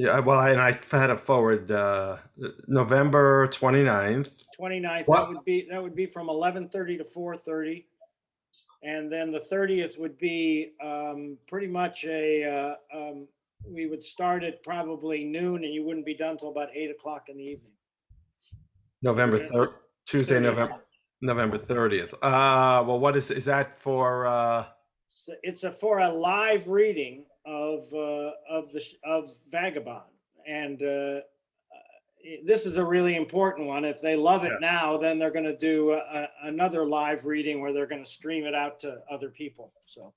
Yeah, well, and I had it forward November 29th. 29th, What? that would be from 11:30 to 4:30. And then the 30th would be pretty much we would start at probably noon and you wouldn't be done till about 8 o'clock in the evening. November 3rd, Tuesday, 30th. November 30th. Well, what is that for? So it's for a live reading of Vagabond, and this is a really important one. If they love it Yeah. now, then they're going to do another live reading where they're going to stream it out to other people. So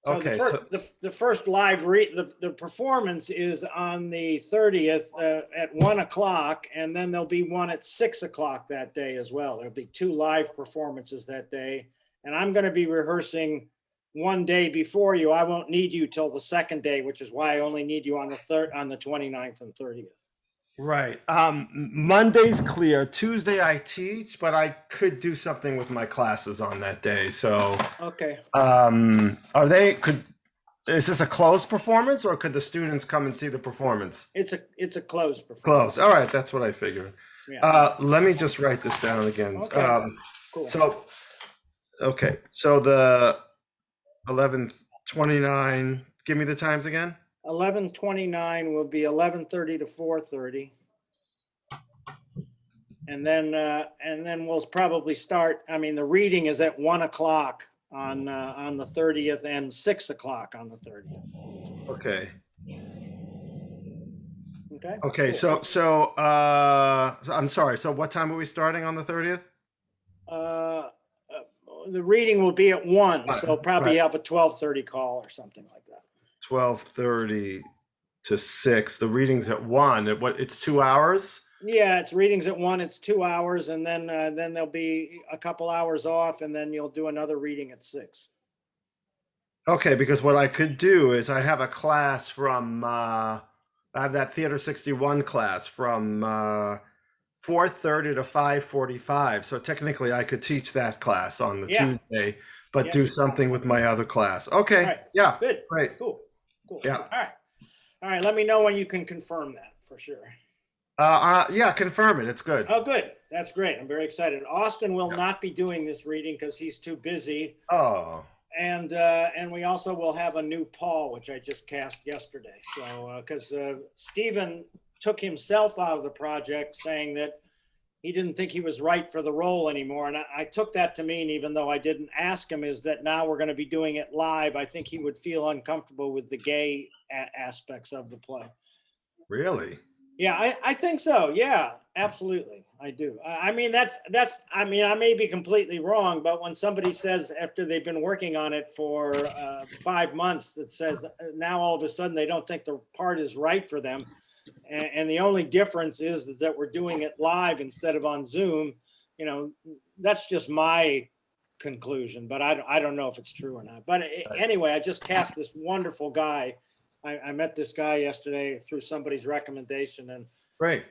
Okay, so the first live the performance is on the 30th at 1 o'clock, and then there'll be one at 6 o'clock that day as well. There'll be two live performances that day, and I'm going to be rehearsing one day before you. I won't need you till the second day, which is why I only need you on the 29th and 30th. right. Monday's clear. Tuesday I teach, but I could do something with my classes on that day. So, Okay. are is this a closed performance or could the students come and see the performance? It's a closed performance. Closed. All right, that's what I figured. Yeah. Let me just write this down again. Okay. Cool. So, okay. So the 11:29. Give me the times again. 11:29 will be 11:30 to 4:30. And then we'll probably start. I mean, the reading is at 1 o'clock on the 30th and 6 o'clock on the 30th. Okay. Okay. Okay. Cool. So I'm sorry. So what time are we starting on the 30th? The reading will be at 1, so probably Right. have a 12:30 call or something like that. 12:30 to 6. The reading's at 1. It's 2 hours? Yeah, it's readings at 1. It's 2 hours, and then there'll be a couple hours off, and then you'll do another reading at 6. Okay, because what I could do is I have a class from I have that Theater 61 class from 4:30 to 5:45. So technically I could teach that class on the Yeah. Tuesday, but Yeah. do something with my other class. Okay. All right. Yeah. Good. Great. Cool. Yeah. All right. Let me know when you can confirm that for sure. Yeah, confirm it. It's good. Oh, good. That's great. I'm very excited. Austin will Yeah. not be doing this reading because he's too busy. Oh. And we also will have a new Paul, which I just cast yesterday. So because Stephen took himself out of the project, saying that he didn't think he was right for the role anymore, and I took that to mean, even though I didn't ask him, is that now we're going to be doing it live. I think he would feel uncomfortable with the gay aspects of the play. Really? Yeah, I think so. Yeah, absolutely. I do. I mean, I mean, I may be completely wrong, but when somebody says after they've been working on it for 5 months, that says now all of a sudden they don't think the part is right for them. And the only difference is that we're doing it live instead of on Zoom. You know, that's just my conclusion, but I don't know if it's true or not. But anyway, I just cast this wonderful guy. I met this guy yesterday through somebody's recommendation, and Great.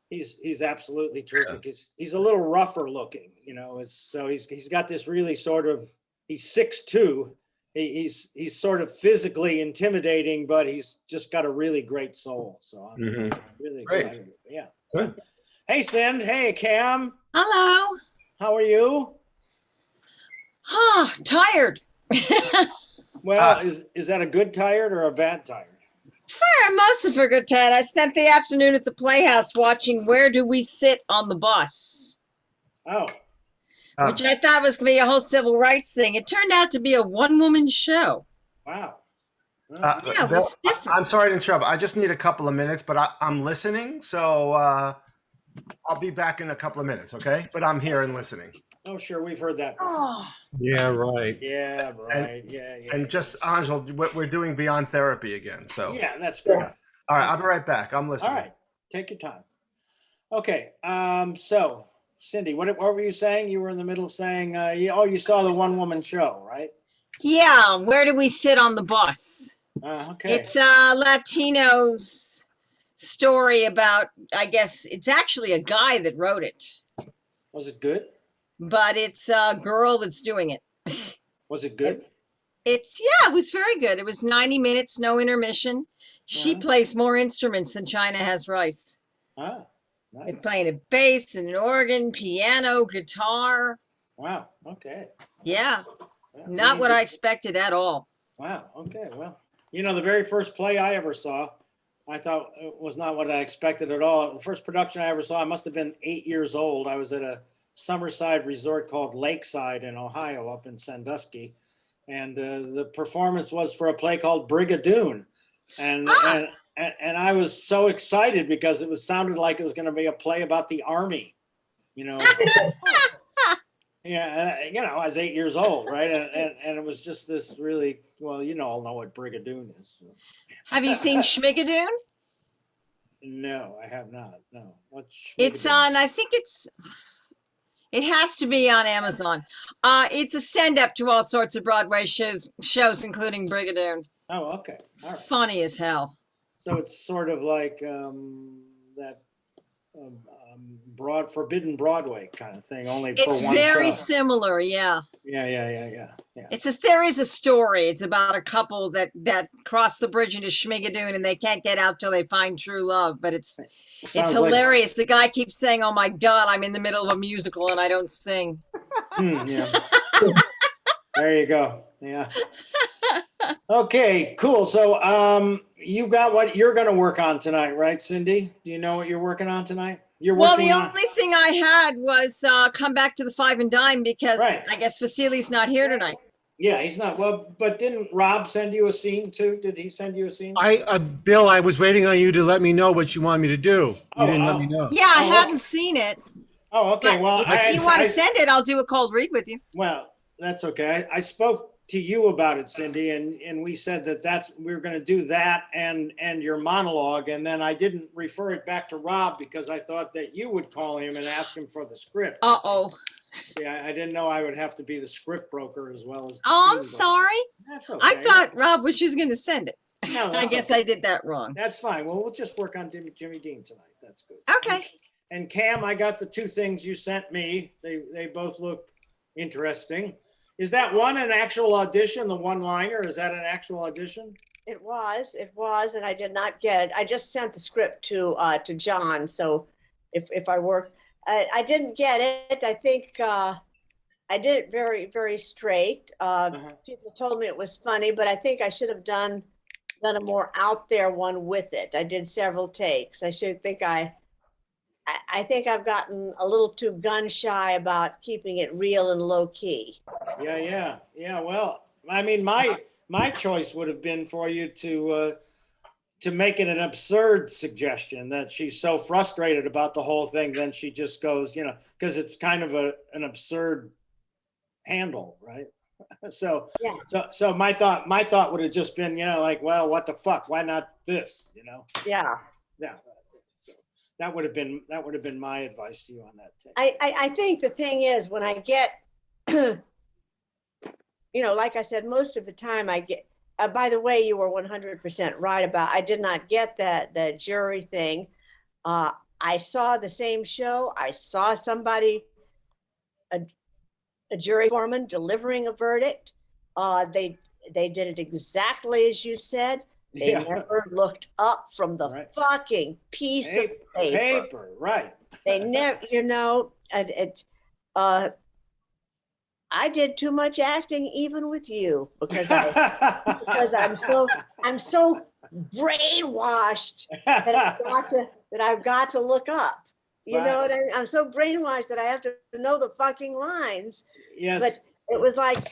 he's absolutely terrific. He's a little rougher looking, you know. So he's got this really sort of, he's 6'2". He's sort of physically intimidating, but he's just got a really great soul. So I'm really excited. Yeah. Good. Hey, Cindy. Hey, Cam. Hello. How are you? Tired. Well, is that a good tired or a bad tired? For most of a good time. I spent the afternoon at the Playhouse watching Where Do We Sit on the Bus, Oh, which I thought was going to be a whole civil rights thing. It turned out to be a one-woman show. wow. Yeah, it was different. I'm sorry to interrupt. I just need a couple of minutes, but I'm listening. So I'll be back in a couple of minutes, okay? But I'm here and listening. Oh, sure. We've heard that. Oh, Yeah, right. Yeah, right. Yeah. And just, Angel, we're doing Beyond Therapy again. So Yeah, that's great. all right, I'll be right back. I'm listening. All right. Take your time. Okay. So, Cindy, what were you saying? You were in the middle of saying, you saw the one woman show, right? yeah. Where Do We Sit on the Bus? Okay. It's a Latino's story about, I guess, it's actually a guy that wrote it, Was it good? but it's a girl that's doing it. Was it good? It was very good. It was 90 minutes, no intermission. She Uh-huh. plays more instruments than China has rice. Ah, nice. They're playing a bass and an organ, piano, guitar. Wow. Okay. Yeah, Yeah, we not need what to- I expected at all. Wow. Okay. Well, the very first play I ever saw, I thought it was not what I expected at all. The first production I ever saw, I must have been 8 years old. I was at a summerside resort called Lakeside in Ohio, up in Sandusky, and the performance was for a play called Brigadoon, and Ah. and I was so excited because it was sounded like it was going to be a play about the army, you know. Yeah, I was 8 years old, right? And it was just this really, well, all know what Brigadoon is. So. Have you seen Schmigadoon? No, I have not. No. What's It's Schmigadoon? on, I think it has to be on Amazon. It's a send up to all sorts of Broadway shows, including Brigadoon. Oh, okay. All right. Funny as hell. So it's sort of like that Forbidden Broadway kind of thing, only for It's one very show. similar, yeah. Yeah. There is a story. It's about a couple that cross the bridge into Schmigadoon and they can't get out till they find true love. But it's Sounds hilarious. The guy keeps saying, "Oh my God, I'm in the middle of a musical and I don't sing." Yeah. There you go. Yeah. Okay, cool. So you got what you're going to work on tonight, right, Cindy? Do you know what you're working on tonight? You're Well, working the on. only thing I had was come back to the Five and Dime because Right. I guess Vasili's not here tonight. Yeah, he's not. Well, but didn't Rob send you a scene too? Did he send you a scene? Bill, I was waiting on you to let me know what you want me to do. You didn't let me know. Yeah, I Oh, hadn't okay. seen it. Oh, okay. But Well, if you want to send it, I'll do a cold read with you. Well, that's okay. I spoke to you about it, Cindy, and we said that we were going to do that and your monologue, and then I didn't refer it back to Rob because I thought that you would call him and ask him for the script. Uh-oh. See, I didn't know I would have to be the script broker as well as the Oh, I'm scene sorry. broker. That's okay. I thought Rob was just going to send it. No, I that's guess okay. I did that wrong. That's fine. Well, we'll just work on Jimmy Dean tonight. That's good. Okay. And Cam, I got the two things you sent me. They both look interesting. Is that one an actual audition, the one-liner? Is that an actual audition? It was, and I did not get it. I just sent the script to John. So if I work, I didn't get it. I think I did it very, very straight. People told me it was funny, but I think I should have done a more out there one with it. I did several takes. I think I've gotten a little too gun shy about keeping it real and low key. Yeah. Well, I mean, my choice would have been for you to make it an absurd suggestion that she's so frustrated about the whole thing, then she just goes, because it's kind of an absurd handle, right? So Yeah. So my thought would have just been, like, well, what the fuck? Why not this? Yeah. Yeah. So that would have been my advice to you on that take. I think the thing is when I get, like I said, most of the time I get, by the way, you were 100% right about, I did not get the jury thing. I saw the same show. I saw somebody, a jury foreman delivering a verdict. They did it exactly as you said. They never looked up from the fucking piece of paper. Right. They never, I did too much acting even with you because I'm so brainwashed that I've got to look up. You know what I mean? I'm so brainwashed that I have to know the fucking lines. Yes. But it was like,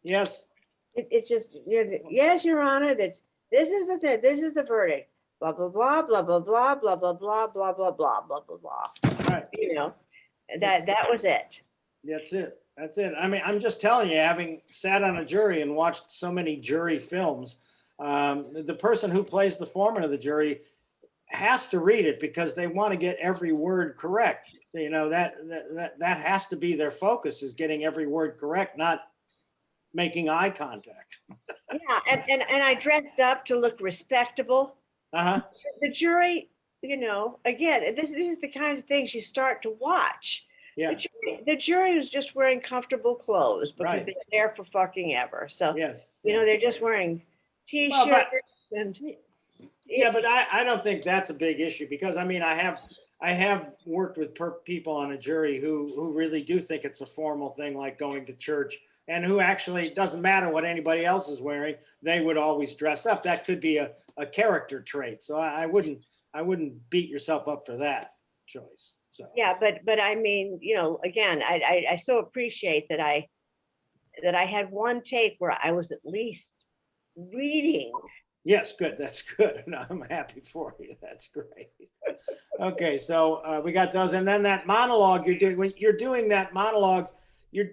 Yes. It's just, yes, Your Honor, this is the verdict. Blah, blah, blah, blah, blah, blah, blah, blah, blah, blah, blah, blah, blah, blah, blah. Right. That was it. That's it. I mean, I'm just telling you, having sat on a jury and watched so many jury films, the person who plays the foreman of the jury has to read it because they want to get every word correct. That has to be their focus, is getting every word correct, not making eye contact. Yeah, and I dressed up to look respectable. The jury, again, this is the kinds of things you start to watch. Yeah. The jury was just wearing comfortable clothes because they're there for fucking ever. So yes, they're just wearing t-shirts and Yeah, but I don't think that's a big issue because I mean, I have worked with people on a jury who really do think it's a formal thing like going to church and who actually it doesn't matter what anybody else is wearing. They would always dress up. That could be a character trait. So I wouldn't beat yourself up for that choice. So Yeah, but I mean, you know, again, I so appreciate that I had one take where I was at least reading. yes, good. That's good. I'm happy for you. That's great. Okay, so we got those, and then that monologue you're doing. When you're doing that monologue, you're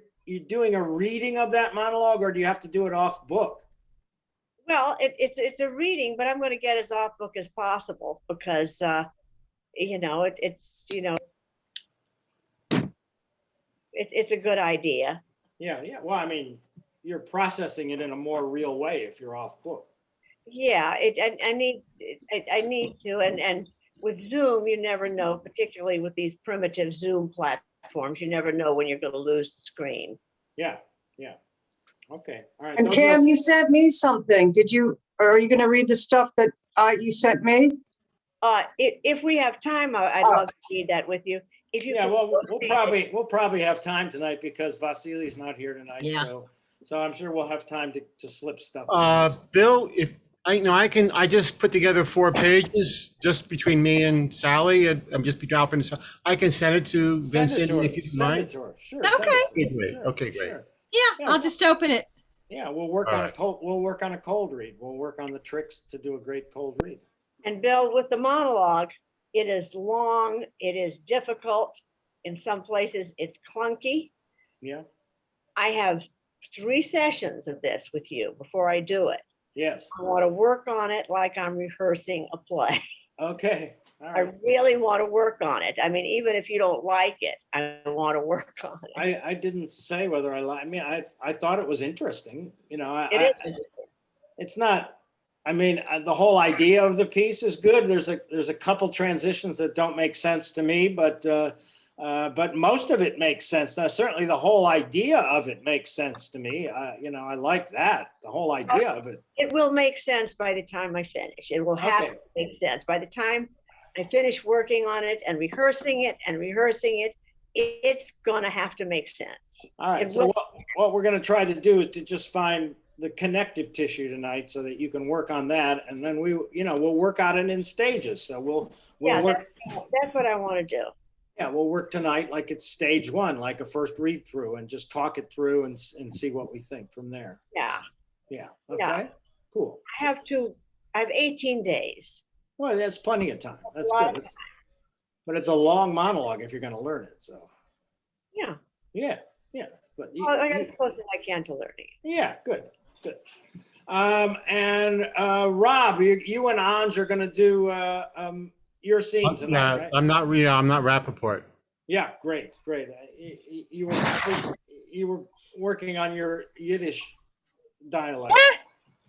doing a reading of that monologue, or do you have to do it off book? Well, it's a reading, but I'm going to get as off book as possible because you know it's you know it's a good idea. Yeah, yeah. Well, I mean, you're processing it in a more real way if you're off book. Yeah, I need to, and with Zoom, you never know, particularly with these primitive Zoom platforms, you never know when you're going to lose the screen. Yeah, yeah. Okay, all right. And those Cam, are- you sent me something. Or are you gonna read the stuff that you sent me? If we have time, I'd Oh. love to read that with you. If you Yeah, could well, post it- we'll probably have time tonight because Vasili's not here tonight. Yeah. So I'm sure we'll have time to slip stuff. in. Bill, if I just put together 4 pages just between me and Sally, and I'm just between Alfred and Sally. I can send it to Send Vincent it to her. if you don't Send it mind. to her. Sure. Okay. send it to her. Okay, Sure, okay, great. sure. Yeah, Yeah. I'll just open it. Yeah, we'll work All on right. we'll work on a cold read. We'll work on the tricks to do a great cold read. And Bill, with the monologue, it is long, it is difficult. In some places, it's clunky. Yeah. I have 3 sessions of this with you before I do it. Yes. I want to work on it like I'm rehearsing a play. Okay. All I right. really want to work on it. I mean, even if you don't like it, I want to work on it. I didn't say whether I like. I mean, I thought it was interesting. You know, It I is. it's not. I mean, the whole idea of the piece is good. There's a couple transitions that don't make sense to me, but most of it makes sense. Now, certainly, the whole idea of it makes sense to me. You know, I like that. The whole idea of it. It will make sense by the time I finish. It will have Okay. to make sense. By the time I finish working on it and rehearsing it, it's going to have to make sense. All right. It So will- what we're going to try to do is to just find the connective tissue tonight, so that you can work on that, and then we'll work on it in stages. So we'll Yeah, work. that's what I want to do. Yeah, we'll work tonight like it's stage 1, like a first read through, and just talk it through and see what we think from there. Yeah. Yeah. Okay. Yeah. Cool. I have 18 days. Well, that's plenty of time. That's Lot good. of But it's a long monologue if you're going to learn it. So Yeah. yeah. But Well, I got as close as I can to learning. yeah, good. And Rob, you and Anj are going to do your scene tonight, right? I'm not Rappaport. Yeah, great. You were working on your Yiddish dialect.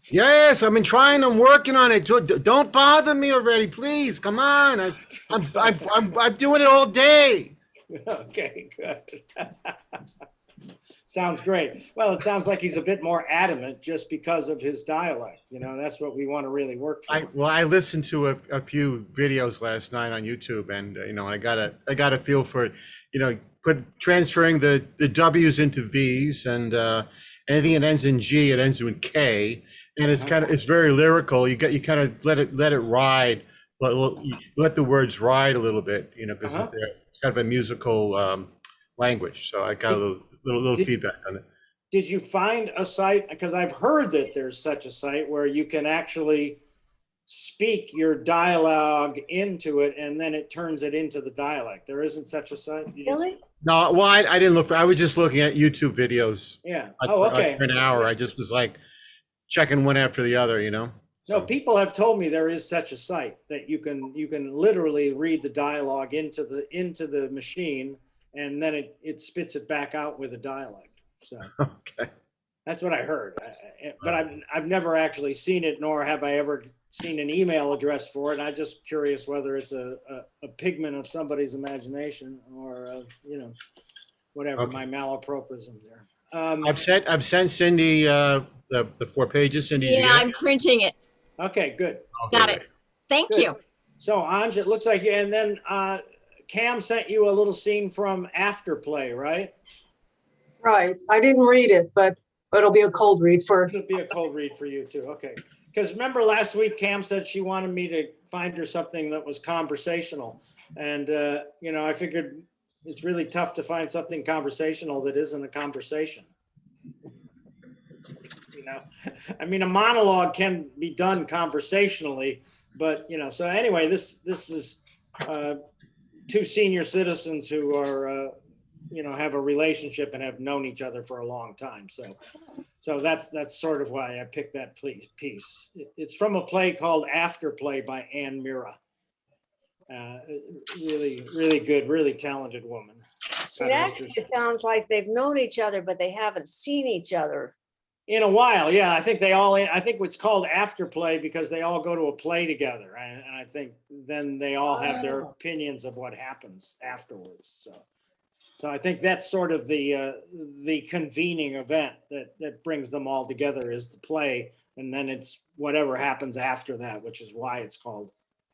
Yes, I've been trying. I'm working on it. Don't bother me already, please. Come on. I'm doing it all day. Okay, good. Sounds great. Well, it sounds like he's a bit more adamant just because of his dialect. You know, that's what we want to really work for. I listened to a few videos last night on YouTube, and I got a feel for it. Transferring the W's into V's, and anything that ends in G, it ends in K, and it's very lyrical. You kind of let it ride, let the words ride a little bit, because it's kind of a musical language. So I got a little feedback on it. Did you find a site? Because I've heard that there's such a site where you can actually speak your dialogue into it, and then it turns it into the dialect. There isn't such a site? Really? No, well, I didn't look for. I was just looking at YouTube videos. Yeah. Oh, Okay. For an hour, I just was like checking one after the other. So people have told me there is such a site that you can literally read the dialogue into the machine, and then it spits it back out with a dialect. So Okay. that's what I heard. But I've never actually seen it, nor have I ever seen an email address for it. I'm just curious whether it's a pigment of somebody's imagination or whatever, Okay. my malapropism there. I've sent Cindy the 4 pages. Cindy, did you Yeah, get it? I'm printing it. Okay, good. Got it. Thank Good. you. So Anj, it looks like you, and then Cam sent you a little scene from Afterplay, right? Right. I didn't read it, but it'll be a cold read for, It'll be a cold read for you too. Okay. Because remember last week, Cam said she wanted me to find her something that was conversational. And, you know, I figured it's really tough to find something conversational that isn't a conversation. You know, I mean, a monologue can be done conversationally, but, you know, so anyway, this is two senior citizens who are, you know, have a relationship and have known each other for a long time. So that's sort of why I picked that piece. It's from a play called Afterplay by Ann Mira. Really, really good, really talented woman. It actually sounds like they've known each other, but they haven't seen each other. In a while, yeah. I think what's called Afterplay because they all go to a play together. And I think then they all have their opinions of what happens afterwards. So I think that's sort of the convening event that brings them all together is the play. And then it's whatever happens after that, which is why it's called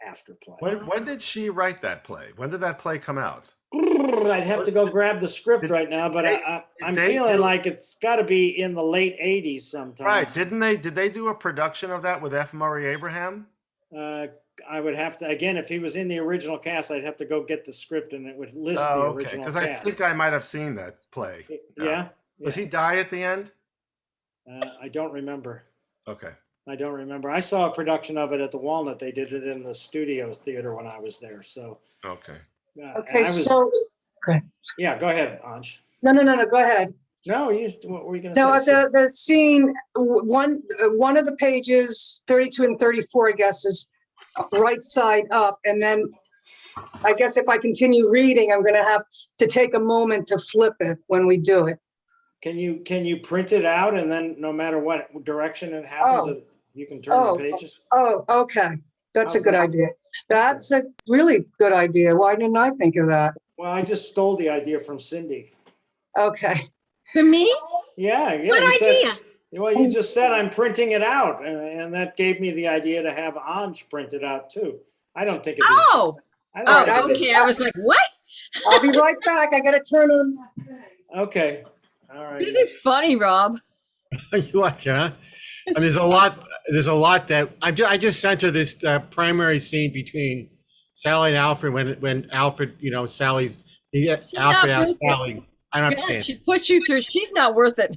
Afterplay. When did she write that play? When did that play come out? I'd have to go grab the script right now, but I'm feeling like it's got to be in the late 80s sometime. Right. Did they do a production of that with F. Murray Abraham? I would have to, again, if he was in the original cast, I'd have to go get the script and it would list the original Because I cast. think I might have seen that play. Yeah. Does he die at the end? I don't remember. Okay. I don't remember. I saw a production of it at the Walnut. They did it in the studio theater when I was there. So. Okay. okay, so, Yeah, go ahead, Anj. no, go ahead. No, what were you going to No, say? the scene, one of the pages, 32 and 34, I guess, is right side up. And then I guess if I continue reading, I'm going to have to take a moment to flip it when we do it. Can you print it out and then no matter what direction it happens, you can turn the pages? Oh, okay. That's a How's good that? idea. That's a really good idea. Why didn't I think of that? Well, I just stole the idea from Cindy. Okay. For me? Yeah. Good you said- idea. Well, you just said I'm printing it out, and that gave me the idea to have Anj print it out too. I don't think it is. Oh, I don't think it is. okay. I was like, what? I'll be right back. I got to turn on that thing. Okay. All right. This is funny, Rob. You like it, huh? And there's a lot that I just sent her this primary scene between Sally and Alfred when Alfred, you know, Alfred out Sally. I don't God, understand. she put you through. She's not worth it.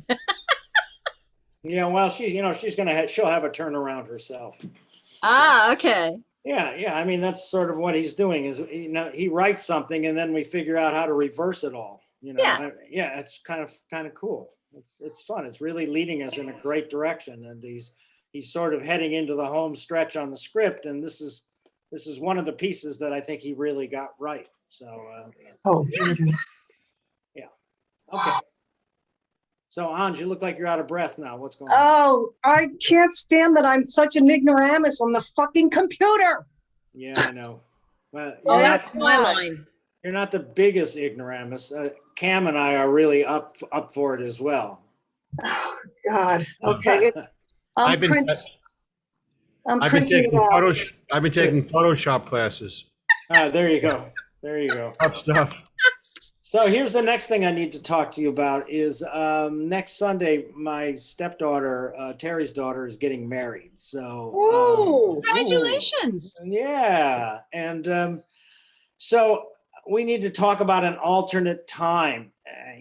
Yeah. Well, she'll have a turnaround herself. Okay. Yeah. I mean, that's sort of what he's doing is, you know, he writes something and then we figure out how to reverse it all. You know, Yeah. It's kind of cool. It's fun. It's really leading us in a great direction. And he's sort of heading into the home stretch on the script. And this is one of the pieces that I think he really got right. So, yeah. Okay. So Anj, you look like you're out of breath now. What's going on? Oh, I can't stand that I'm such an ignoramus on the fucking computer. Yeah, I know. Well, That's my line. you're not the biggest ignoramus. Cam and I are really up for it as well. Oh, God. Okay. I'm I've been printing taking it out. I've been taking Photoshop classes. There you go. There you go. Up stuff. So here's the next thing I need to talk to you about is next Sunday, my stepdaughter, Terry's daughter, is getting married. So Ooh. Congratulations. yeah. And so we need to talk about an alternate time,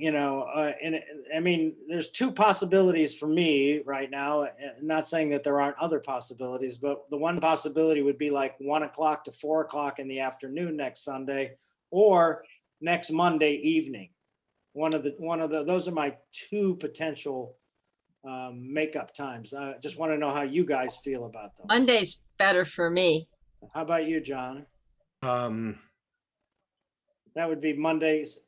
and I mean, there's two possibilities for me right now. Not saying that there aren't other possibilities, but the one possibility would be like 1 o'clock to 4 o'clock in the afternoon next Sunday, or next Monday evening. Those are my two potential makeup times. I just want to know how you guys feel about them. Monday's better for me. How about you, John? That would be Mondays,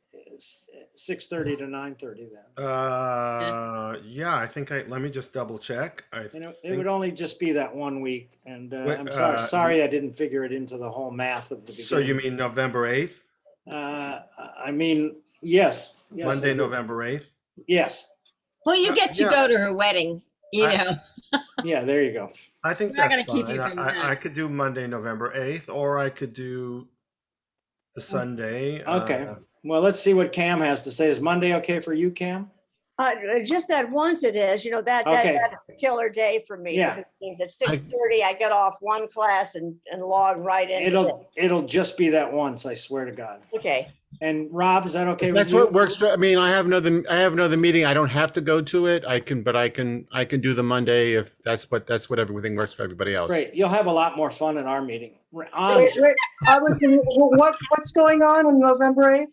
6:30 to 9:30 then. Yeah, I think let me just double check. It would only just be that 1 week, and Wait, I'm sorry I didn't figure it into the whole math of the beginning. So you mean November 8th? I mean, yes. Monday, November 8th? Yes. Well, you get to Yeah. go to her wedding, you I- know. Yeah, there you go. I think We're not that's gonna keep fine. you from I that. could do Monday, November 8th, or I could do the Sunday. Okay. Well, let's see what Cam has to say. Is Monday okay for you, Cam? Just that once it is, that Okay. that's a killer day for me. Yeah. Because it means at 6:30, I get off one class and log right into It'll just be that once, I swear to God. it. Okay. And Rob, is that okay with That's you? what works for, I mean, I have another meeting. I don't have to go to it. I can do the Monday if that's what everything works for everybody else. Great. You'll have a lot more fun in our meeting. Wait, what's going on November 8th?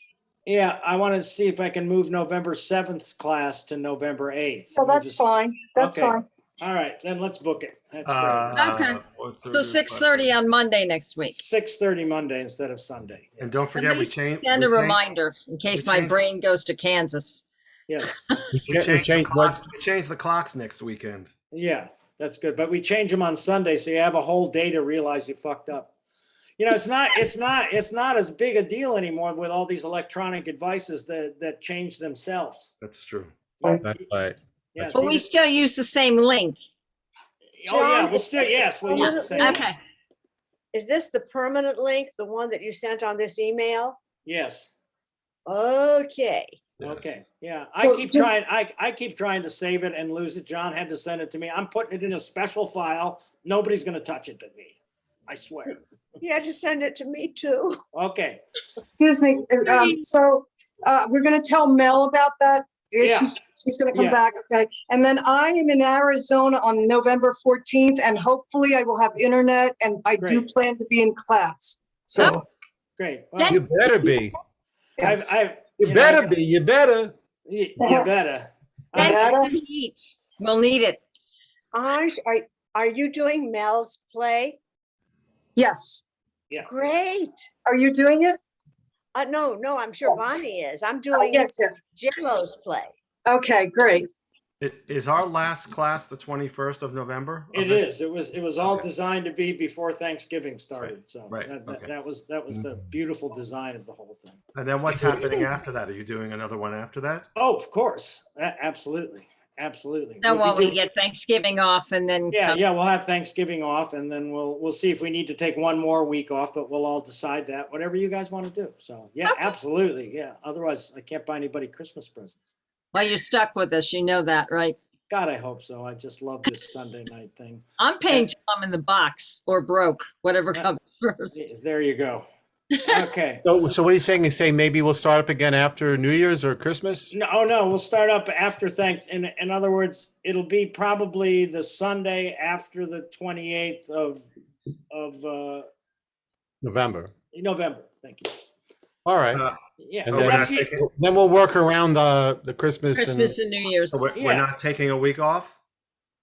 Yeah, I want to see if I can move November 7th class to November 8th. Oh, that's fine. That's Okay. fine. All right, then let's book it. That's great. Okay. 4:30, So 6:30 on Monday next week. 6:30 Monday instead of Sunday. And don't forget, we Somebody changed. Send a we changed- reminder in case my changed- brain goes to Kansas. Yes. We changed the clocks next weekend. Yeah, that's good. But we change them on Sunday, so you have a whole day to realize you fucked up. It's not as big a deal anymore with all these electronic devices that change themselves. That's true. That's right. Yes. But we still use the same link. Oh, yeah, John, we'll still, yes, we'll use the same. Okay. Is this the permanent link, the one that you sent on this email? Yes. Okay. Yes. Okay, yeah, So I keep trying to save it and lose it. John had to send it to me. I'm putting it in a special file. Nobody's gonna touch it but me. I swear. You had to send it to me too. Okay, Excuse me. So we're going to tell Mel about that. Yeah. She's going to come Yeah. back. Okay. And then I am in Arizona on November 14th, and hopefully I will have internet, and I do Great. plan to be in class. So great. Send- You better be. yes. You better be. You better. You better. Send Data? it to Pete. We'll need it. Ange, are you doing Mel's play? Yes. Great. Are you doing it? No, I'm sure Bonnie is. I'm doing Yes. Yes. Jimmo's play. Okay. Great. Is our last class the 21st of November? of It this- is. It was all Okay. designed to be before Thanksgiving started. So Right, that okay. was the beautiful design of the whole thing. And then what's happening after that? Are you doing another one after that? Oh, of course. Absolutely. Absolutely. Then We'll be while we doing- get Thanksgiving off and then Yeah, come- yeah, we'll have Thanksgiving off and then we'll see if we need to take one more week off, but we'll all decide that, whatever you guys want to do. So, yeah, Okay. absolutely. Yeah. Otherwise I can't buy anybody Christmas presents. well, you're stuck with us. You know that, right? God, I hope so. I just love this Sunday night thing. I'm paying Tom in the box or broke, whatever Yeah. comes first. There you go. Okay. So what are you saying? You say maybe we'll start up again after New Year's or Christmas? No, we'll start up after Thanks. In other words, it'll be probably the Sunday after the 28th of November. November. Thank you. All right. Yeah. And Oh, we're then- not that's- taking, Then we'll work around the Christmas. Christmas and New Year's. so we're Yeah. not taking a week off?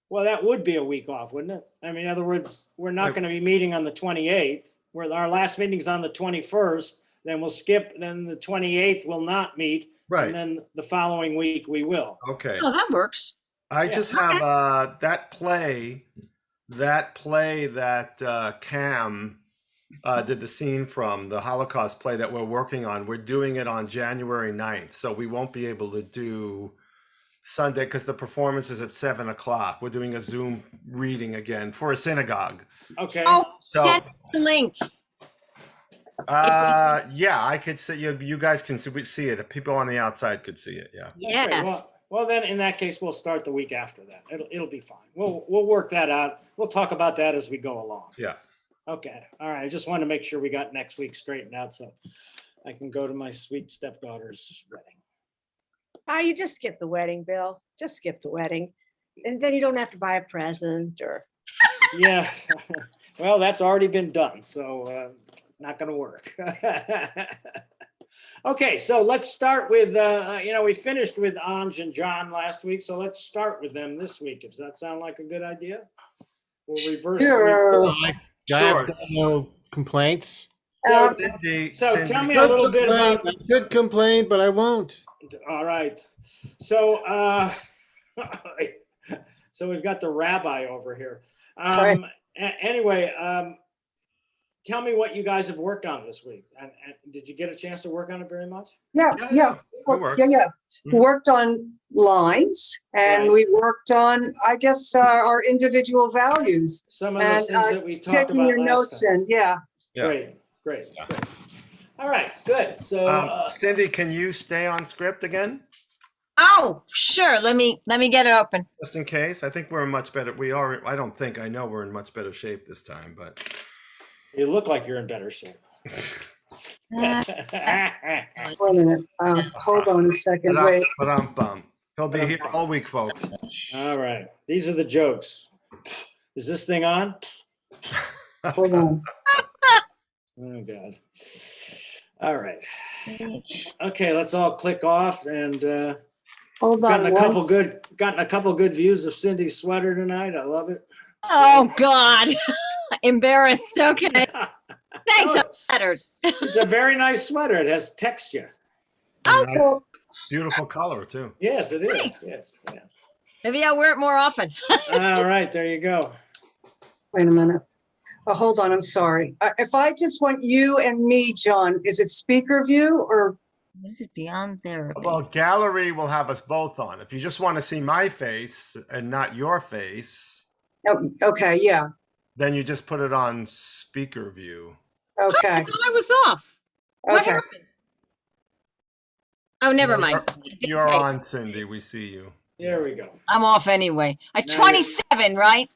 Well, that would be a week off, wouldn't it? I mean, in other words, we're not Right. going to be meeting on the 28th. Where our last meeting's on the 21st, then we'll skip, then the 28th will not meet. Right. And then the following week we will. Okay. Oh, that works. I Yeah. just have that play that Cam did the scene from, the Holocaust play that we're working on. We're doing it on January 9th, so we won't be able to do Sunday because the performance is at 7 o'clock. We're doing a Zoom reading again for a synagogue. Okay. Oh, So- send the link. Yeah, I could see you guys can see it. People on the outside could see it. Yeah. Okay, Yeah. well, then in that case, we'll start the week after that. It'll be fine. We'll work that out. We'll talk about that as we go along. Yeah. Okay. All right. I just wanted to make sure we got next week straightened out so I can go to my sweet stepdaughter's wedding. You just skip the wedding, Bill. Just skip the wedding. And then you don't have to buy a present or. Yeah. Well, that's already been done, so not going to work. Okay, so let's start with, we finished with Anj and John last week, so let's start with them this week. Does that sound like a good idea? We'll reverse. Sure. I have no complaints. Uh, So tell me a little bit about, I could complain, but I won't. all right. So, so we've got the rabbi over here. Right. Anyway, tell me what you guys have worked on this week. And did you get a chance to work on it very much? Yeah, yeah, Good work. yeah. Mhm. Worked on lines and Right. we worked on, I guess, our individual values. Some of those And things that we talked taking about your last notes time. in, yeah. Yeah. Great. All right, good. So, Cindy, can you stay on script again? Oh, sure. Let me get it open. Just in case. I think we're in much better. We are. I don't think. I know we're in much better shape this time, but you look like you're in better shape. Uh, Wait a minute. Hold on a second. Wait. Bum. He'll be here all week, folks. All right. These are the jokes. Is this thing on? Hold on. Oh, God. All right. Okay, let's all click off and Hold on. gotten a couple good views of Cindy's sweater tonight. I love it. Oh, God. Embarrassed. Okay. Thanks. Oh, I'm flattered. it's a very nice sweater. It has texture. So, Beautiful color too. Yes, it is. Thanks. Yes. Yeah. Maybe I'll wear it more often. All right, there you go. wait a minute. Oh, hold on. I'm sorry. If I just want you and me, John, is it speaker view or? What is it beyond therapy? Well, gallery will have us both on. If you just want to see my face and not your face, Oh, okay. Yeah. then you just put it on speaker view. Okay. I thought I was off. What Okay. happened? Oh, never mind. You're on, Cindy. We see you. There we go. I'm off anyway. I'm Now 27, right?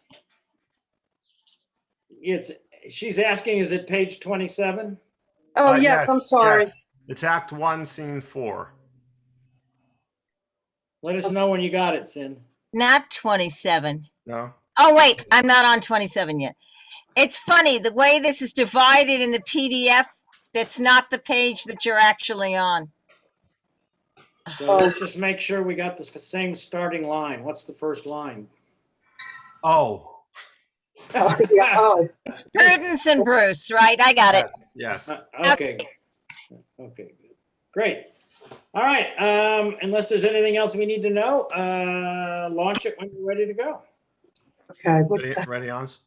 She's asking, is it page 27? Oh, yes. I'm sorry. yes. It's Act 1, Scene 4. Let us know when you got it, Sin. Not 27. No? Oh, wait. I'm not on 27 yet. It's funny. The way this is divided in the PDF, that's not the page that you're actually on. So let's just make sure we got the same starting line. What's the first line? Oh. Oh, yeah. Oh. It's Prudence and Bruce, right? I got it. Yes. Okay. Okay. Great. All right. Unless there's anything else we need to know, launch it when you're ready to go. Okay. Ready, Hans?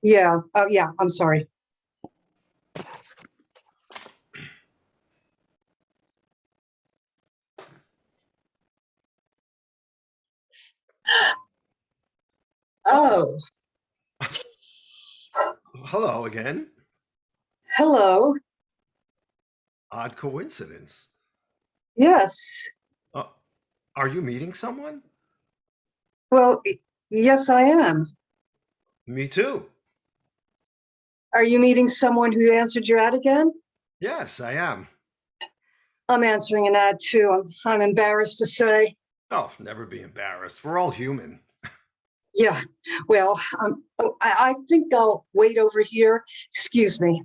Yeah. Oh, yeah. I'm sorry. Oh, Hello again. hello. Odd coincidence. Yes. Are you meeting someone? Well, yes, I am. Me too. Are you meeting someone who answered your ad again? Yes, I am. I'm answering an ad too. I'm embarrassed to say. Oh, never be embarrassed. We're all human. Yeah. Well, I think I'll wait over here. Excuse me.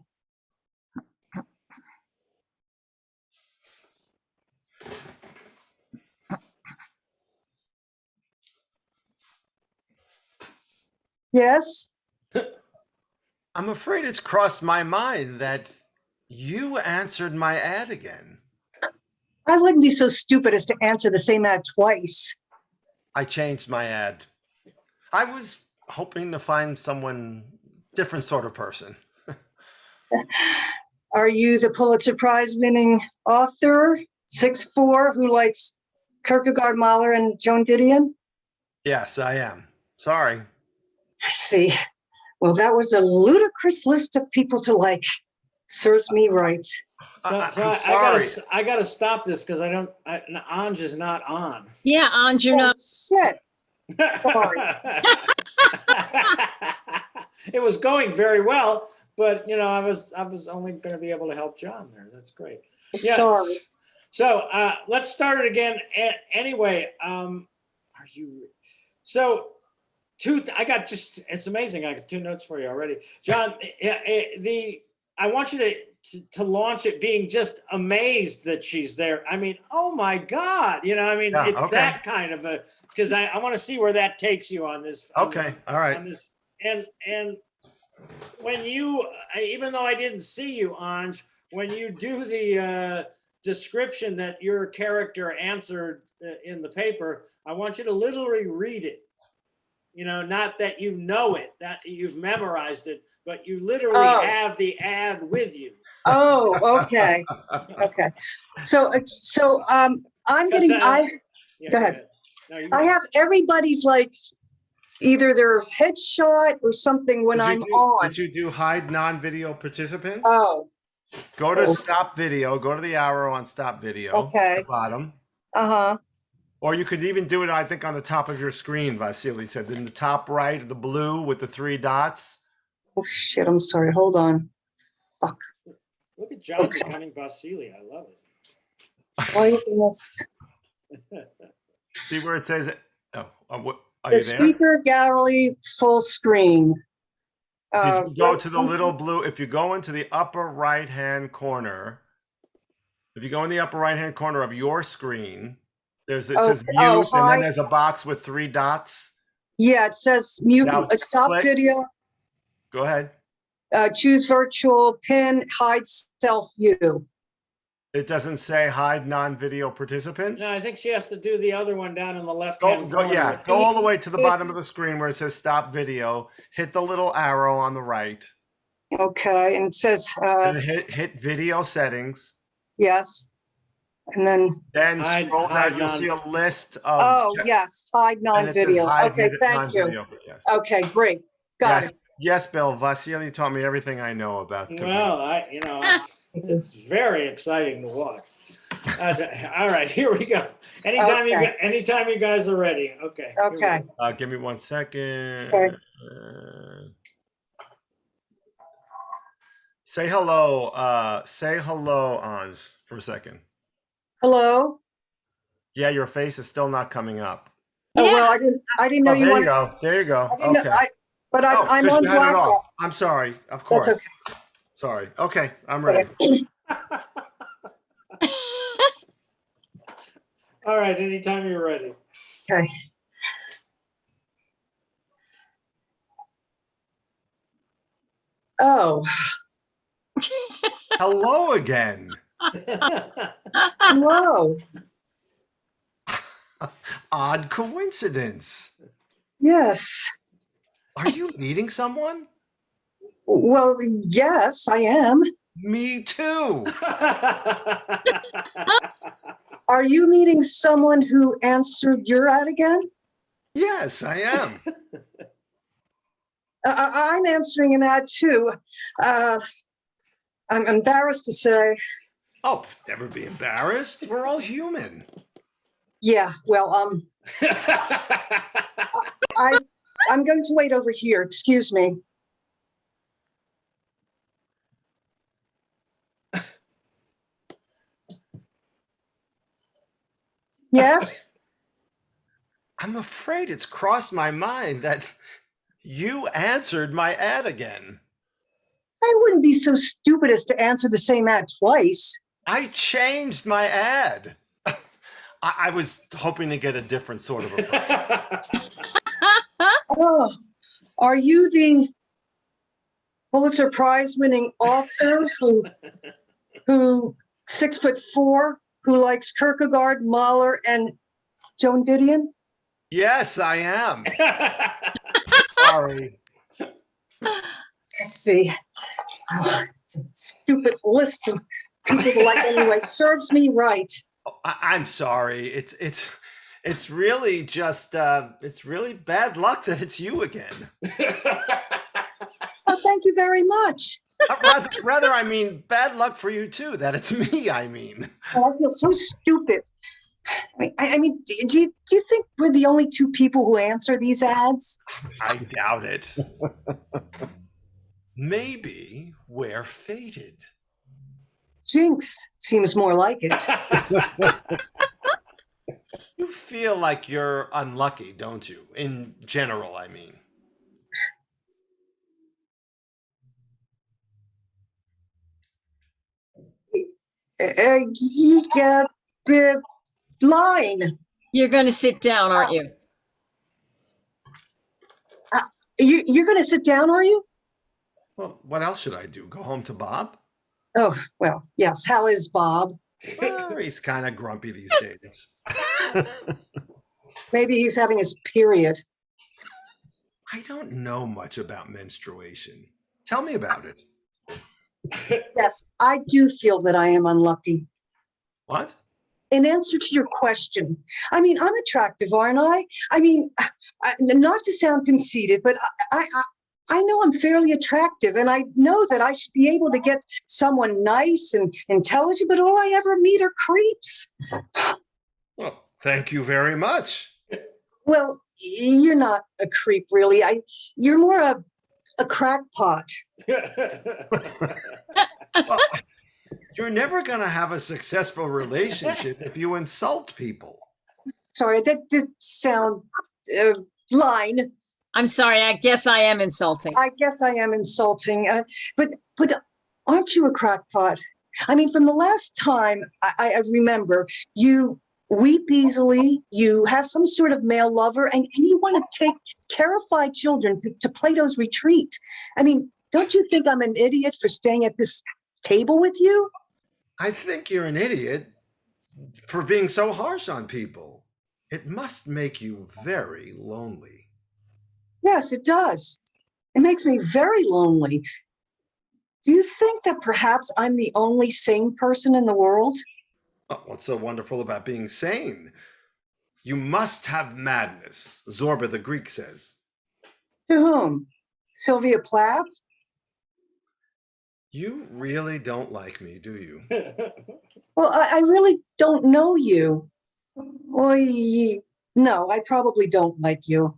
Yes. I'm afraid it's crossed my mind that you answered my ad again. I wouldn't be so stupid as to answer the same ad twice. I changed my ad. I was hoping to find someone different sort of person. Are you the Pulitzer Prize winning author, 6'4", who likes Kierkegaard, Mahler, and Joan Didion? Yes, I am. Sorry. I see. Well, that was a ludicrous list of people to like. Serves me right. So I'm I gotta stop this because Anj is not on. Yeah, Anj, you're Oh, not. shit. Sorry. It was going very well, but I was only going to be able to help John there. That's great. Yeah. Sorry. So let's start it again. Anyway, are you? So it's amazing. I got two notes for you already, John. I want you to launch it being just amazed that she's there. I mean, oh my God, Yeah, it's okay. that kind of because I want to see where that takes you on this. Okay, all right. On this, and when you, even though I didn't see you, Anj, when you do the description that your character answered in the paper, I want you to literally read it. You know, not that you know it, that you've memorized it, but you literally Oh. have the ad with you. Oh, okay, okay. So, I'm 'Cause, getting, Yeah, go ahead. No, you I go. have everybody's like either their headshot or something when I'm on. Did you do hide non-video participants? Oh, Go to Oh. stop video, go to the arrow on stop video at Okay. the bottom. uh-huh. Or you could even do it, I think, on the top of your screen, Vasily said. In the top right, the blue with the 3 dots. Oh, shit, I'm sorry. Hold on. Fuck. Look at John Okay. becoming Vasily. I love it. Why isn't this? See where it says, what, are The you there? speaker gallery full screen. Did you go to the little blue, if you go into the upper right-hand corner, if you go in the upper right-hand corner of your screen, it says mute, and hi. then there's a box with 3 dots. Yeah, it says mute, Now stop click. video, Go ahead. choose virtual, pin, hide self view. It doesn't say hide non-video participants. No, I think she has to do the other one down in the left-hand corner. Yeah, go all the way to the bottom of the screen where it says stop video. Hit the little arrow on the right. Okay, and it says, And hit video settings. yes. And then, Then Hide- scroll hide down. You'll non- see a list of. oh, yes, hide and it says non-video. hide Okay, thank you. non-video, yes. Okay, great. Got Yes, it. yes, Bill. Vasily taught me everything I know about computer. Well, it's very exciting to watch. All right, here we go. Anytime you guys are ready. Okay. here we Okay. go. Give me 1 second. Okay. Say hello. Say hello, Anj, for a second. Hello? Yeah, your face is still not coming up. Oh, Yeah. well, I didn't know you there wanted. you go. There you go. I didn't know, Okay. but I'm good, on you had it blackout. off. I'm sorry. Of course. That's okay. Sorry. Okay, I'm ready. All right, anytime you're ready. Okay. Oh, Hello again. hello. Odd coincidence. Yes. Are you meeting someone? Well, yes, I am. Me too. Are you meeting someone who answered your ad again? Yes, I am. I'm answering an ad too. I'm embarrassed to say. Oh, never be embarrassed. We're all human. Yeah, well, I'm going to wait over here. Excuse me. Yes? I'm afraid it's crossed my mind that you answered my ad again. I wouldn't be so stupid as to answer the same ad twice. I changed my ad. I was hoping to get a different sort of approach. Oh, are you the Pulitzer Prize winning author who 6'4", who likes Kierkegaard, Mahler, and Joan Didion? Yes, I am. Sorry. Let's see. Oh, it's a stupid list of people to like anyway. Serves me right. I'm sorry. It's really just it's really bad luck that it's you again. Oh, thank you very much. Rather, I mean, bad luck for you too. That it's me. I mean, Oh, I feel so stupid. I mean, do you think we're the only two people who answer these ads? I doubt it. Maybe we're fated. Jinx seems more like it. You feel like you're unlucky, don't you? In general, I mean. Yeah, line. You're going to sit down, aren't you? You're going to sit down, are you? Well, what else should I do? Go home to Bob? Oh, well, yes. How is Bob? Well, he's kind of grumpy these days. Maybe he's having his period. I don't know much about menstruation. Tell me about it. Yes, I do feel that I am unlucky. What? In answer to your question, I mean, I'm attractive, aren't I? I mean, not to sound conceited, but I know I'm fairly attractive, and I know that I should be able to get someone nice and intelligent, but all I ever meet are creeps. Well, thank you very much. Well, you're not a creep, really. You're more a crackpot. Well, you're never going to have a successful relationship if you insult people. Sorry, that did sound line. I'm sorry, I guess I am insulting. I guess I am insulting, but aren't you a crackpot? I mean, from the last time I remember, you weep easily, you have some sort of male lover, and you want to take terrified children to Plato's retreat. I mean, don't you think I'm an idiot for staying at this table with you? I think you're an idiot for being so harsh on people. It must make you very lonely. Yes, it does. It makes me very lonely. Do you think that perhaps I'm the only sane person in the world? Oh, what's so wonderful about being sane? You must have madness, Zorba the Greek says. To whom? Sylvia Plath? You really don't like me, do you? Well, I really don't know you. Well, no, I probably don't like you.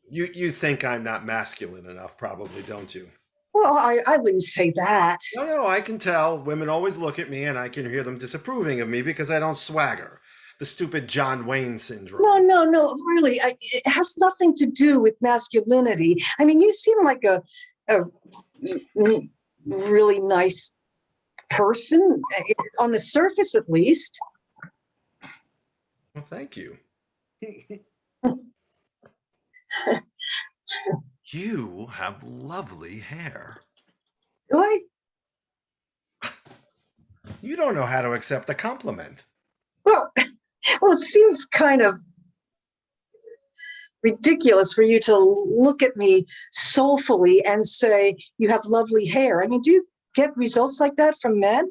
You think I'm not masculine enough, probably, don't you? Well, I wouldn't say that. No, I can tell. Women always look at me and I can hear them disapproving of me because I don't swagger. The stupid John Wayne syndrome. No, really. It has nothing to do with masculinity. I mean, you seem like a really nice person, on the surface at least. Well, thank you. You have lovely hair. Do I? You don't know how to accept a compliment. Well, it seems kind of ridiculous for you to look at me soulfully and say you have lovely hair. I mean, do you get results like that from men?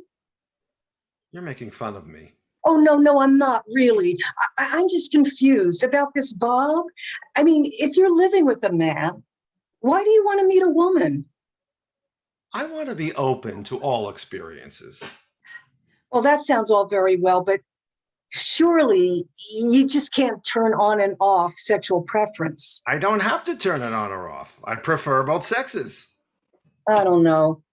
You're making fun of me. Oh, no, I'm not really. I'm just confused about this Bob. I mean, if you're living with a man, why do you want to meet a woman? I want to be open to all experiences. Well, that sounds all very well, but surely you just can't turn on and off sexual preference. I don't have to turn it on or off. I prefer both sexes. I don't know.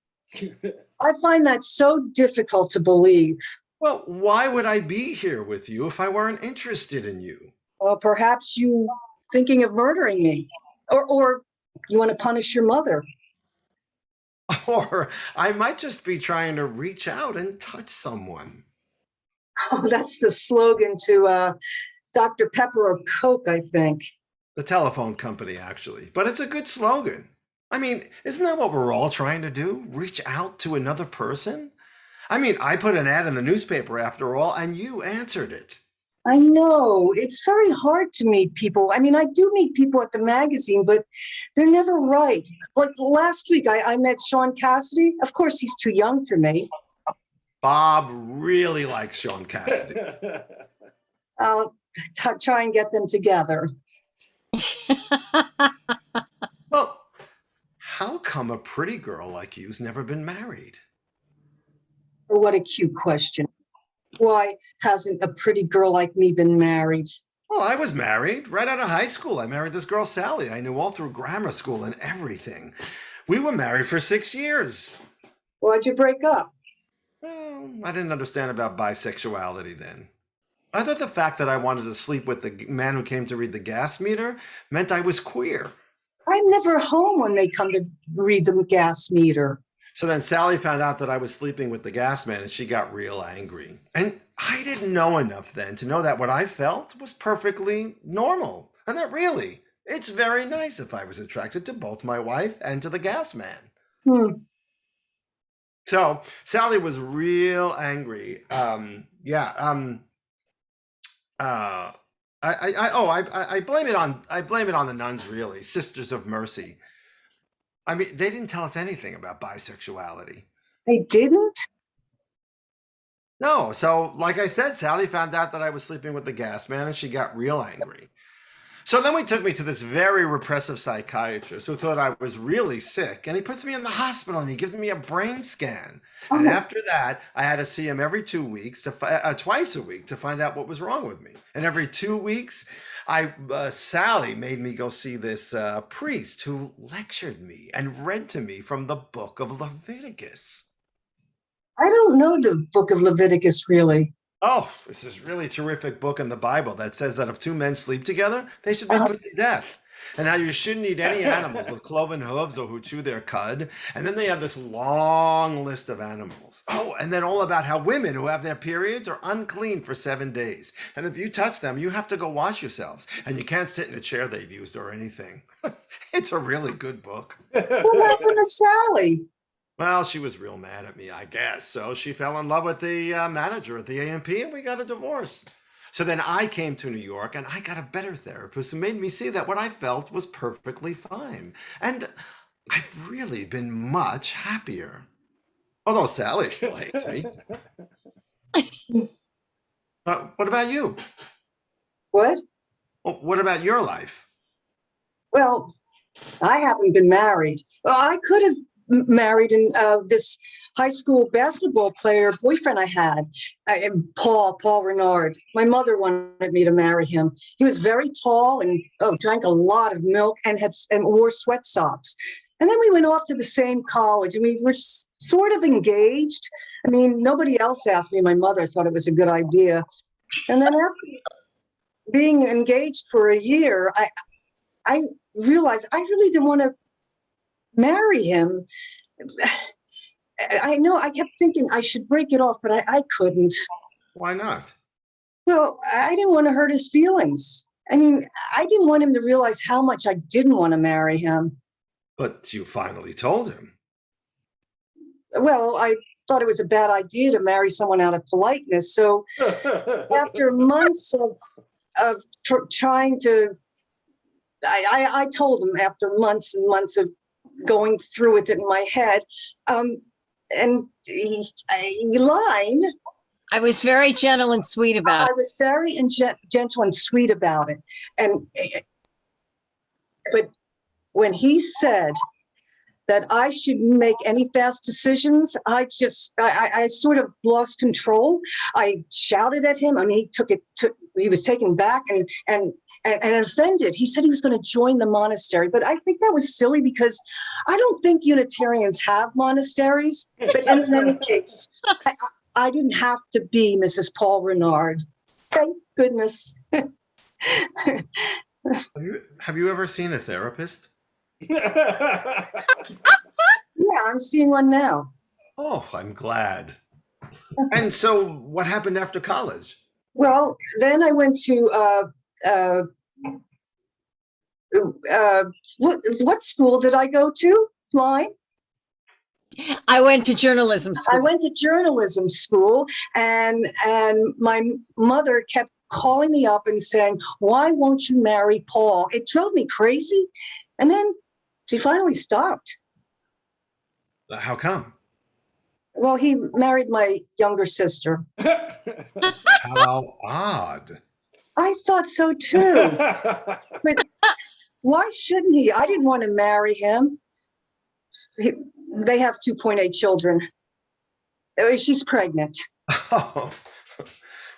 I find that so difficult to believe. Well, why would I be here with you if I weren't interested in you? Well, perhaps you thinking of murdering me, or you want to punish your mother. Or I might just be trying to reach out and touch someone. Oh, that's the slogan to Dr. Pepper or Coke, I think. The telephone company, actually. But it's a good slogan. I mean, isn't that what we're all trying to do? Reach out to another person? I mean, I put an ad in the newspaper after all, and you answered it. I know. It's very hard to meet people. I mean, I do meet people at the magazine, but they're never right. Like last week, I met Sean Cassidy. Of course, he's too young for me. Bob really likes Sean Cassidy. I'll try and get them together. Well, how come a pretty girl like you's never been married? Oh, what a cute question. Why hasn't a pretty girl like me been married? Well, I was married right out of high school. I married this girl, Sally. I knew all through grammar school and everything. We were married for 6 years. Why'd you break up? Well, I didn't understand about bisexuality then. I thought the fact that I wanted to sleep with the man who came to read the gas meter meant I was queer. I'm never home when they come to read the gas meter. So then Sally found out that I was sleeping with the gas man and she got real angry. And I didn't know enough then to know that what I felt was perfectly normal. And that really, it's very nice if I was attracted to both my wife and to the gas man. So Sally was real angry. I blame it on the nuns, really, Sisters of Mercy. I mean, they didn't tell us anything about bisexuality. They didn't? No, so like I said, Sally found out that I was sleeping with the gas man, and she got real angry. So then we took me to this very repressive psychiatrist who thought I was really sick, and he puts me in the hospital and he gives me a brain scan. And Oh, after that, I had to see him every 2 weeks twice a week to find out what was wrong with me. And every 2 weeks, Sally made me go see this priest who lectured me and read to me from the book of Leviticus. I don't know the book of Leviticus really. Oh, it's this really terrific book in the Bible that says that if two men sleep together, they should be put to death. And how you shouldn't eat any animals with cloven hooves or who chew their cud. And then they have this long list of animals. Oh, and then all about how women who have their periods are unclean for 7 days. And if you touch them, you have to go wash yourselves. And you can't sit in a chair they've used or anything. It's a really good book. What happened to Sally? Well, she was real mad at me, I guess. So she fell in love with the manager at the A&P, and we got a divorce. So then I came to New York and I got a better therapist who made me see that what I felt was perfectly fine. And I've really been much happier. Although Sally still hates me. What about you? What? Well, what about your life? Well, I haven't been married. Well, I could have married this high school basketball player boyfriend I had, Paul Renard. My mother wanted me to marry him. He was very tall and drank a lot of milk and wore sweat socks. And then we went off to the same college and we were sort of engaged. I mean, nobody else asked me. My mother thought it was a good idea. And then after being engaged for a year, I realized I really didn't want to marry him. I know I kept thinking I should break it off, but I couldn't. Why not? Well, I didn't want to hurt his feelings. I mean, I didn't want him to realize how much I didn't want to marry him. But you finally told him. Well, I thought it was a bad idea to marry someone out of politeness. So after months of trying to, I told him after months and months of going through with it in my head, and he lied. I was very gentle and sweet about I it. was very gentle and sweet about it, but when he said that I shouldn't make any fast decisions, I sort of lost control. I shouted at him. I mean, he was taken back and offended. He said he was going to join the monastery, but I think that was silly because I don't think Unitarians have monasteries. But in any case, I didn't have to be Mrs. Paul Renard. Thank goodness. Have you ever seen a therapist? Yeah, I'm seeing one now. Oh, I'm glad. And so what happened after college? Well, then I went to what school did I go to? Line? I went to journalism I school. went to journalism school, and my mother kept calling me up and saying, "Why won't you marry Paul?" It drove me crazy, and then she finally stopped. How come? Well, he married my younger sister. How odd. I thought so too. But why shouldn't he? I didn't want to marry him. They have 2.8 children. She's pregnant. Oh,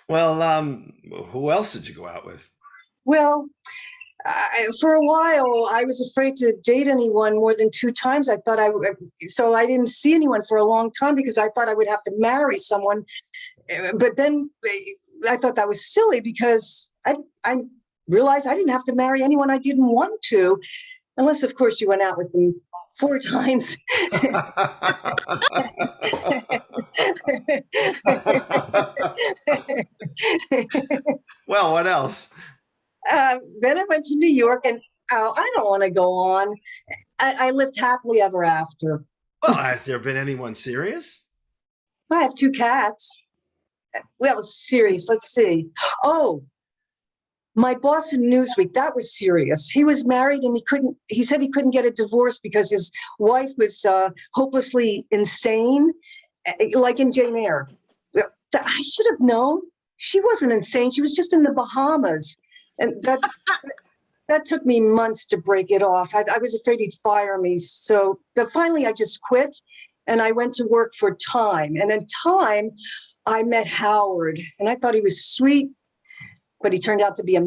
well, who else did you go out with? Well, for a while, I was afraid to date anyone more than 2 times. So I didn't see anyone for a long time because I thought I would have to marry someone. But then I thought that was silly because I realized I didn't have to marry anyone I didn't want to, unless, of course, you went out with them 4 times. Well, what else? Then I went to New York, and I don't want to go on. I lived happily ever after. Well, has there been anyone serious? I have 2 cats. Well, serious. Let's see. Oh, My boss in Newsweek, that was serious. He was married and he said he couldn't get a divorce because his wife was hopelessly insane, like in Jane Eyre. I should have known. She wasn't insane. She was just in the Bahamas. And that took me months to break it off. I was afraid he'd fire me. But finally I just quit and I went to work for Time. And in Time, I met Howard and I thought he was sweet, but he turned out to be a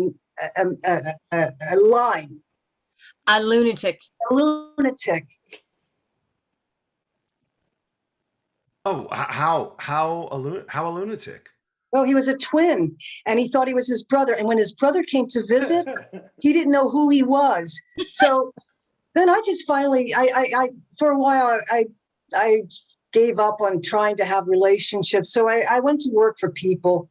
line, A lunatic. a lunatic. Oh, how a lunatic? Oh, he was a twin and he thought he was his brother. And when his brother came to visit, he didn't know who he was. So then I just finally, I for a while, I gave up on trying to have relationships. So I went to work for people.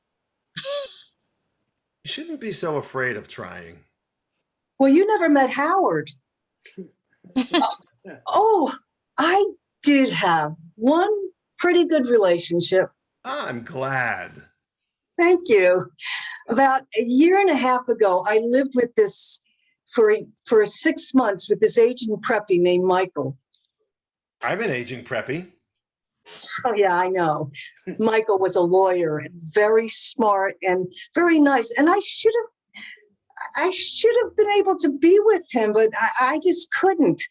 You shouldn't be so afraid of trying. Well, you never met Howard. Oh, I did have one pretty good relationship. I'm glad. Thank you. About a year and a half ago, I lived with this for 6 months with this aging preppy named Michael. I'm an aging preppy. Oh yeah, I know. Michael was a lawyer and very smart and very nice. And I should have been able to be with him, but I just couldn't.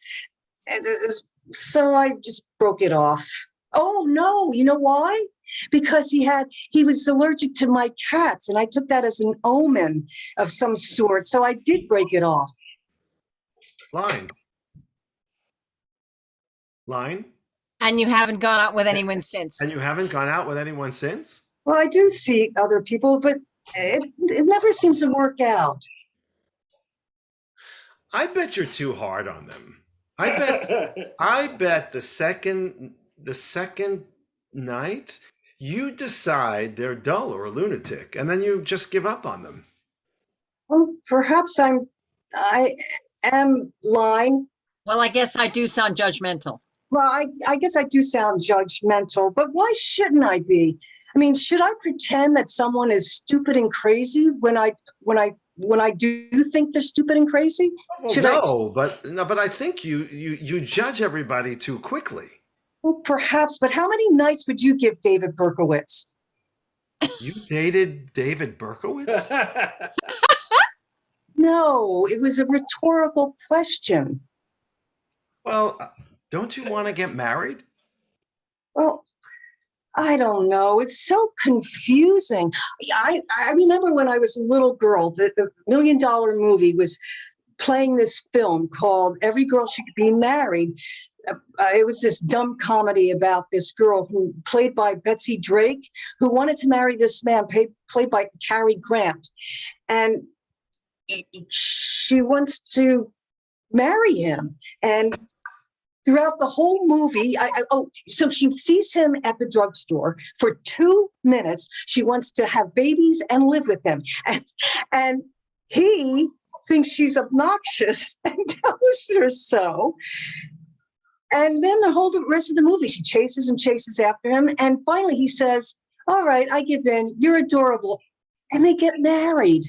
So I just broke it off. Oh no, you know why? Because he was allergic to my cats, and I took that as an omen of some sort. So I did break it off. Line. And you haven't gone out with anyone since. And you haven't gone out with anyone since? Well, I do see other people, but it never seems to work out. I bet you're too hard on them. I bet the second night you decide they're dull or a lunatic, and then you just give up on them. Well, perhaps I am lying. Well, I guess I do sound judgmental. Well, I guess I do sound judgmental, but why shouldn't I be? I mean, should I pretend that someone is stupid and crazy when I do think they're stupid and crazy? Well, but I think you judge everybody too quickly. Well, perhaps, but how many nights would you give David Berkowitz? You dated David Berkowitz? No, it was a rhetorical question. Well, don't you want to get married? Well, I don't know. It's so confusing. I remember when I was a little girl, the $1 Million Movie was playing this film called Every Girl Should Be Married. It was this dumb comedy about this girl who played by Betsy Drake, who wanted to marry this man played by Cary Grant. And she wants to marry him. And throughout the whole movie, so she sees him at the drugstore for 2 minutes. She wants to have babies and live with him. And he thinks she's obnoxious and tells her so. And then the rest of the movie, she chases and chases after him. And finally he says, all right, I give in. You're adorable. And they get married.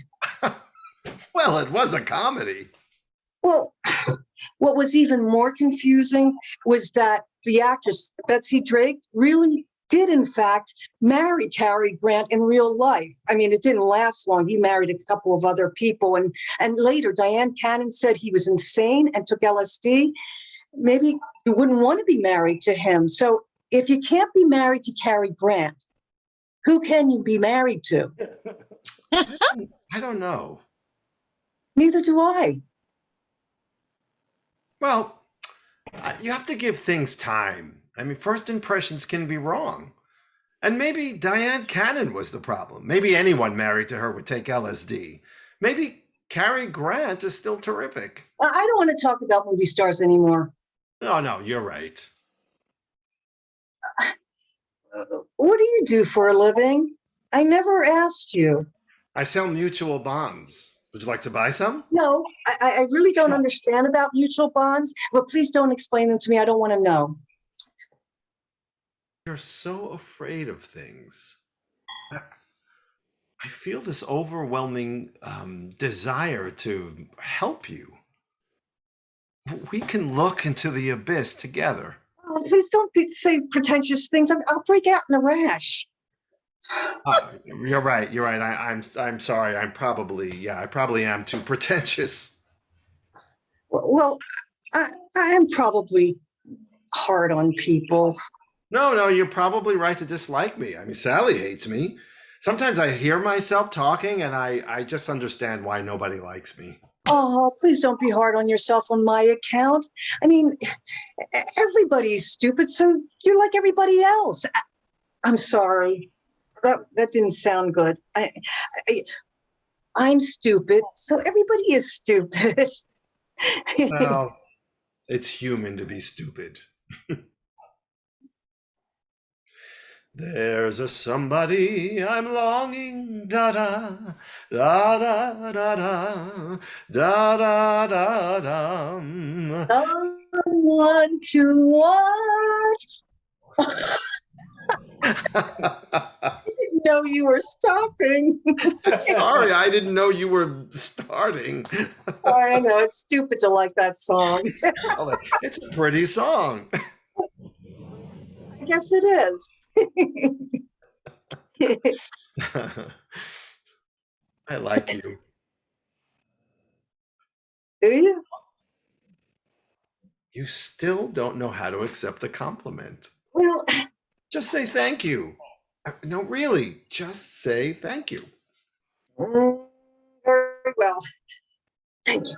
Well, it was a comedy. Well, what was even more confusing was that the actress, Betsy Drake, really did, in fact, marry Cary Grant in real life. I mean, it didn't last long. He married a couple of other people. And later, Diane Cannon said he was insane and took LSD. Maybe you wouldn't want to be married to him. So if you can't be married to Cary Grant, who can you be married to? I don't know. Neither do I. Well, you have to give things time. I mean, first impressions can be wrong. And maybe Diane Cannon was the problem. Maybe anyone married to her would take LSD. Maybe Cary Grant is still terrific. I don't want to talk about movie stars anymore. No, you're right. What do you do for a living? I never asked you. I sell mutual bonds. Would you like to buy some? No, I really don't understand about mutual bonds, but please don't explain them to me. I don't want to know. You're so afraid of things. I feel this overwhelming desire to help you. We can look into the abyss together. Oh, please don't say pretentious things. I'll break out in a rash. You're right. You're right. I'm sorry. I probably am too pretentious. Well, I am probably hard on people. No, you're probably right to dislike me. I mean, Sally hates me. Sometimes I hear myself talking and I just understand why nobody likes me. Oh, please don't be hard on yourself on my account. I mean, everybody's stupid, so you're like everybody else. I'm sorry. That didn't sound good. I'm stupid, so everybody is stupid. Well, it's human to be stupid. There's a somebody I'm longing, da da da da da da da da da da. Someone to watch. I didn't know you were stopping. Sorry, I didn't know you were starting. I know, it's stupid to like that song. It's a pretty song. I guess it is. I like you. Do you? You still don't know how to accept a compliment. Well, Just say thank you. No, really, just say thank you. very well. Thank you.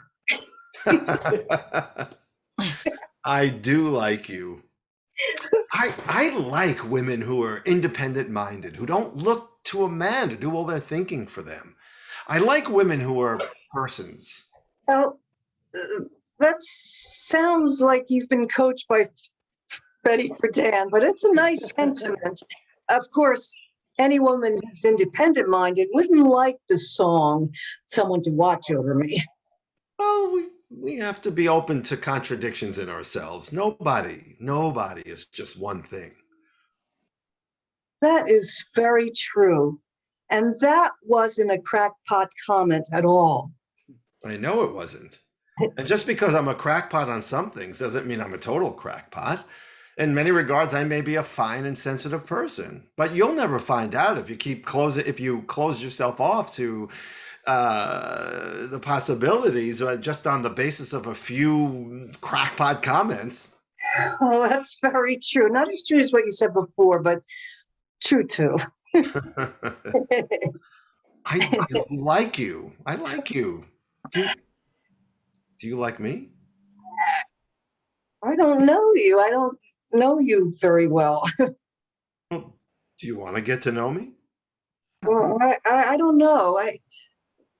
I do like you. I like women who are independent minded, who don't look to a man to do all their thinking for them. I like women who are persons. Well, that sounds like you've been coached by Betty Friedan, but it's a nice sentiment. Of course, any woman who's independent minded wouldn't like the song, Someone to Watch Over Me. Well, we have to be open to contradictions in ourselves. Nobody is just one thing. That is very true. And that wasn't a crackpot comment at all. I know it wasn't. And just because I'm a crackpot on some things doesn't mean I'm a total crackpot. In many regards, I may be a fine and sensitive person, but you'll never find out if you close yourself off to the possibilities just on the basis of a few crackpot comments. Oh, that's very true. Not as true as what you said before, but true too. I like you. I like you. Do you like me? I don't know you. I don't know you very well. Well, do you want to get to know me? Well, I don't know.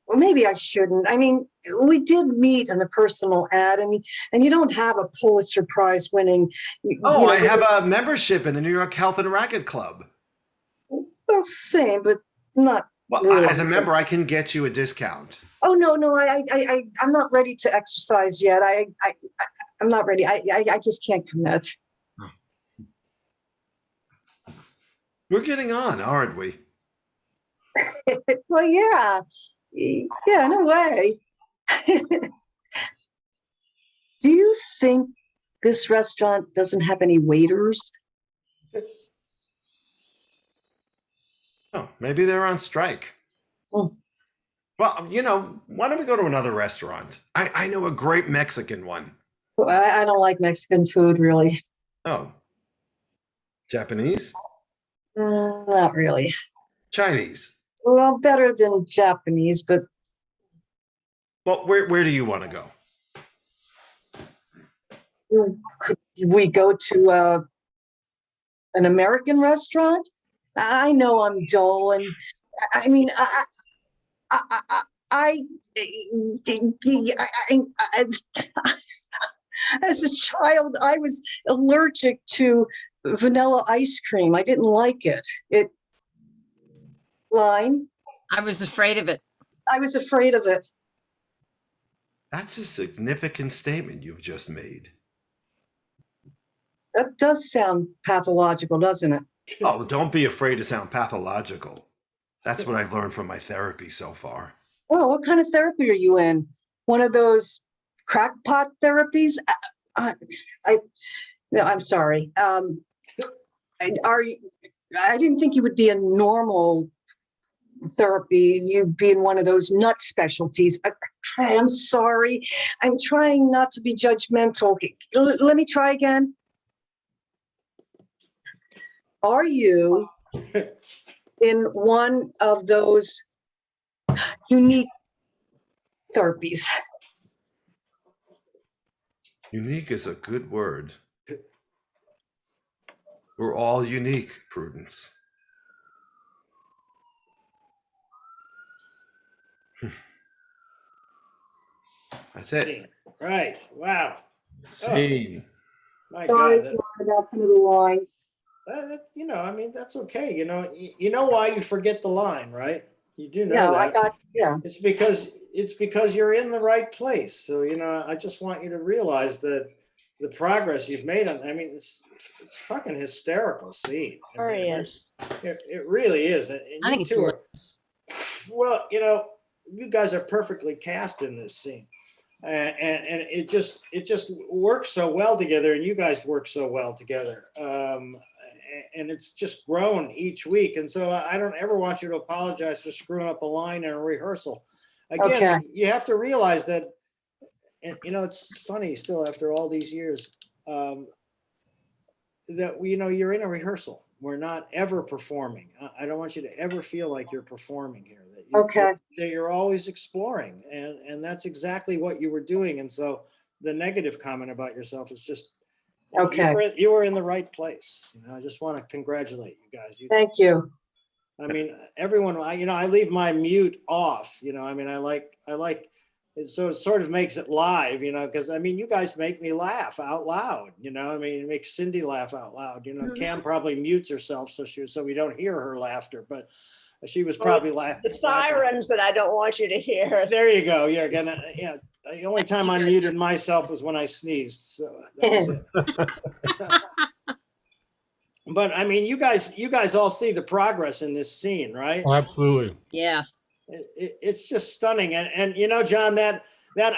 Well, maybe I shouldn't. I mean, we did meet in a personal ad, and you don't have a Pulitzer Prize winning. I have a membership in the New York Health and Racket Club. Well, same, but not. Well, really as a same. member, I can get you a discount. Oh no, I'm not ready to exercise yet. I'm not ready. I just can't commit. We're getting on, aren't we? Well, yeah, in a way. Do you think this restaurant doesn't have any waiters? Oh, maybe they're on strike. Hmm. Well, why don't we go to another restaurant? I know a great Mexican one. I don't like Mexican food, really. Oh, Japanese? Not really. Chinese? Well, better than Japanese, but Well, where do you want to go? could we go to an American restaurant? I know I'm dull, and I mean, I as a child, I was allergic to vanilla ice cream. I didn't like it. Line. I was afraid of it. I was afraid of it. That's a significant statement you've just made. That does sound pathological, doesn't it? Oh, don't be afraid to sound pathological. That's what I've learned from my therapy so far. Oh, what kind of therapy are you in? One of those crackpot therapies? I no, I'm sorry. Are you? I didn't think you would be a normal therapy. You'd be in one of those nut specialties. I'm sorry. I'm trying not to be judgmental. Let me try again. Are you in one of those unique therapies? Unique is a good word. We're all unique, Prudence. That's it. Scene. Right. Wow. Scene. My Sorry God. about some of the lines. You know, I mean, that's okay. You know why you forget the line, right? You do know No, that. yeah. It's because you're in the right place. So, I just want you to realize that the progress you've made on, I mean, it's fucking hysterical scene. Sure is. It really is. And I think you it's two are, hilarious. well, you guys are perfectly cast in this scene. And it just works so well together, and you guys work so well together. And it's just grown each week. And so I don't ever want you to apologize for screwing up a line in a rehearsal. Again, Okay. you have to realize that, and it's funny still after all these years, that you're in a rehearsal. We're not ever performing. I don't want you to ever feel like you're performing here. That you're always exploring, and that's exactly what you were doing. And so the negative comment about yourself is just Okay. You were in the right place. I just want to congratulate you guys. Thank you. I mean, everyone. I leave my mute off. I mean, I like it, so it sort of makes it live. Because I mean, you guys make me laugh out loud. I mean, it makes Cindy laugh out loud. Cam probably mutes herself so we don't hear her laughter, but she was probably laughing. The sirens that I don't want you to hear. There you go. You're gonna. The only time I muted myself was when I sneezed. So that was it. But I mean, you guys all see the progress in this scene, right? Oh, absolutely. Yeah. It's just stunning. And John, that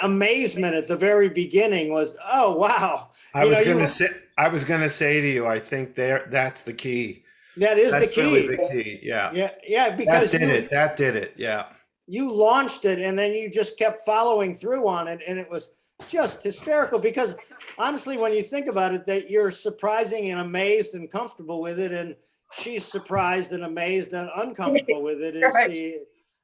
amazement at the very beginning was, oh, wow. I was gonna say to you, I think that's the key. That's the key. Really the key. Yeah. Yeah. Because that did it. Yeah. You launched it, and then you just kept following through on it, and it was just hysterical. Because honestly, when you think about it, that you're surprising and amazed and comfortable with it, and she's surprised and amazed and uncomfortable with it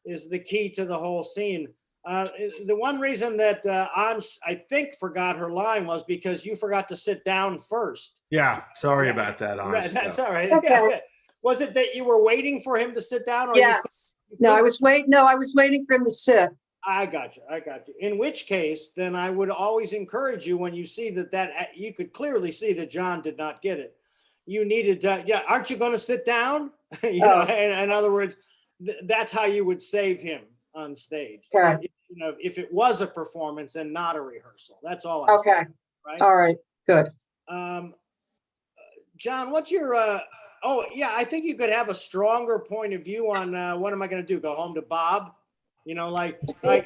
is the key to the whole scene. The one reason that Anj, I think, forgot her line was because you forgot to sit down first. Yeah. Sorry about that, Anj. Right, that's all right. It's okay. Was it that you were waiting for him to sit down? Or Yes. No, I was waiting for him to sit. I got you. In which case, then I would always encourage you, when you see that you could clearly see that John did not get it. You needed to, aren't you going to sit down? In other words, that's how you would save him on stage. Okay. If it was a performance and not a rehearsal. That's all I'm saying. Right? All right. Good. John, what's your, I think you could have a stronger point of view on what am I going to do? Go home to Bob? Like Love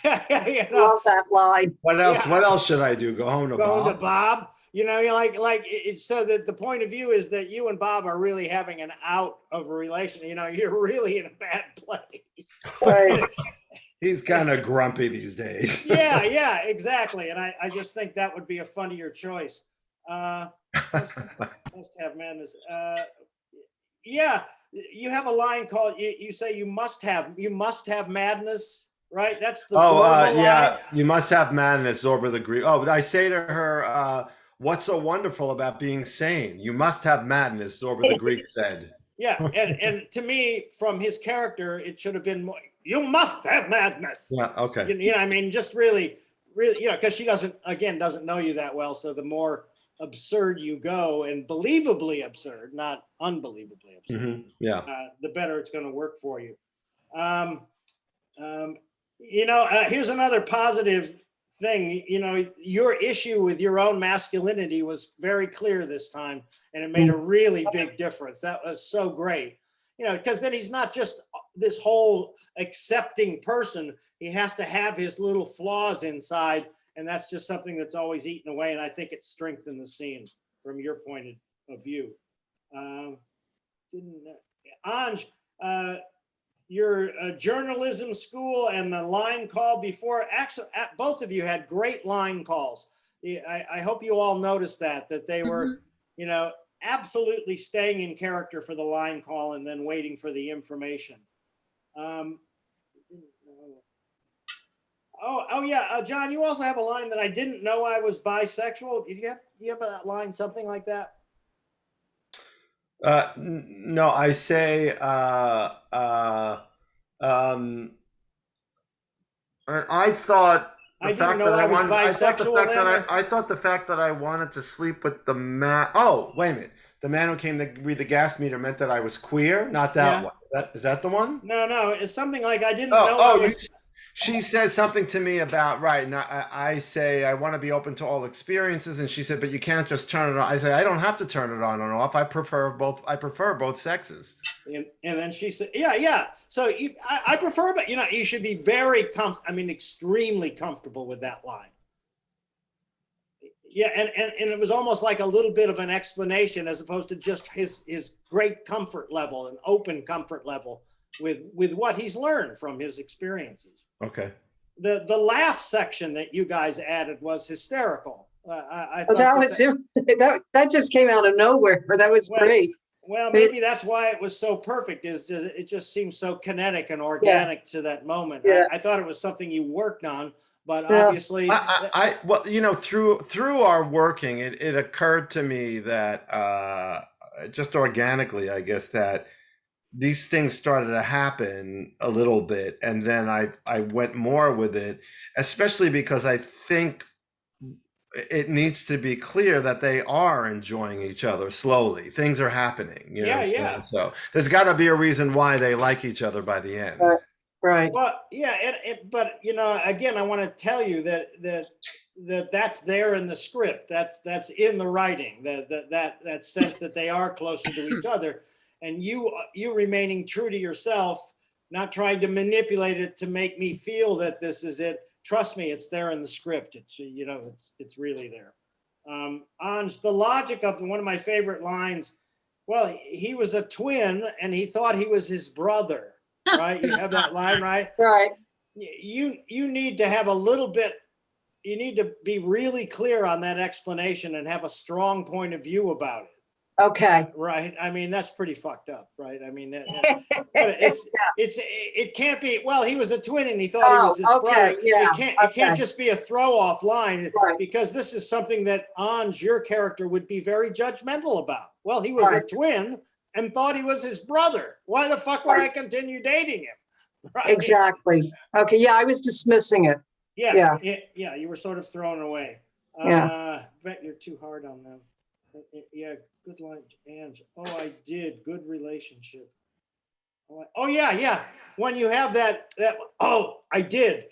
that line. What else? Yeah. What else should I do? Go home to Go Bob? home to Bob? It's so that the point of view is that you and Bob are really having an out of a relation. You're really in a bad place. Right. He's kind of grumpy these days. Yeah, exactly. And I just think that would be a funnier choice. Must have madness. Yeah, you have a line called, you say you must have madness, right? That's the Zorba line. You must have madness, Zorba the Greek. Oh, but I say to her, what's so wonderful about being sane? You must have madness, Zorba the Greek said. Yeah, and to me, from his character, it should have been more, you must have madness. Yeah, okay. I mean, just really, because she doesn't know you that well. So the more absurd you go, and believably absurd, not unbelievably absurd, Yeah, the better it's going to work for you. Here's another positive thing. Your issue with your own masculinity was very clear this time, and it made a really big difference. That was so great. because then he's not just this whole accepting person. He has to have his little flaws inside, and that's just something that's always eaten away. And I think it strengthened the scene from your point of view. Anj, your journalism school and the line call before, actually, both of you had great line calls. I hope you all noticed that they were, absolutely staying in character for the line call and then waiting for the information. Oh yeah, John, you also have a line that I didn't know I was bisexual. Do you have that line, something like that? No, I say, I thought I didn't know I was bisexual then. I thought the fact that I wanted to sleep with the man. Oh, wait a minute. The man who came to read the gas meter meant that I was queer. Not that Yeah. one. Is that the one? No, it's something like I didn't know I was. She says something to me about, right, and I say I want to be open to all experiences, and she said, but you can't just turn it on. I say I don't have to turn it on and off. I prefer both sexes. And then she said, yeah. So I prefer, but you should be very extremely comfortable with that line. Yeah, and it was almost like a little bit of an explanation as opposed to just his great comfort level and open comfort level with what he's learned from his experiences. Okay. The laugh section that you guys added was hysterical. I Oh, thought that just came out of nowhere. That was great. Well, maybe that's why it was so perfect. It just seems so kinetic and organic to that moment. Yeah. I thought it was something you worked on, but obviously, through our working, it occurred to me that just organically, I guess, that these things started to happen a little bit, and then I went more with it, especially because I think it needs to be clear that they are enjoying each other slowly. Things are happening. Yeah. So there's got to be a reason why they like each other by the end. Right. Well, yeah, but again, I want to tell you that's there in the script. That's in the writing. That sense that they are closer to each other. And you remaining true to yourself, not trying to manipulate it to make me feel that this is it. Trust me, it's there in the script. It's really there. Anj, the logic of one of my favorite lines. Well, he was a twin, and he thought he was his brother. Right? You have that line, right? Right. You need to have a little bit. You need to be really clear on that explanation and have a strong point of view about it. Okay. Right. I mean, that's pretty fucked up, right? I mean, it can't be. Well, he was a twin and he thought he was his brother. Yeah. It can't just be a throw-off line, Right. because this is something that Anj, your character, would be very judgmental about. Well, he was a twin and thought he was his brother. Why the fuck would I continue dating him? Right? Exactly. Okay. Yeah, I was dismissing it. Yeah. You were sort of thrown away. Yeah. Bet you're too hard on them. Yeah, good line, Ange. Oh, I did. Good relationship. Oh, yeah. When you have that. Oh, I did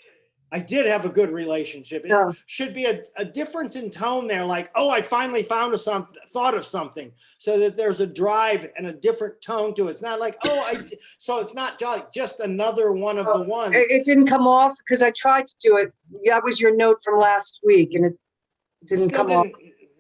have a good relationship. It should be a difference in tone there. Like, oh, I finally thought of something, so that there's a drive and a different tone to it. It's not like, so it's not just another one of the ones. It didn't come off because I tried to do it. That was your note from last week, and it didn't come off.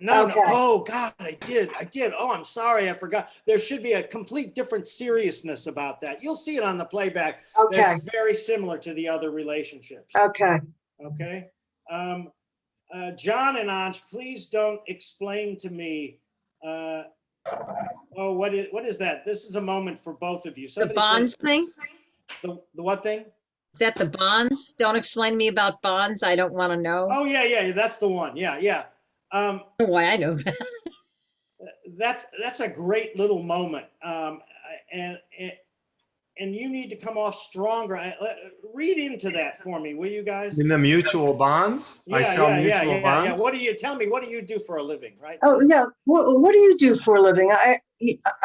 No. Okay. Oh God, I did. Oh, I'm sorry. I forgot. There should be a complete different seriousness about that. You'll see it on the playback. Okay. That's very similar to the other relationships. Okay. Okay. John and Anj, please don't explain to me. What is that? This is a moment for both of you. The bonds thing? The what thing? Is that the bonds? Don't explain to me about bonds. I don't want to know. Oh yeah. That's the one. Yeah. Why I know that. That's a great little moment, and you need to come off stronger. Read into that for me, will you guys? In the mutual bonds, Yeah. bonds. What do you do for a living, right? Oh yeah. What do you do for a living?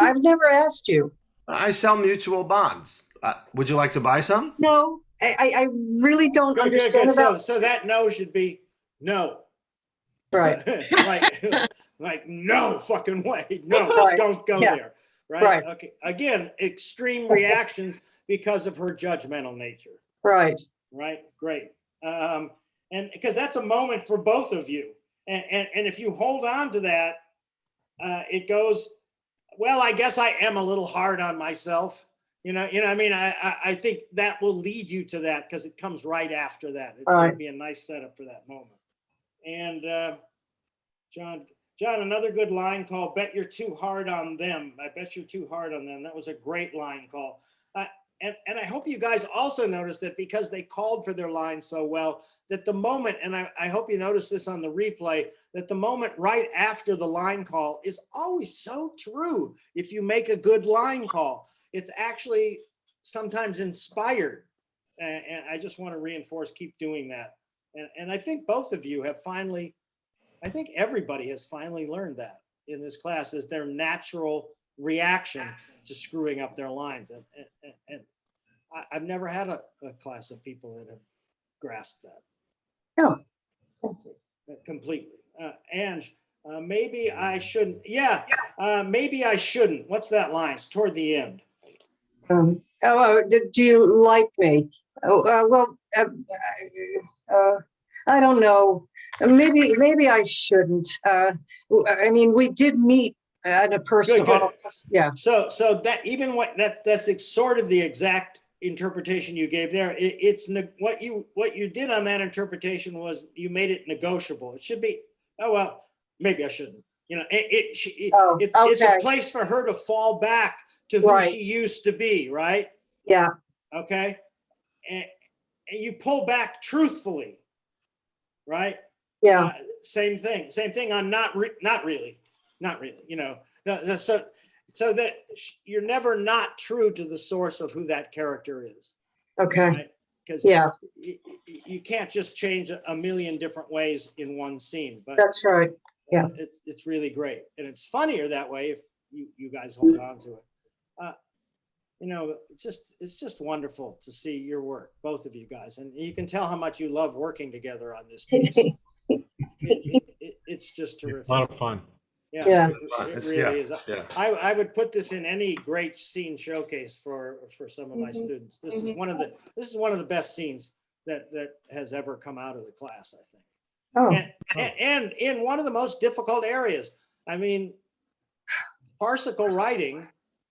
I've never asked you. I sell mutual bonds. Would you like to buy some? No, I really don't understand about. So that no should be no. Right. like no fucking way. No, Right. don't go Yeah. there. right? Right. Okay. Again, extreme reactions because of her judgmental nature, Right. right? Great. And because that's a moment for both of you. And if you hold on to that, it goes, well, I guess I am a little hard on myself. I mean, I think that will lead you to that because it comes right after that. It'll Right. be a nice setup for that moment. And John, another good line call. Bet you're too hard on them. I bet you're too hard on them. That was a great line call. And I hope you guys also noticed that because they called for their line so well, that the moment, and I hope you notice this on the replay, that the moment right after the line call is always so true. If you make a good line call, it's actually sometimes inspired. And I just want to reinforce, keep doing that. And I think both of you have finally, I think everybody has finally learned that in this class is their natural reaction to screwing up their lines. And I've never had a class of people that have grasped that. Yeah. Completely. Ange, maybe I shouldn't. Yeah, maybe I shouldn't. What's that line? It's toward the end. Do you like me? I don't know. Maybe I shouldn't. I mean, we did meet at a personal. Good. Yeah. So that even that's sort of the exact interpretation you gave there. What you did on that interpretation was you made it negotiable. It should be, oh well, maybe I shouldn't. It's a place for her to fall back to who she used to be, right? Yeah. Okay. And you pull back truthfully, right? Yeah. Same thing on not really. So that you're never not true to the source of who that character is. Okay. Because yeah, you can't just change a million different ways in one scene. But that's right. Yeah. It's really great, and it's funnier that way if you guys hold on to it. It's just wonderful to see your work, both of you guys, and you can tell how much you love working together on this piece. It's just terrific. It's a lot of fun. Yeah. It really is. Yeah. I would put this in any great scene showcase for some of my students. This is one of the best scenes that has ever come out of the class, I think. Oh. And in one of the most difficult areas. I mean, farcical writing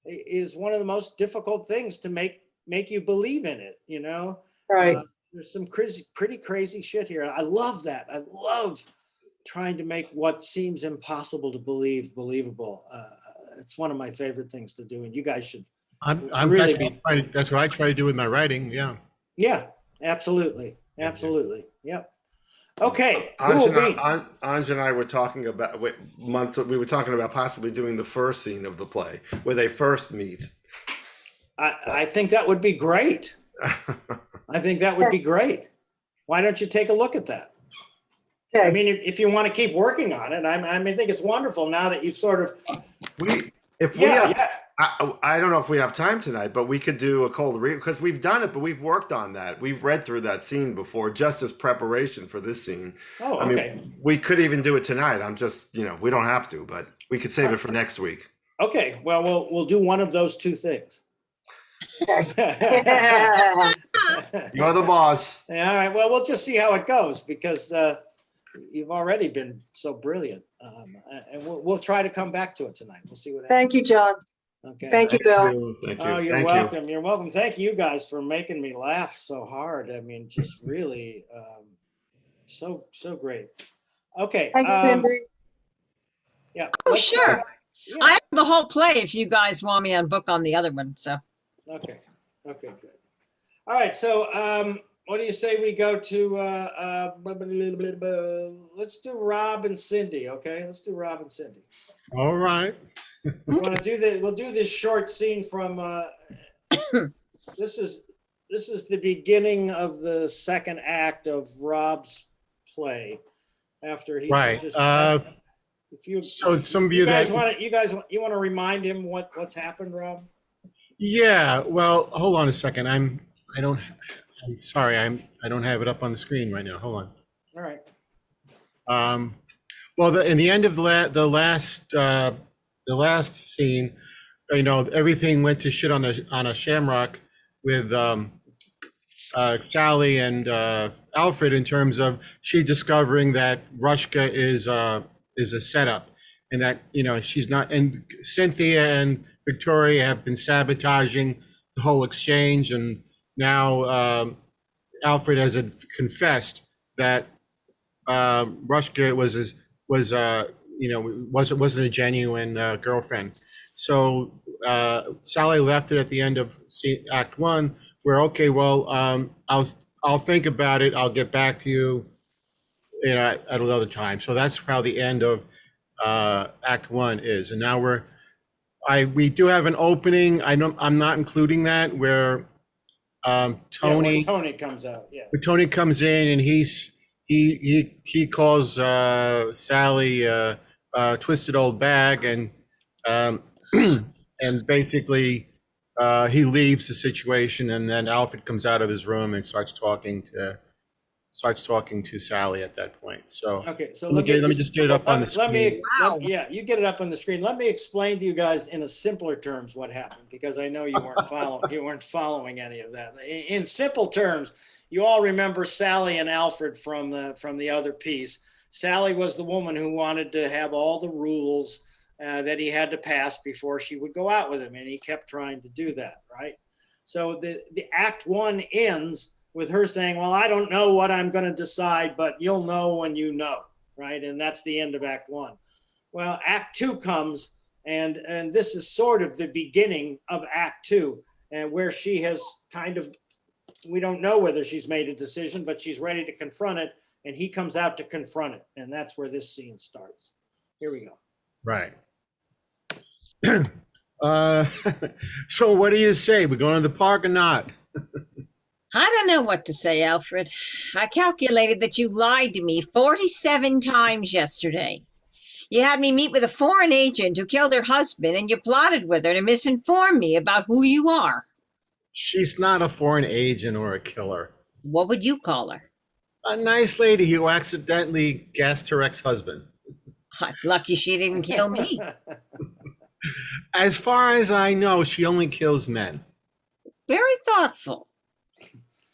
is one of the most difficult things to make you believe in it, Right. There's some pretty crazy shit here. I love that. I love trying to make what seems impossible to believe believable. It's one of my favorite things to do, and you guys should. That's what I try to do with my writing. Yeah. Yeah, absolutely. Yep. Okay. Cool. Anj and I were talking about we were talking about possibly doing the first scene of the play where they first meet. I think that would be great. I think that would be great. Why don't you take a look at that? Okay. I mean, if you want to keep working on it, I think it's wonderful now that you've sort of. I don't know if we have time tonight, but we could do a cold read because we've done it, but we've worked on that. We've read through that scene before just as preparation for this scene. Oh, okay. I mean, we could even do it tonight. I'm just, we don't have to, but we could save it for next week. Okay. Well, we'll do one of those two things. You're the boss. All right. Well, we'll just see how it goes because you've already been so brilliant, and we'll try to come back to it tonight. We'll see what happens. Thank you, John. Okay. Thank you, Bill. Thank you. Oh, you're Thank welcome. you. You're welcome. Thank you guys for making me laugh so hard. I mean, just really, so great. Okay. Thanks, Cindy. Yeah. Oh, sure. Yeah. I have the whole play if you guys want me on book on the other one. So. Okay. Good. All right. So, what do you say we go to? Let's do Rob and Cindy. Okay. Let's do Rob and Cindy. All right. We'll do this short scene from. This is the beginning of the second act of Rob's play. After he's Right. just. So some of you want to remind him what's happened, Rob? Yeah. Well, hold on a second. I'm sorry. I don't have it up on the screen right now. Hold on. All right. Well, in the end of the last scene, you know, everything went to shit on a shamrock with Sally and Alfred in terms of she discovering that Rushka is a setup, and that, you know, she's not, and Cynthia and Victoria have been sabotaging the whole exchange, and now Alfred has confessed that Rushka wasn't a genuine girlfriend. So Sally left it at the end of Act 1, where, okay, well, I'll think about it. I'll get back to you, you know, at another time. So that's how the end of Act 1 is. And now we do have an opening. I'm not including that, where when Tony Tony comes out, yeah. Tony comes in and he calls Sally a twisted old bag, and and basically he leaves the situation, and then Alfred comes out of his room and starts talking to Sally at that point. So Okay, so let me just get it up on the screen. Yeah, you get it up on the screen. Let me explain to you guys in a simpler terms what happened, because I know you weren't following any of that. In simple terms, you all remember Sally and Alfred from the other piece. Sally was the woman who wanted to have all the rules that he had to pass before she would go out with him, and he kept trying to do that, right? So the Act 1 ends with her saying, well, I don't know what I'm going to decide, but you'll know when you know, right? And that's the end of Act 1. Well, Act 2 comes, and this is sort of the beginning of Act 2, and where she has kind of, we don't know whether she's made a decision, but she's ready to confront it, and he comes out to confront it, and that's where this scene starts. Here we go. Right. So what do you say? We're going to the park or not? I don't know what to say, Alfred. I calculated that you lied to me 47 times yesterday. You had me meet with a foreign agent who killed her husband, and you plotted with her to misinform me about who you are. She's not a foreign agent or a killer. What would you call her? A nice lady who accidentally gassed her ex-husband. I'm lucky she didn't kill me. As far as I know, she only kills men. Very thoughtful.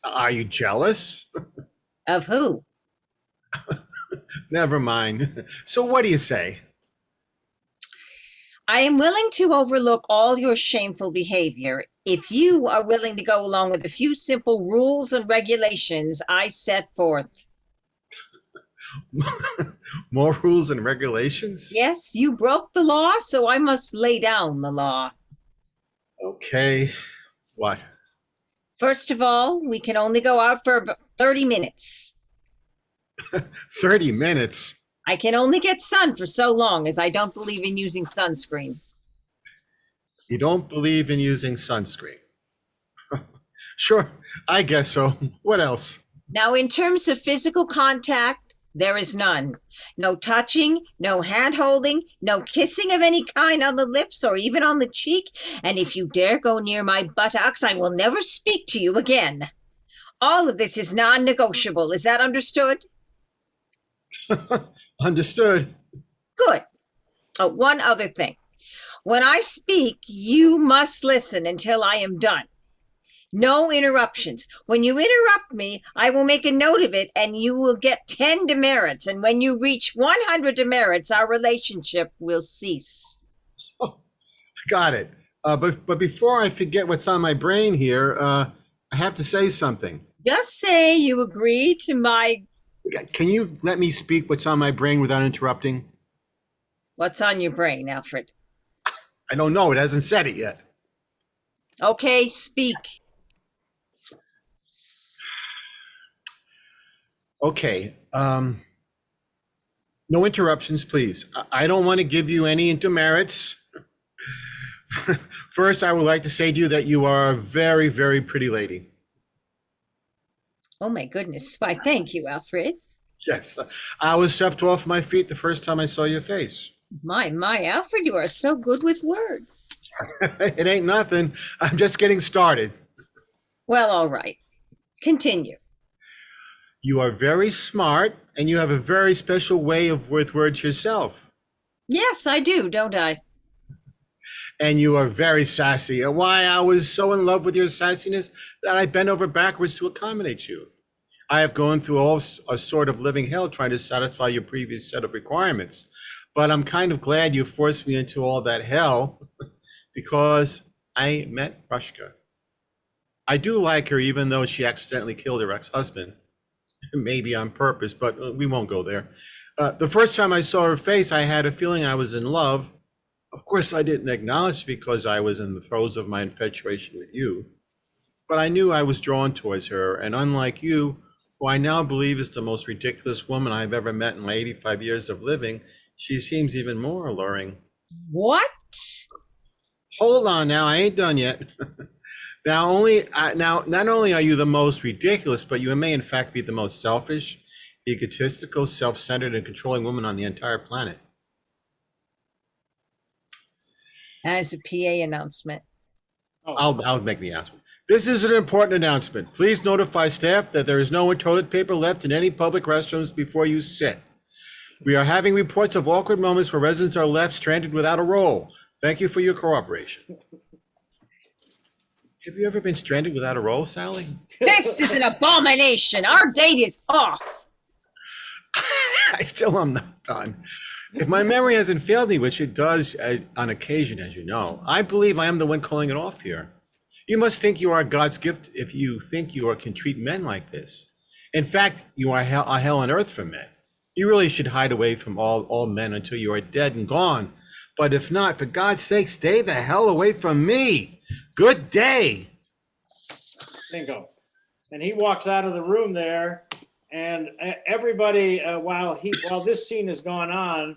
Are you jealous? Of who? Never mind. So what do you say? I am willing to overlook all your shameful behavior if you are willing to go along with a few simple rules and regulations I set forth. More rules and regulations? Yes, you broke the law, so I must lay down the law. Okay. What? First of all, we can only go out for about 30 minutes. 30 minutes? I can only get sun for so long, as I don't believe in using sunscreen. You don't believe in using sunscreen? Sure, I guess so. What else? Now, in terms of physical contact, there is none. No touching, no hand-holding, no kissing of any kind on the lips or even on the cheek. And if you dare go near my buttocks, I will never speak to you again. All of this is non-negotiable. Is that understood? Understood. Good. Oh, one other thing. When I speak, you must listen until I am done. No interruptions. When you interrupt me, I will make a note of it, and you will get 10 demerits. And when you reach 100 demerits, our relationship will cease. Oh, got it. But before I forget what's on my brain here, I have to say something. Just say you agree to my... Can you let me speak what's on my brain without interrupting? What's on your brain, Alfred? I don't know. It hasn't said it yet. Okay, speak. Okay. No interruptions, please. I don't want to give you any demerits. First, I would like to say to you that you are a very, very pretty lady. Oh, my goodness. Why, thank you, Alfred. Yes. I was swept off my feet the first time I saw your face. My, Alfred, you are so good with words. It ain't nothing. I'm just getting started. Well, all right. Continue. You are very smart, and you have a very special way of with words yourself. Yes, I do, don't I? And you are very sassy. And why I was so in love with your sassiness that I bent over backwards to accommodate you. I have gone through a sort of living hell trying to satisfy your previous set of requirements. But I'm kind of glad you forced me into all that hell because I met Rushka. I do like her, even though she accidentally killed her ex-husband, maybe on purpose, but we won't go there. The first time I saw her face, I had a feeling I was in love. Of course, I didn't acknowledge because I was in the throes of my infatuation with you, but I knew I was drawn towards her. And unlike you, who I now believe is the most ridiculous woman I've ever met in my 85 years of living, she seems even more alluring. What? Hold on now, I ain't done yet. Now, not only are you the most ridiculous, but you may in fact be the most selfish, egotistical, self-centered, and controlling woman on the entire planet. As a PA announcement. Oh, I'll make the announcement. This is an important announcement. Please notify staff that there is no toilet paper left in any public restrooms before you sit. We are having reports of awkward moments where residents are left stranded without a roll. Thank you for your cooperation. Have you ever been stranded without a roll, Sally? This is an abomination. Our date is off. I still am not done. If my memory hasn't failed me, which it does on occasion, as you know, I believe I am the one calling it off here. You must think you are God's gift if you think you can treat men like this. In fact, you are a hell on earth for men. You really should hide away from all men until you are dead and gone. But if not, for God's sake, stay the hell away from me. Good day. bingo. And he walks out of the room there, and everybody, while this scene is going on,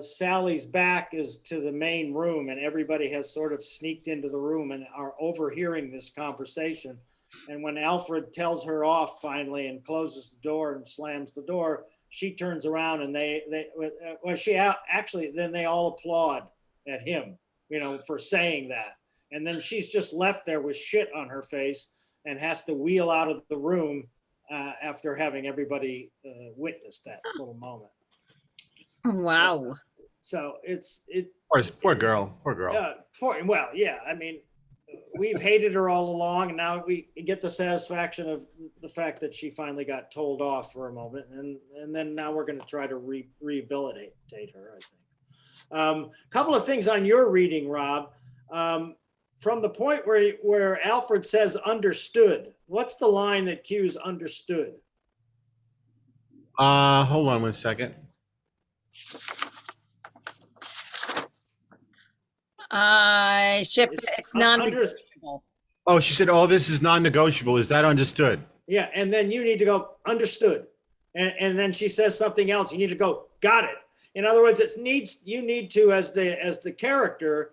Sally's back is to the main room, and everybody has sort of sneaked into the room and are overhearing this conversation. And when Alfred tells her off finally and closes the door and slams the door, she turns around and then they all applaud at him, for saying that. And then she's just left there with shit on her face and has to wheel out of the room after having everybody witness that little moment. Wow. So Poor girl. Yeah. I mean, we've hated her all along, and now we get the satisfaction of the fact that she finally got told off for a moment, and then now we're going to try to rehabilitate her, I think. Couple of things on your reading, Rob. From the point where Alfred says understood, what's the line that cues understood? Hold on one second. It's non-negotiable. Oh, she said, "Oh, this is non-negotiable." Is that understood? Yeah, and then you need to go understood, and then she says something else. You need to go got it. In other words, you need to, as the character,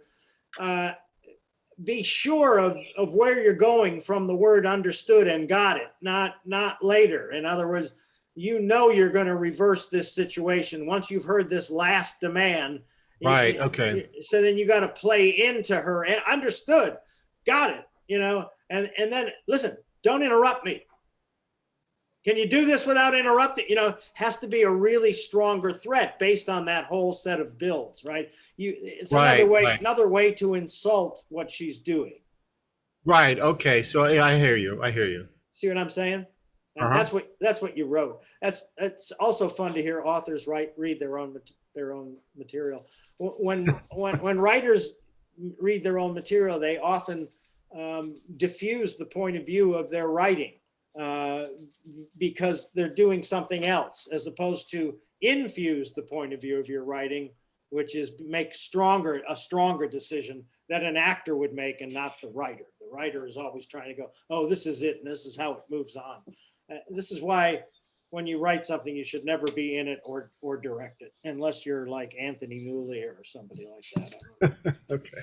be sure of where you're going from the word understood and got it, not later. In other words, you're going to reverse this situation once you've heard this last demand. Right. Okay. So then you got to play into her and understood, got it, and then listen, don't interrupt me. Can you do this without interrupting? Has to be a really stronger threat based on that whole set of builds, right? It's another way to insult what she's doing. Right. Okay. So I hear you. See what I'm saying? And that's what you wrote. It's also fun to hear authors read their own material. When writers read their own material, they often diffuse the point of view of their writing because they're doing something else, as opposed to infuse the point of view of your writing, which is make a stronger decision that an actor would make and not the writer. The writer is always trying to go, oh, this is it, and this is how it moves on. This is why when you write something, you should never be in it or direct it, unless you're like Anthony Mulier or somebody like that. Okay.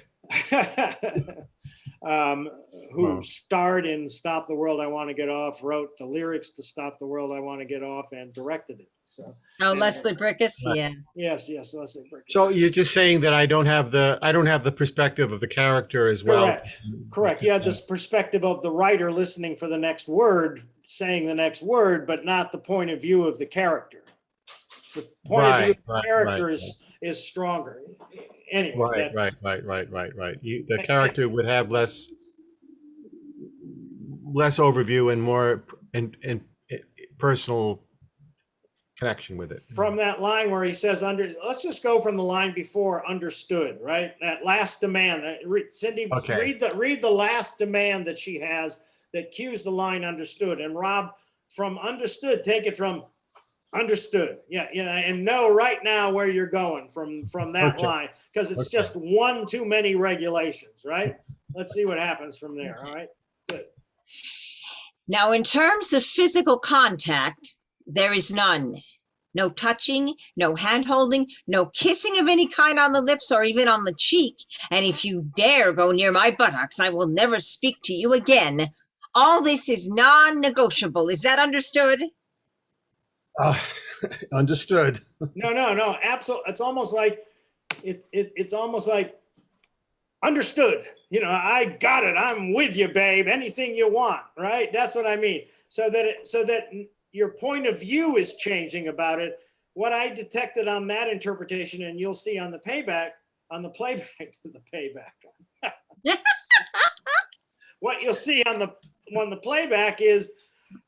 Who starred in Stop the World I Want to Get Off, wrote the lyrics to Stop the World I Want to Get Off, and directed it. So. Leslie Brickus, yeah. Yes, Leslie Brickus. So you're just saying that I don't have the perspective of the character as well. Correct. You had this perspective of the writer listening for the next word, saying the next word, but not the point of view of the character. The point of view of the character is stronger. Anyway, Right, that's, right. The character would have less overview and more in personal connection with it. from that line where he says let's just go from the line before understood, right? That last demand. Cindy, Okay. read the last demand that she has that cues the line understood. And Rob, from understood, take it from understood. Yeah, and know right now where you're going from that Okay. line, because it's Okay. just one too many regulations, right? Let's see what happens from there. All right, good. Now, in terms of physical contact, there is none. No touching, no hand holding, no kissing of any kind on the lips or even on the cheek. And if you dare go near my buttocks, I will never speak to you again. All this is non-negotiable. Is that understood? Understood. No, absolutely. It's almost like it's almost like understood. I got it. I'm with you, babe. Anything you want, right? That's what I mean. So that your point of view is changing about it. What I detected on that interpretation, and you'll see on the playback, what you'll see on the playback is,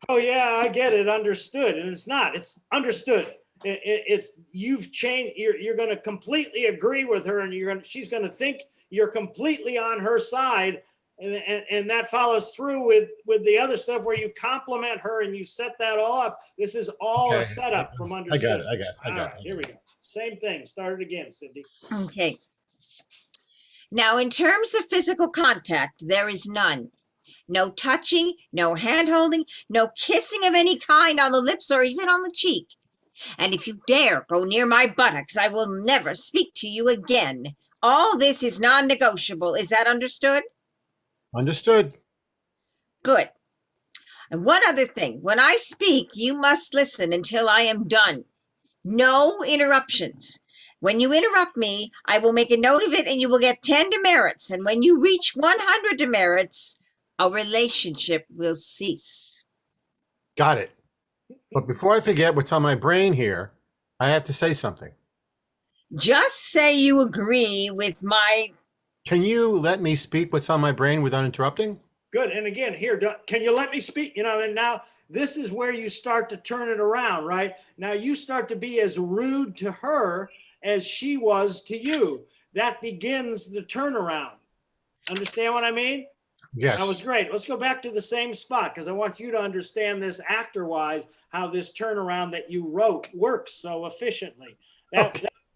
oh yeah, I get it, understood. And it's not, it's understood. It's you've changed, you're going to completely agree with her, and she's going to think you're completely on her side. And that follows through with the other stuff where you compliment her and you set that all up. This is all a setup from understood. I got it. All right, here we go. Same thing. Start it again, Cindy. Okay. Now, in terms of physical contact, there is none. No touching, no hand holding, no kissing of any kind on the lips or even on the cheek. And if you dare go near my buttocks, I will never speak to you again. All this is non-negotiable. Is that understood? Understood. Good. And one other thing. When I speak, you must listen until I am done. No interruptions. When you interrupt me, I will make a note of it and you will get 10 demerits. And when you reach 100 demerits, our relationship will cease. Got it. But before I forget what's on my brain here, I have to say something. Just say you agree with my... Can you let me speak what's on my brain without interrupting? Good. And again, here, can you let me speak? And now this is where you start to turn it around, right? Now you start to be as rude to her as she was to you. That begins the turnaround. Understand what I mean? Yes. That was great. Let's go back to the same spot, because I want you to understand this actor-wise, how this turnaround that you wrote works so efficiently.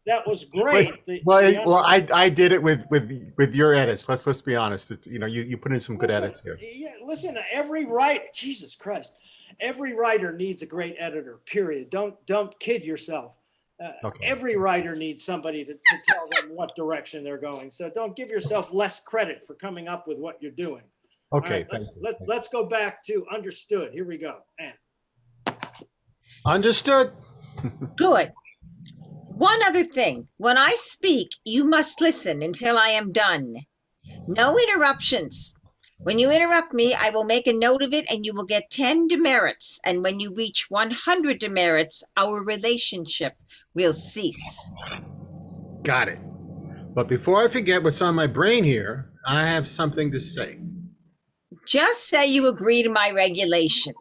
That was great. I did it with your edits. Let's be honest. You put in some good edits here. Yeah, listen. Jesus Christ, every writer needs a great editor. Period. Don't kid yourself. Okay. Every writer needs somebody to tell them what direction they're going. So don't give yourself less credit for coming up with what you're doing. Okay. Right, let's go back to understood. Here we go. Understood. Good. One other thing. When I speak, you must listen until I am done. No interruptions. When you interrupt me, I will make a note of it and you will get 10 demerits. And when you reach 100 demerits, our relationship will cease. Got it. But before I forget what's on my brain here, I have something to say. Just say you agree to my regulations.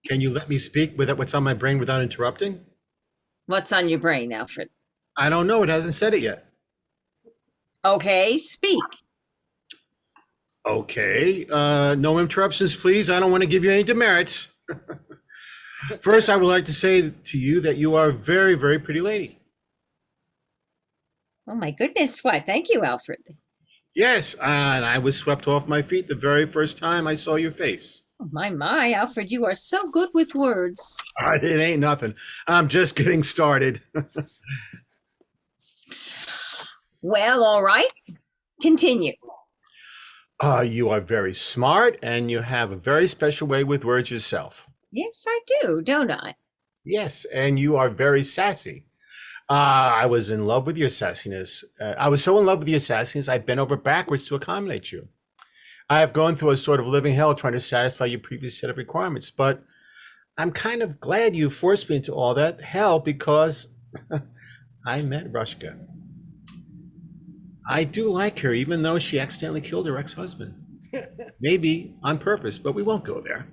Can you let me speak with what's on my brain without interrupting? What's on your brain, Alfred? I don't know. It hasn't said it yet. Okay, speak. Okay. No interruptions, please. I don't want to give you any demerits. First, I would like to say to you that you are a very, very pretty lady. Oh my goodness, why? Thank you, Alfred. Yes, and I was swept off my feet the very first time I saw your face. Oh, my, Alfred, you are so good with words. It ain't nothing. I'm just getting started. Well, all right. Continue. You are very smart and you have a very special way with words yourself. Yes, I do, don't I? Yes, and you are very sassy. I was in love with your sassiness. I was so in love with your sassiness, I bent over backwards to accommodate you. I have gone through a sort of living hell trying to satisfy your previous set of requirements, but I'm kind of glad you forced me into all that hell because I met Rushka. I do like her, even though she accidentally killed her ex-husband. Maybe on purpose, but we won't go there.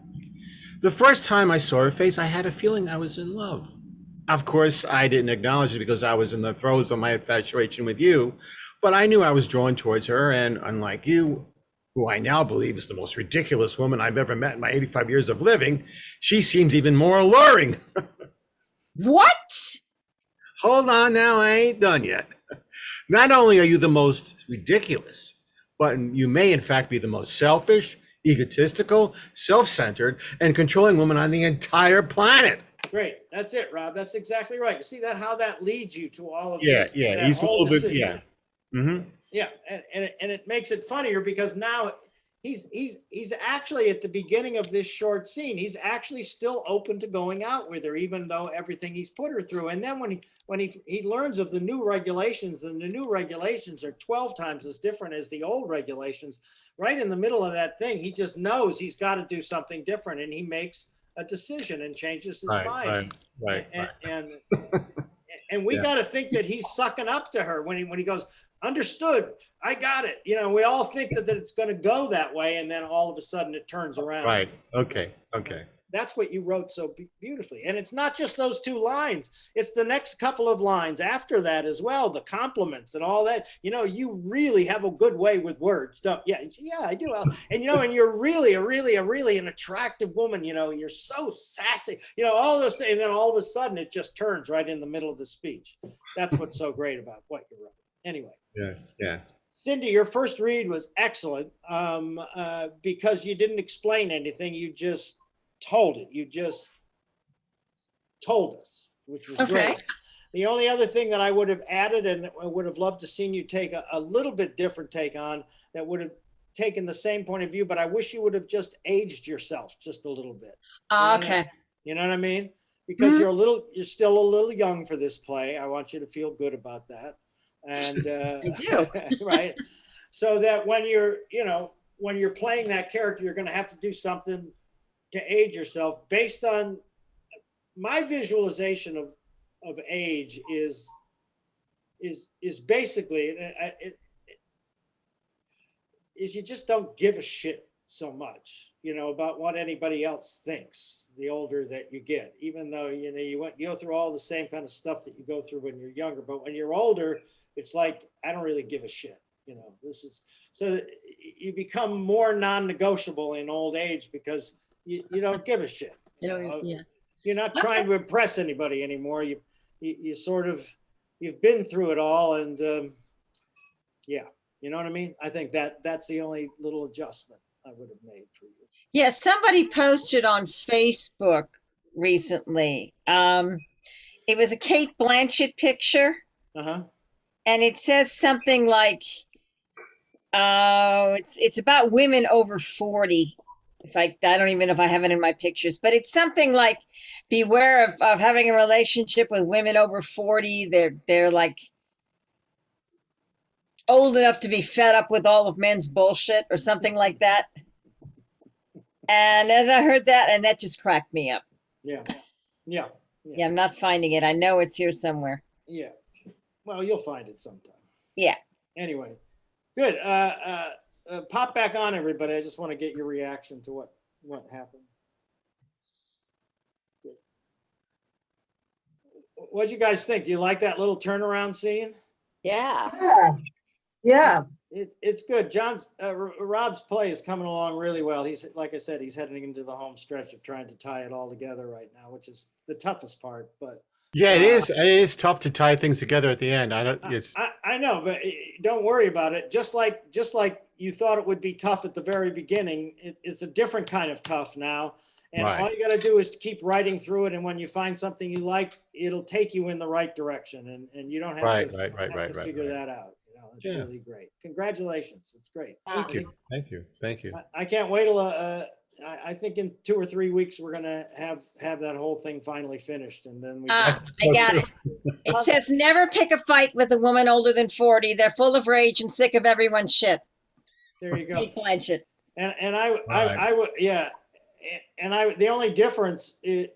The first time I saw her face, I had a feeling I was in love. Of course, I didn't acknowledge it because I was in the throes of my infatuation with you, but I knew I was drawn towards her, and unlike you, who I now believe is the most ridiculous woman I've ever met in my 85 years of living, she seems even more alluring. What? Hold on now, I ain't done yet. Not only are you the most ridiculous, but you may in fact be the most selfish, egotistical, self-centered, and controlling woman on the entire planet. Great. That's it, Rob. That's exactly right. You see that how that leads you to all of Yeah, this. yeah, that he's a whole little bit, decision. yeah. Mm-hmm. Yeah, and it makes it funnier because now he's actually at the beginning of this short scene, he's actually still open to going out with her, even though everything he's put her through. And then when he learns of the new regulations, and the new regulations are 12 times as different as the old regulations, right in the middle of that thing, he just knows he's got to do something different, and he makes a decision and changes his mind. Right. And we Yeah. got to think that he's sucking up to her when he goes, understood, I got it. You know, we all think that it's going to go that way, and then all of a sudden it turns around. Right. Okay. That's what you wrote so beautifully. And it's not just those two lines. It's the next couple of lines after that as well, the compliments and all that. You know, you really have a good way with words. Yeah, I do. And, and you're really an attractive woman. You know, you're so sassy, all those things. And then all of a sudden it just turns right in the middle of the speech. That's what's so great about what you wrote. Anyway. Yeah. Cindy, your first read was excellent because you didn't explain anything. You just told it. You just told us, which was Okay. great. The only other thing that I would have added, and I would have loved to seen you take a little bit different take on, that would have taken the same point of view, but I wish you would have just aged yourself just a little bit. Okay. You know what I mean? Because Mhm. you're still a little young for this play. I want you to feel good about that. And I do. right. So that when you're playing that character, you're going to have to do something to age yourself based on my visualization of age is basically is you just don't give a shit so much, about what anybody else thinks the older that you get, even though, you go through all the same kind of stuff that you go through when you're younger. But when you're older, it's like, I don't really give a shit. This is, so you become more non-negotiable in old age because you don't give a shit. Yeah. You're not trying to impress anybody anymore. You sort of, you've been through it all. And yeah, you know what I mean? I think that's the only little adjustment I would have made for you. Yeah, somebody posted on Facebook recently. It was a Kate Blanchett picture, Uh-huh. and it says something like, it's about women over 40. I don't even know if I have it in my pictures, but it's something like, beware of having a relationship with women over 40. They're like old enough to be fed up with all of men's bullshit or something like that. And then I heard that, and that just cracked me up. Yeah. Yeah, I'm not finding it. I know it's here somewhere. Yeah. Well, you'll find it sometime. Yeah. Anyway, good. Pop back on, everybody. I just want to get your reaction to what happened. Good. What'd you guys think? Do you like that little turnaround scene? Yeah. Yeah. It's good. Rob's play is coming along really well. He's, like I said, he's heading into the home stretch of trying to tie it all together right now, which is the toughest part. But Yeah, it is. It is tough to tie things together at the end. I know, but don't worry about it. Just like you thought it would be tough at the very beginning, it's a different kind of tough now. And Right. all you got to do is keep writing through it. And when you find something you like, it'll take you in the right direction. And you don't have to figure that out. It's really great. Congratulations. It's great. Thank you. I can't wait till I think in 2 or 3 weeks we're gonna have that whole thing finally finished, and then we. I got it. It says never pick a fight with a woman older than 40. They're full of rage and sick of everyone's shit. There you go. Kate Blanchett. And I would, yeah, and the only difference in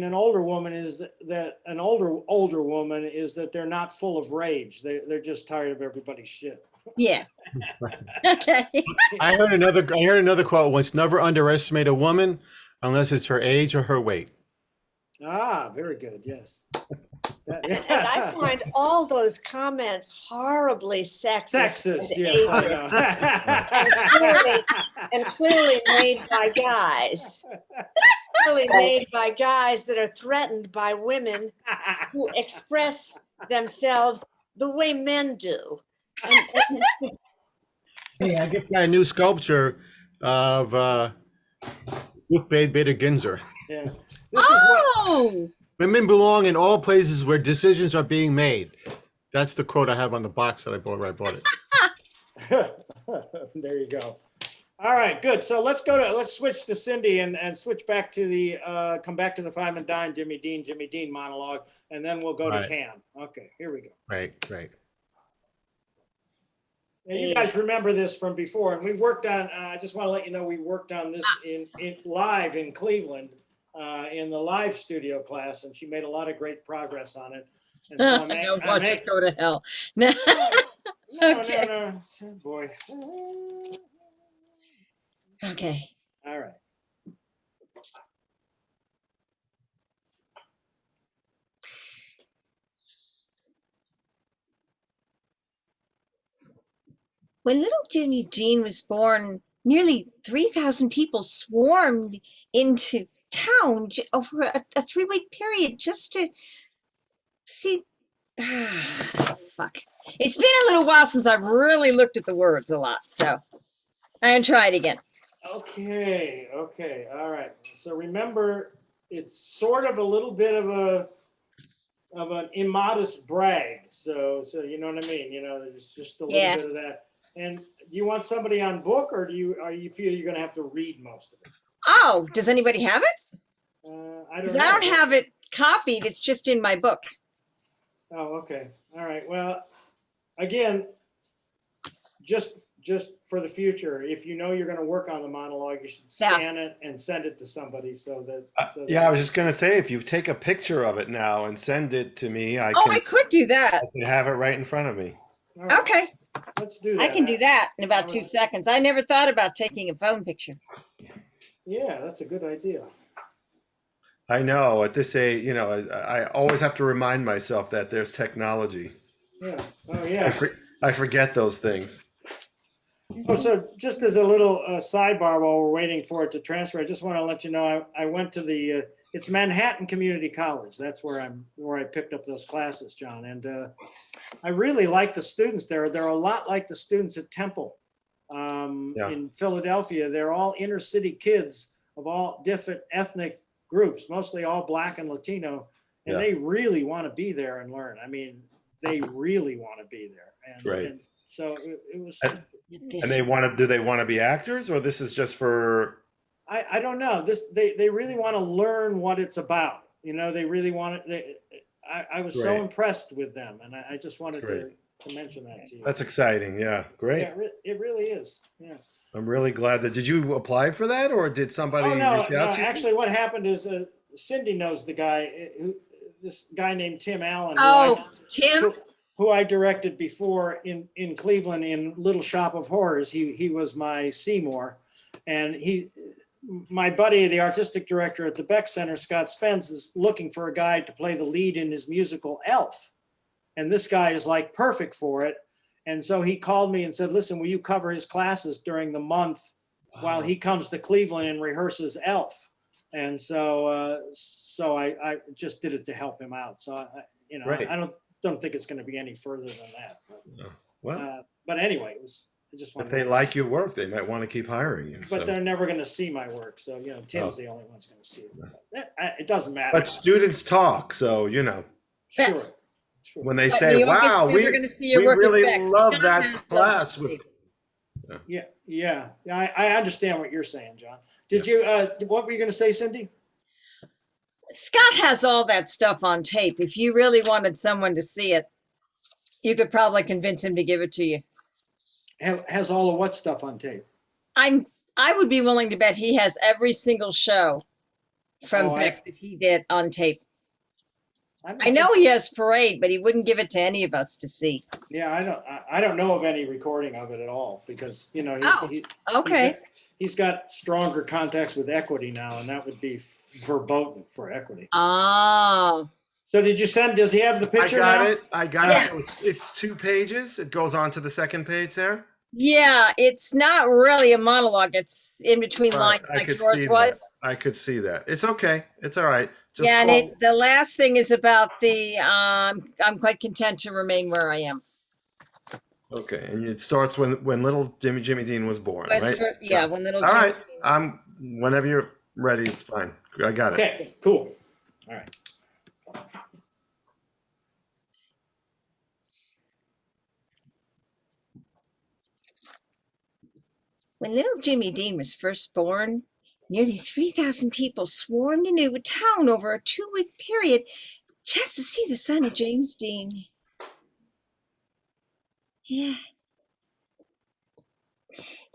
an older woman is that an older woman is that they're not full of rage. They're just tired of everybody's shit. Yeah. Okay. I heard another quote once: "Never underestimate a woman unless it's her age or her weight." Ah, very good. Yes. And I find all those comments horribly sexist Sexist. and Yes, I ageist, know. and clearly made by guys. Clearly made by guys that are threatened by women who express themselves the way men do. Hey, I just got a new sculpture of Ruth Bader Ginsburg. Yeah. This is what. Oh, Women belong in all places where decisions are being made. That's the quote I have on the box that I bought where I bought it. There you go. All right, good. So let's switch to Cindy and switch back to the come back to the Five and Dime Jimmy Dean monologue, and then we'll go to Right. Cam. Okay, here we go. Right. And you guys remember this from before, and we worked on. I just want to let you know we worked on this in live in Cleveland in the live studio class, and she made a lot of great progress on it. And so I don't want to go to hell. No. Okay. no, boy. Okay. All right. When little Jimmy Dean was born, nearly 3,000 people swarmed into town over a 3-week period just to see. Fuck. It's been a little while since I've really looked at the words a lot, so I'm gonna try it again. Okay, all right. So remember, it's sort of a little bit of an immodest brag. So you know what I mean? You know, there's just a little Yeah. bit of that. And do you want somebody on book, or do you feel you're going to have to read most of it? Oh, does anybody have it? I don't Because know. I don't have it copied. It's just in my book. Oh, okay. All right. Well, again, just for the future, if you know you're going to work on the monologue, you should scan it and send it to somebody so that. Yeah, I was just gonna say, if you take a picture of it now and send it to me, I I could do that. can have it right in front of me. All right, Okay, let's do that. I can do that in about 2 seconds. I never thought about taking a phone picture. Yeah, that's a good idea. I know at this age, you know, I always have to remind myself that there's technology. Yeah. Oh, yeah. I forget those things. Oh, so just as a little sidebar while we're waiting for it to transfer, I just want to let you know I went to the it's Manhattan Community College. That's where I picked up those classes, John. And I really like the students there. They're a lot like the students at Temple in Philadelphia. They're all inner city kids of all different ethnic groups, mostly all Black and Latino, and they really want to be there and learn. I mean, they really want to be there. And, Right. and so it was. And do they want to be actors, or this is just for? I don't know. They really want to learn what it's about. You know, they really want it. I was so impressed with them, and I just wanted to mention that to you. That's exciting. Yeah, great. Yeah, it really is. Yeah. I'm really glad that. Did you apply for that, or did somebody Oh no, reach no. out to you? Actually, what happened is Cindy knows the guy. This guy named Tim Allen. Oh, Tim. Who I directed before in Cleveland in Little Shop of Horrors. He was my Seymour, and my buddy, the artistic director at the Beck Center, Scott Spence, is looking for a guy to play the lead in his musical Elf. And this guy is like perfect for it. And so he called me and said, listen, will you cover his classes during the month while he comes to Cleveland and rehearses Elf? And so I just did it to help him out. So I don't think it's going to be any further than that. But anyway, I just wanted. If they like your work, they might want to keep hiring you. But they're never going to see my work, so Tim's the only one that's going to see it. It doesn't matter. But students talk, so Sure. When they say, "Wow, we really love that class," Yeah. I understand what you're saying, John. Did you? What were you going to say, Cindy? Scott has all that stuff on tape. If you really wanted someone to see it, you could probably convince him to give it to you. Has all of what stuff on tape? I would be willing to bet he has every single show from Beck that he did on tape. don't I know think- he has parade, but he wouldn't give it to any of us to see. Yeah, I don't know of any recording of it at all because, you know, Oh, okay. he's got stronger contacts with Equity now, and that would be verboten for Equity. Oh, So does he have the I picture got now? it. I got Yeah. it. So it's 2 pages. It goes on to the second page there. yeah. It's not really a monologue. It's in between Right, lines I like could yours see that. was. I could see that. It's okay. It's all right. Just Yeah, and call. the last thing is about the I'm quite content to remain where I am. Okay, and it starts when little Jimmy Dean was born, right? Yeah, Got it. when little All Jim. right. Whenever you're ready, it's fine. I got it. Okay, cool. All right. When little Jimmy Dean was first born, nearly 3,000 people swarmed into a town over a 2-week period just to see the son of James Dean. Yeah.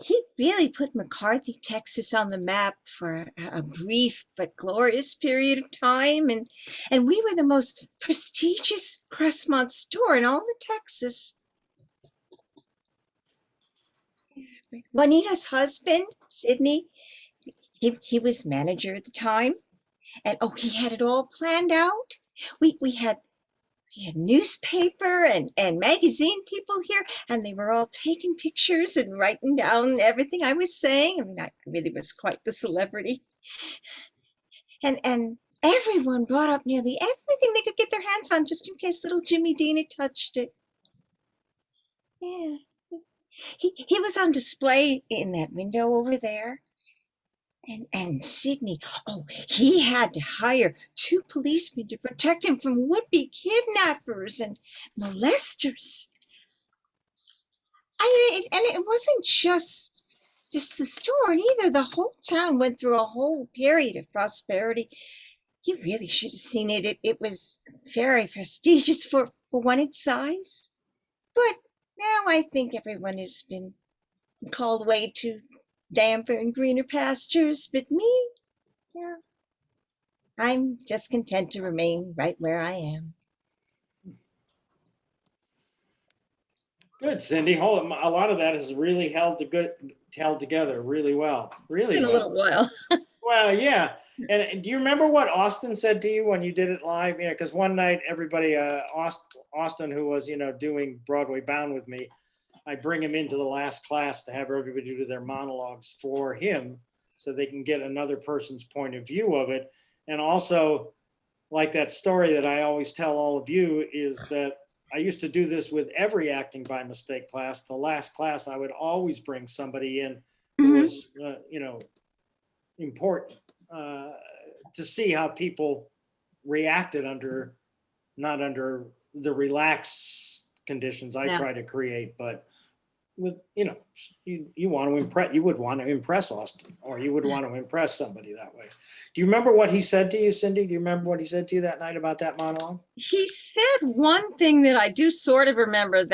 He really put McCarthy, Texas on the map for a brief but glorious period of time. And we were the most prestigious Crestmont store in all of Texas. Juanita's husband, Sidney, he was manager at the time. And oh, he had it all planned out. We had newspaper and magazine people here, and they were all taking pictures and writing down everything I was saying. I mean, I really was quite the celebrity. And everyone brought up nearly everything they could get their hands on just in case little Jimmy Dean had touched it. Yeah. He was on display in that window over there. And Sidney, oh, he had to hire 2 policemen to protect him from would-be kidnappers and molesters. And it wasn't just the store either. The whole town went through a whole period of prosperity. You really should have seen it. It was very prestigious for one its size. But now I think everyone has been called away to damper and greener pastures. But me, yeah, I'm just content to remain right where I am. Good, Cindy. A lot of that is really held together really well. Really It's been a well. little while. Well, yeah. And do you remember what Austin said to you when you did it live? Yeah, because one night everybody, Austin, who was, doing Broadway Bound with me, I bring him into the last class to have everybody do their monologues for him so they can get another person's point of view of it. And also, like that story that I always tell all of you, is that I used to do this with every acting by mistake class. The last class, I would always bring somebody in who was, important to see how people reacted not under the relaxed conditions I Yeah. try to create, but with, you want to impress, you would want to impress Austin, or you would want to impress somebody that way. Do you remember what he said to you, Cindy? Do you remember what he said to you that night about that monologue? He said one thing that I do sort of remember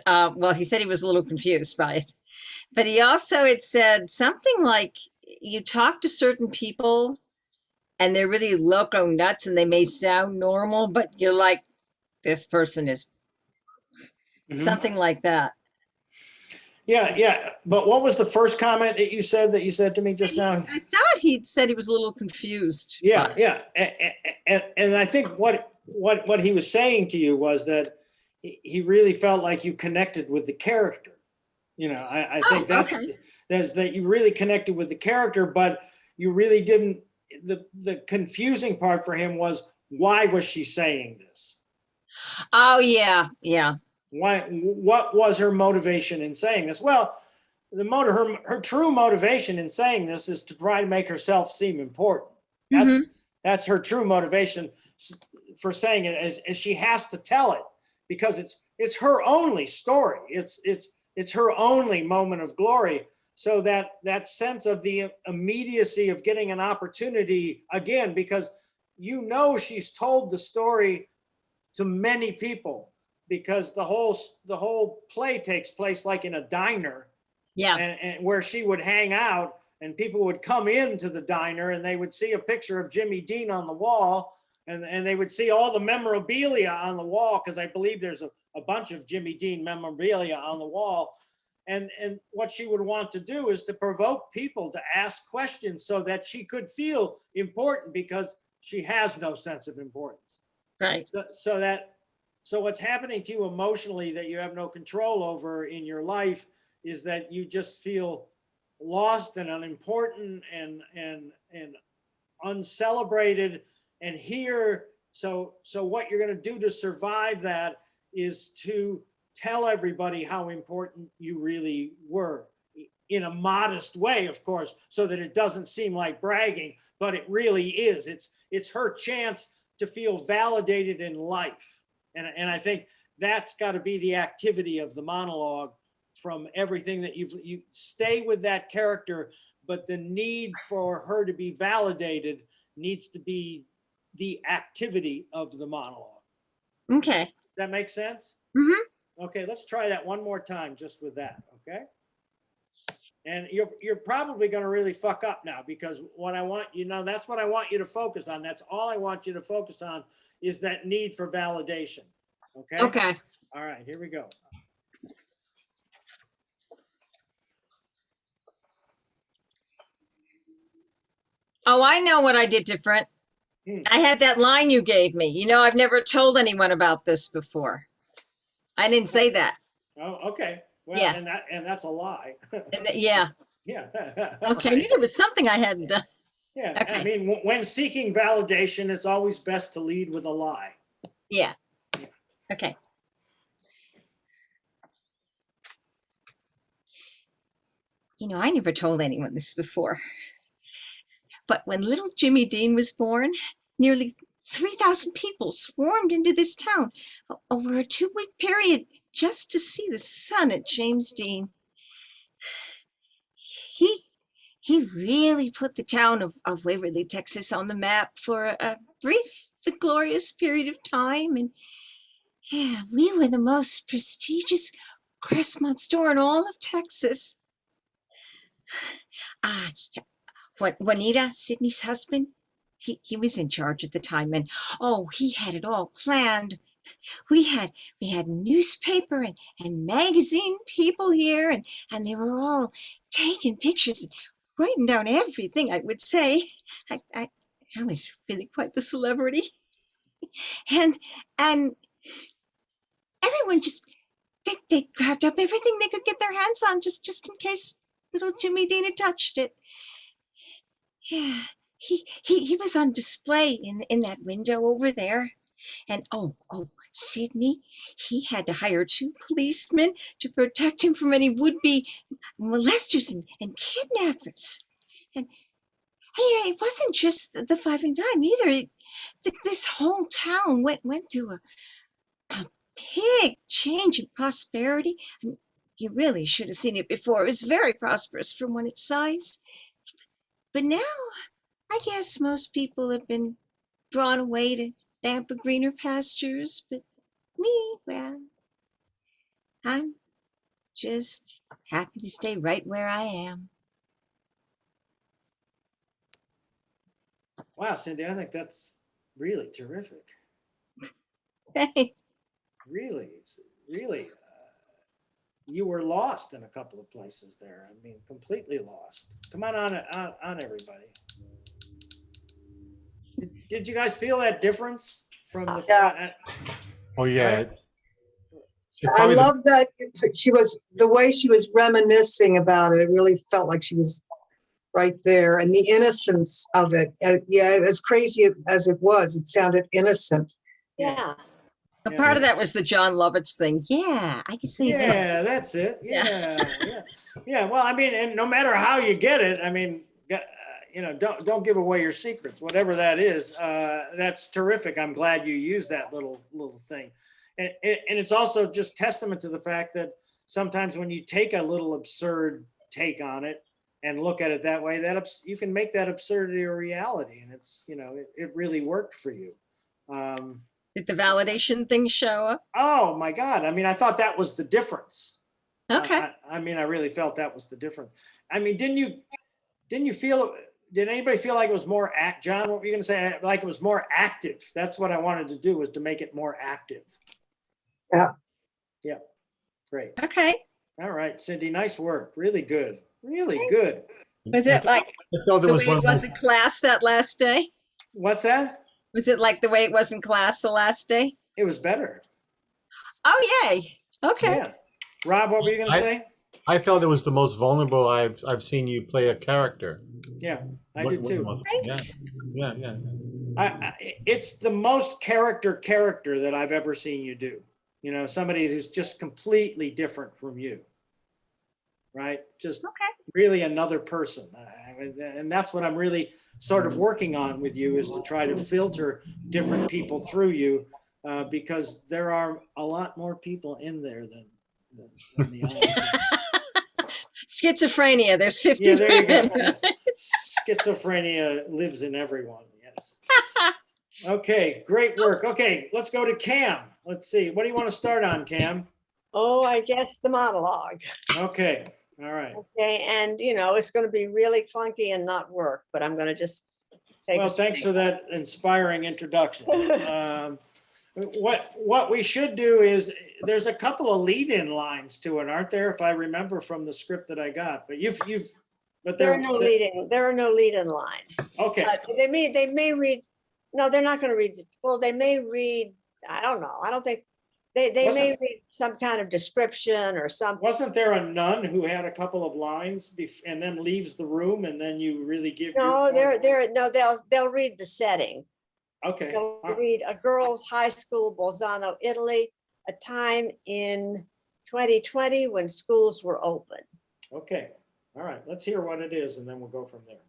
well, he said he was a little confused by it, but he also had said something like, you talk to certain people and they're really loco nuts and they may sound normal, but you're like, this person is something like that. Yeah. But what was the first comment that you said to me just now? I thought he'd said he was a little confused. Yeah. And I think what he was saying to you was that he really felt like you connected with the character. I think that's that you really connected with the character, but you really didn't. The confusing part for him was, why was she saying this? Oh, yeah. What was her motivation in saying this? Well, her true motivation in saying this is to try to make herself seem important. That's her true motivation for saying it, as she has to tell it, because it's her only story. It's her only moment of glory. So that sense of the immediacy of getting an opportunity again, because she's told the story to many people, because the whole play takes place like in a diner, and where she would hang out, and people would come into the diner and they would see a picture of Jimmy Dean on the wall, and they would see all the memorabilia on the wall, because I believe there's a bunch of Jimmy Dean memorabilia on the wall. And what she would want to do is to provoke people to ask questions so that she could feel important, because she has no sense of importance. Right. So what's happening to you emotionally that you have no control over in your life is that you just feel lost and unimportant and uncelebrated. And here, so what you're going to do to survive that is to tell everybody how important you really were, in a modest way, of course, so that it doesn't seem like bragging, but it really is. It's her chance to feel validated in life. And I think that's got to be the activity of the monologue, from everything that you stay with that character, but the need for her to be validated needs to be the activity of the monologue. Okay. Does that make sense? Mm-hmm. Okay, let's try that one more time just with that, okay? And you're probably going to really fuck up now, because what I want, that's what I want you to focus on. That's all I want you to focus on, is that need for validation. Okay? Okay. All right, here we go. Oh, I know what I did different. I had that line you gave me. I've never told anyone about this before. I didn't say that. Oh, okay. Well, Yeah. and that's a lie. Yeah. Yeah. Okay. I knew there was something I hadn't done. Yeah. Okay. I mean, when seeking validation, it's always best to lead with a lie. Yeah. Okay. I never told anyone this before. But when little Jimmy Dean was born, nearly 3,000 people swarmed into this town over a 2-week period just to see the son of James Dean. He really put the town of Waverly, Texas on the map for a brief but glorious period of time. And yeah, we were the most prestigious Crestmont store in all of Texas. Juanita, Sydney's husband, he was in charge at the time, and he had it all planned. We had newspaper and magazine people here, and they were all taking pictures and writing down everything I would say. I was really quite the celebrity. And everyone just they grabbed up everything they could get their hands on, just in case little Jimmy Dean had touched it. Yeah, he was on display in that window over there. And Sydney, he had to hire 2 policemen to protect him from any would-be molesters and kidnappers. And hey, it wasn't just the 5 and dime either. This whole town went through a big change in prosperity. I mean, you really should have seen it before. It was very prosperous for one its size. But now, I guess most people have been drawn away to damper, greener pastures. But me, well, I'm just happy to stay right where I am. Wow, Cindy, I think that's really terrific. Hey, Really. You were lost in a couple of places there. I mean, completely lost. Come on, everybody. Did you guys feel that difference from the front? Oh, yeah. Right. I love that the way she was reminiscing about it. It really felt like she was right there, and the innocence of it. Yeah, as crazy as it was, it sounded innocent. Yeah. a part of that was the John Lovitz thing. Yeah, I can see that. Yeah, that's it. Yeah. Well, I mean, and no matter how you get it, I mean, don't give away your secrets, whatever that is. That's terrific. I'm glad you used that little thing, and it's also just testament to the fact that sometimes when you take a little absurd take on it and look at it that way, you can make that absurdity a reality, and it's it really worked for you. Did the validation thing show up? Oh my God. I mean, I thought that was the difference. Okay. I mean, I really felt that was the difference. I mean, didn't you did anybody feel like it was more John, what were you gonna say? Like it was more active. That's what I wanted to do, was to make it more active. Yeah. Yeah, great. Okay. All right, Cindy, nice work. Really good. Really good. Was it like I felt it the was way one it of was those, in class that last day? What's that? Was it like the way it was in class the last day? It was better. Oh, yay. Okay. Yeah. Rob, what were you gonna say? I felt it was the most vulnerable I've seen you play a character. Yeah, I do too. Yeah, yeah, yeah. It's the most character that I've ever seen you do. You know, somebody who's just completely different from you. Right? Just Okay. really another person. And that's what I'm really sort of working on with you, is to try to filter different people through you, because there are a lot more people in there than the other. Schizophrenia. There's 50 Yeah, there you go. women. Yes. Schizophrenia lives in everyone. Yes. Okay, great work. Okay, let's go to Cam. Let's see. What do you want to start on, Cam? Oh, I guess the monologue. Okay, all right. Okay, and it's going to be really clunky and not work, but I'm going to just take. Well, thanks for that inspiring introduction. What we should do is, there's a couple of lead-in lines to it, aren't there? If I remember from the script that I got, but but There are no lead-in lines. Okay, They may read. No, they're not going to read. Well, they may read. I don't know. I don't think they may read some kind of description or something. wasn't there a nun who had a couple of lines and then leaves the room, and then you really give? No, your point? they'll read the setting. Okay. They'll read a girls' high school, Bolzano, Italy, a time in 2020 when schools were open. Okay. All right. Let's hear what it is, and then we'll go from there.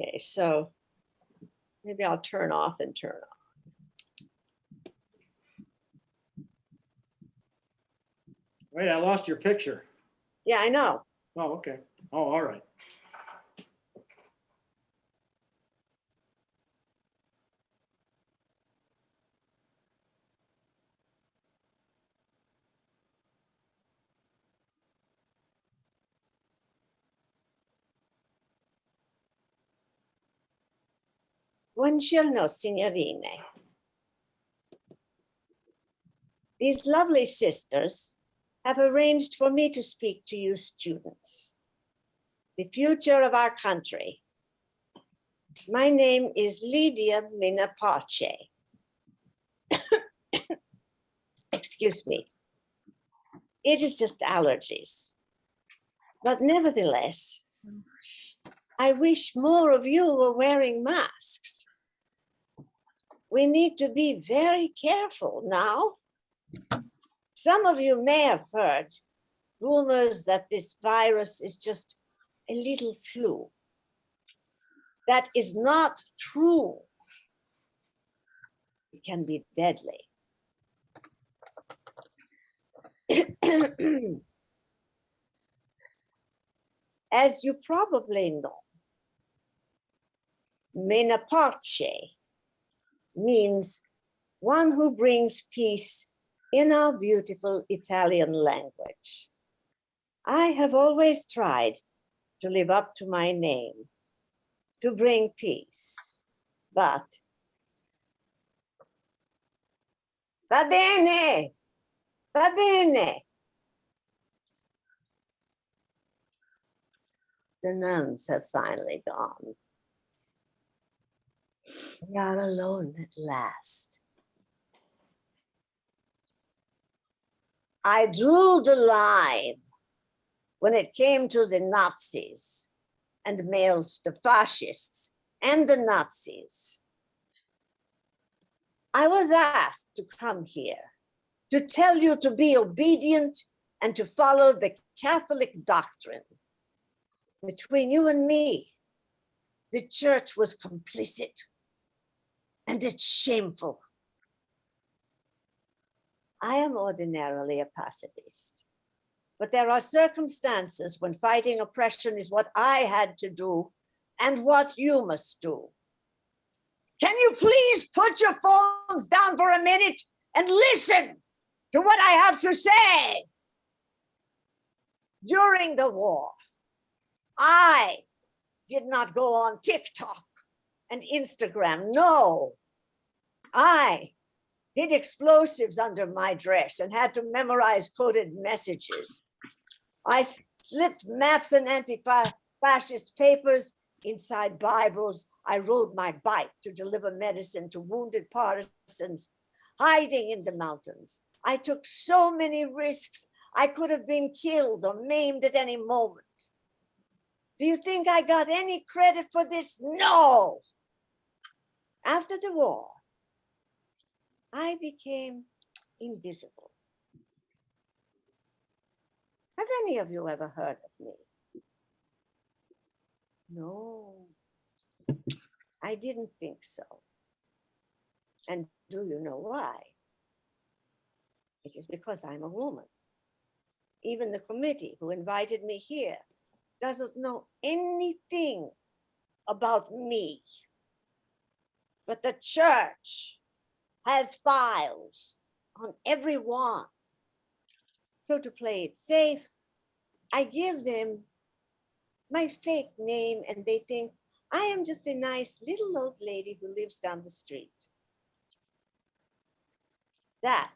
Okay, so maybe I'll turn off and turn on. Wait, I lost your picture. Yeah, I know. Oh, okay. Oh, all right. Buongiorno, signorine. These lovely sisters have arranged for me to speak to you students. The future of our country. My name is Lydia Minaparce. Excuse me. It is just allergies. But nevertheless, I wish more of you were wearing masks. We need to be very careful now. Some of you may have heard rumors that this virus is just a little flu. That is not true. It can be deadly. As you probably know, Menaparce means one who brings peace in our beautiful Italian language. I have always tried to live up to my name, to bring peace, but va bene, va bene. The nuns have finally gone. We are alone at last. I drew the line when it came to the Nazis and the fascists and the Nazis. I was asked to come here to tell you to be obedient and to follow the Catholic doctrine. Between you and me, the church was complicit, and it's shameful. I am ordinarily a pacifist, but there are circumstances when fighting oppression is what I had to do and what you must do. Can you please put your phones down for a minute and listen to what I have to say? During the war, I did not go on TikTok and Instagram. No, I hid explosives under my dress and had to memorize coded messages. I slipped maps and anti-fascist papers inside Bibles. I rode my bike to deliver medicine to wounded partisans hiding in the mountains. I took so many risks. I could have been killed or maimed at any moment. Do you think I got any credit for this? No. After the war, I became invisible. Have any of you ever heard of me? No, I didn't think so. And do you know why? It is because I'm a woman. Even the committee who invited me here doesn't know anything about me. But the church has files on everyone. So to play it safe, I give them my fake name and they think I am just a nice little old lady who lives down the street. That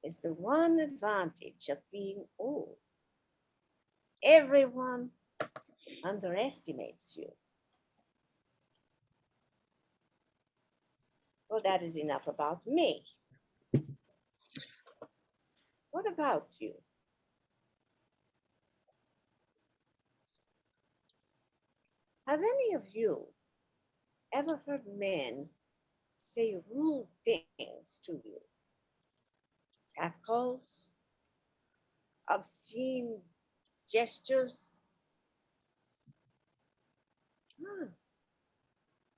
is the one advantage of being old. Everyone underestimates you. Well, that is enough about me. What about you? Have any of you ever heard men say rude things to you? Catcalls? Obscene gestures?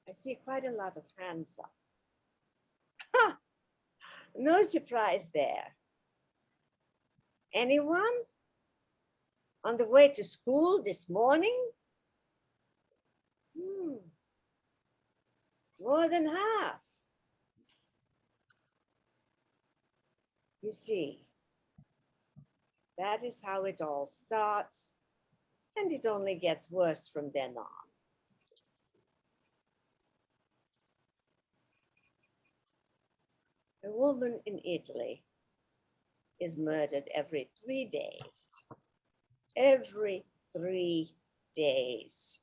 I see quite a lot of hands up. Ha! No surprise there. Anyone on the way to school this morning? More than half. You see, that is how it all starts, and it only gets worse from then on. A woman in Italy is murdered every 3 days. Every 3 days.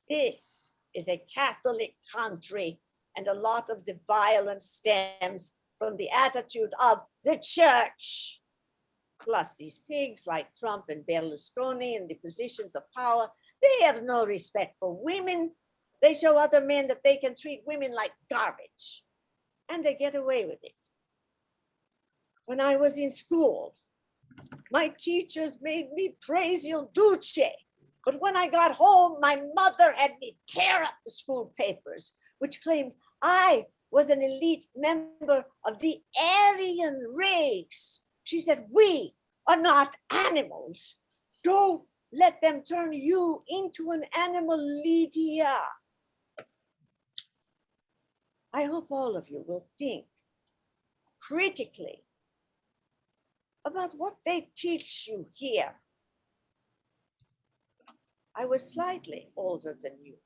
This is a Catholic country, and a lot of the violence stems from the attitude of the church. Plus, these pigs like Trump and Berlusconi in the positions of power, they have no respect for women. They show other men that they can treat women like garbage, and they get away with it. When I was in school, my teachers made me praise Il Duce. But when I got home, my mother had me tear up the school papers, which claimed I was an elite member of the Aryan race. She said, we are not animals. Don't let them turn you into an animal, Lydia. I hope all of you will think critically about what they teach you here. I was slightly older than you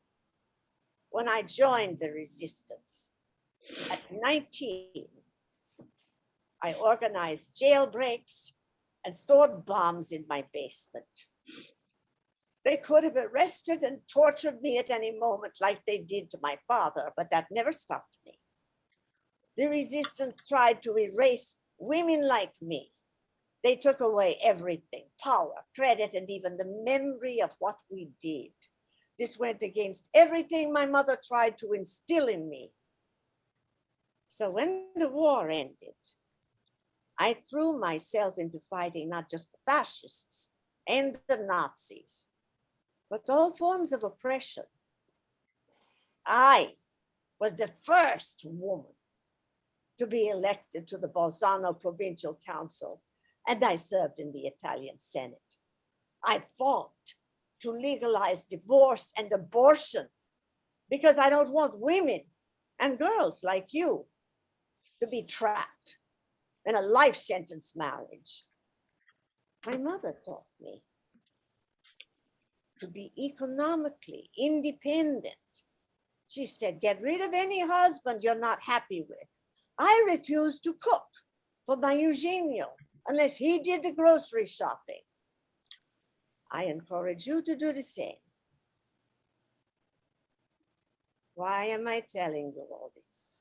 when I joined the resistance. At 19, I organized jailbreaks and stored bombs in my basement. They could have arrested and tortured me at any moment like they did to my father, but that never stopped me. The resistance tried to erase women like me. They took away everything, power, credit, and even the memory of what we did. This went against everything my mother tried to instill in me. So when the war ended, I threw myself into fighting not just the fascists and the Nazis, but all forms of oppression. I was the first woman to be elected to the Bolzano Provincial Council, and I served in the Italian Senate. I fought to legalize divorce and abortion because I don't want women and girls like you to be trapped in a life sentence marriage. My mother taught me to be economically independent. She said, get rid of any husband you're not happy with. I refuse to cook for my Eugenio unless he did the grocery shopping. I encourage you to do the same. Why am I telling you all this?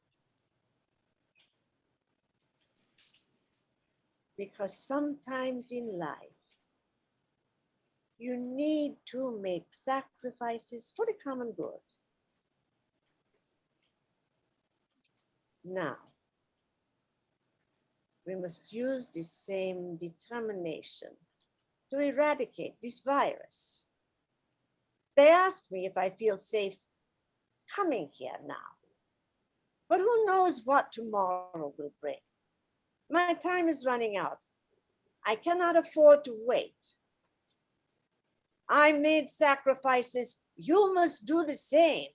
Because sometimes in life, you need to make sacrifices for the common good. Now, we must use the same determination to eradicate this virus. They asked me if I feel safe coming here now, but who knows what tomorrow will bring. My time is running out. I cannot afford to wait. I made sacrifices. You must do the same.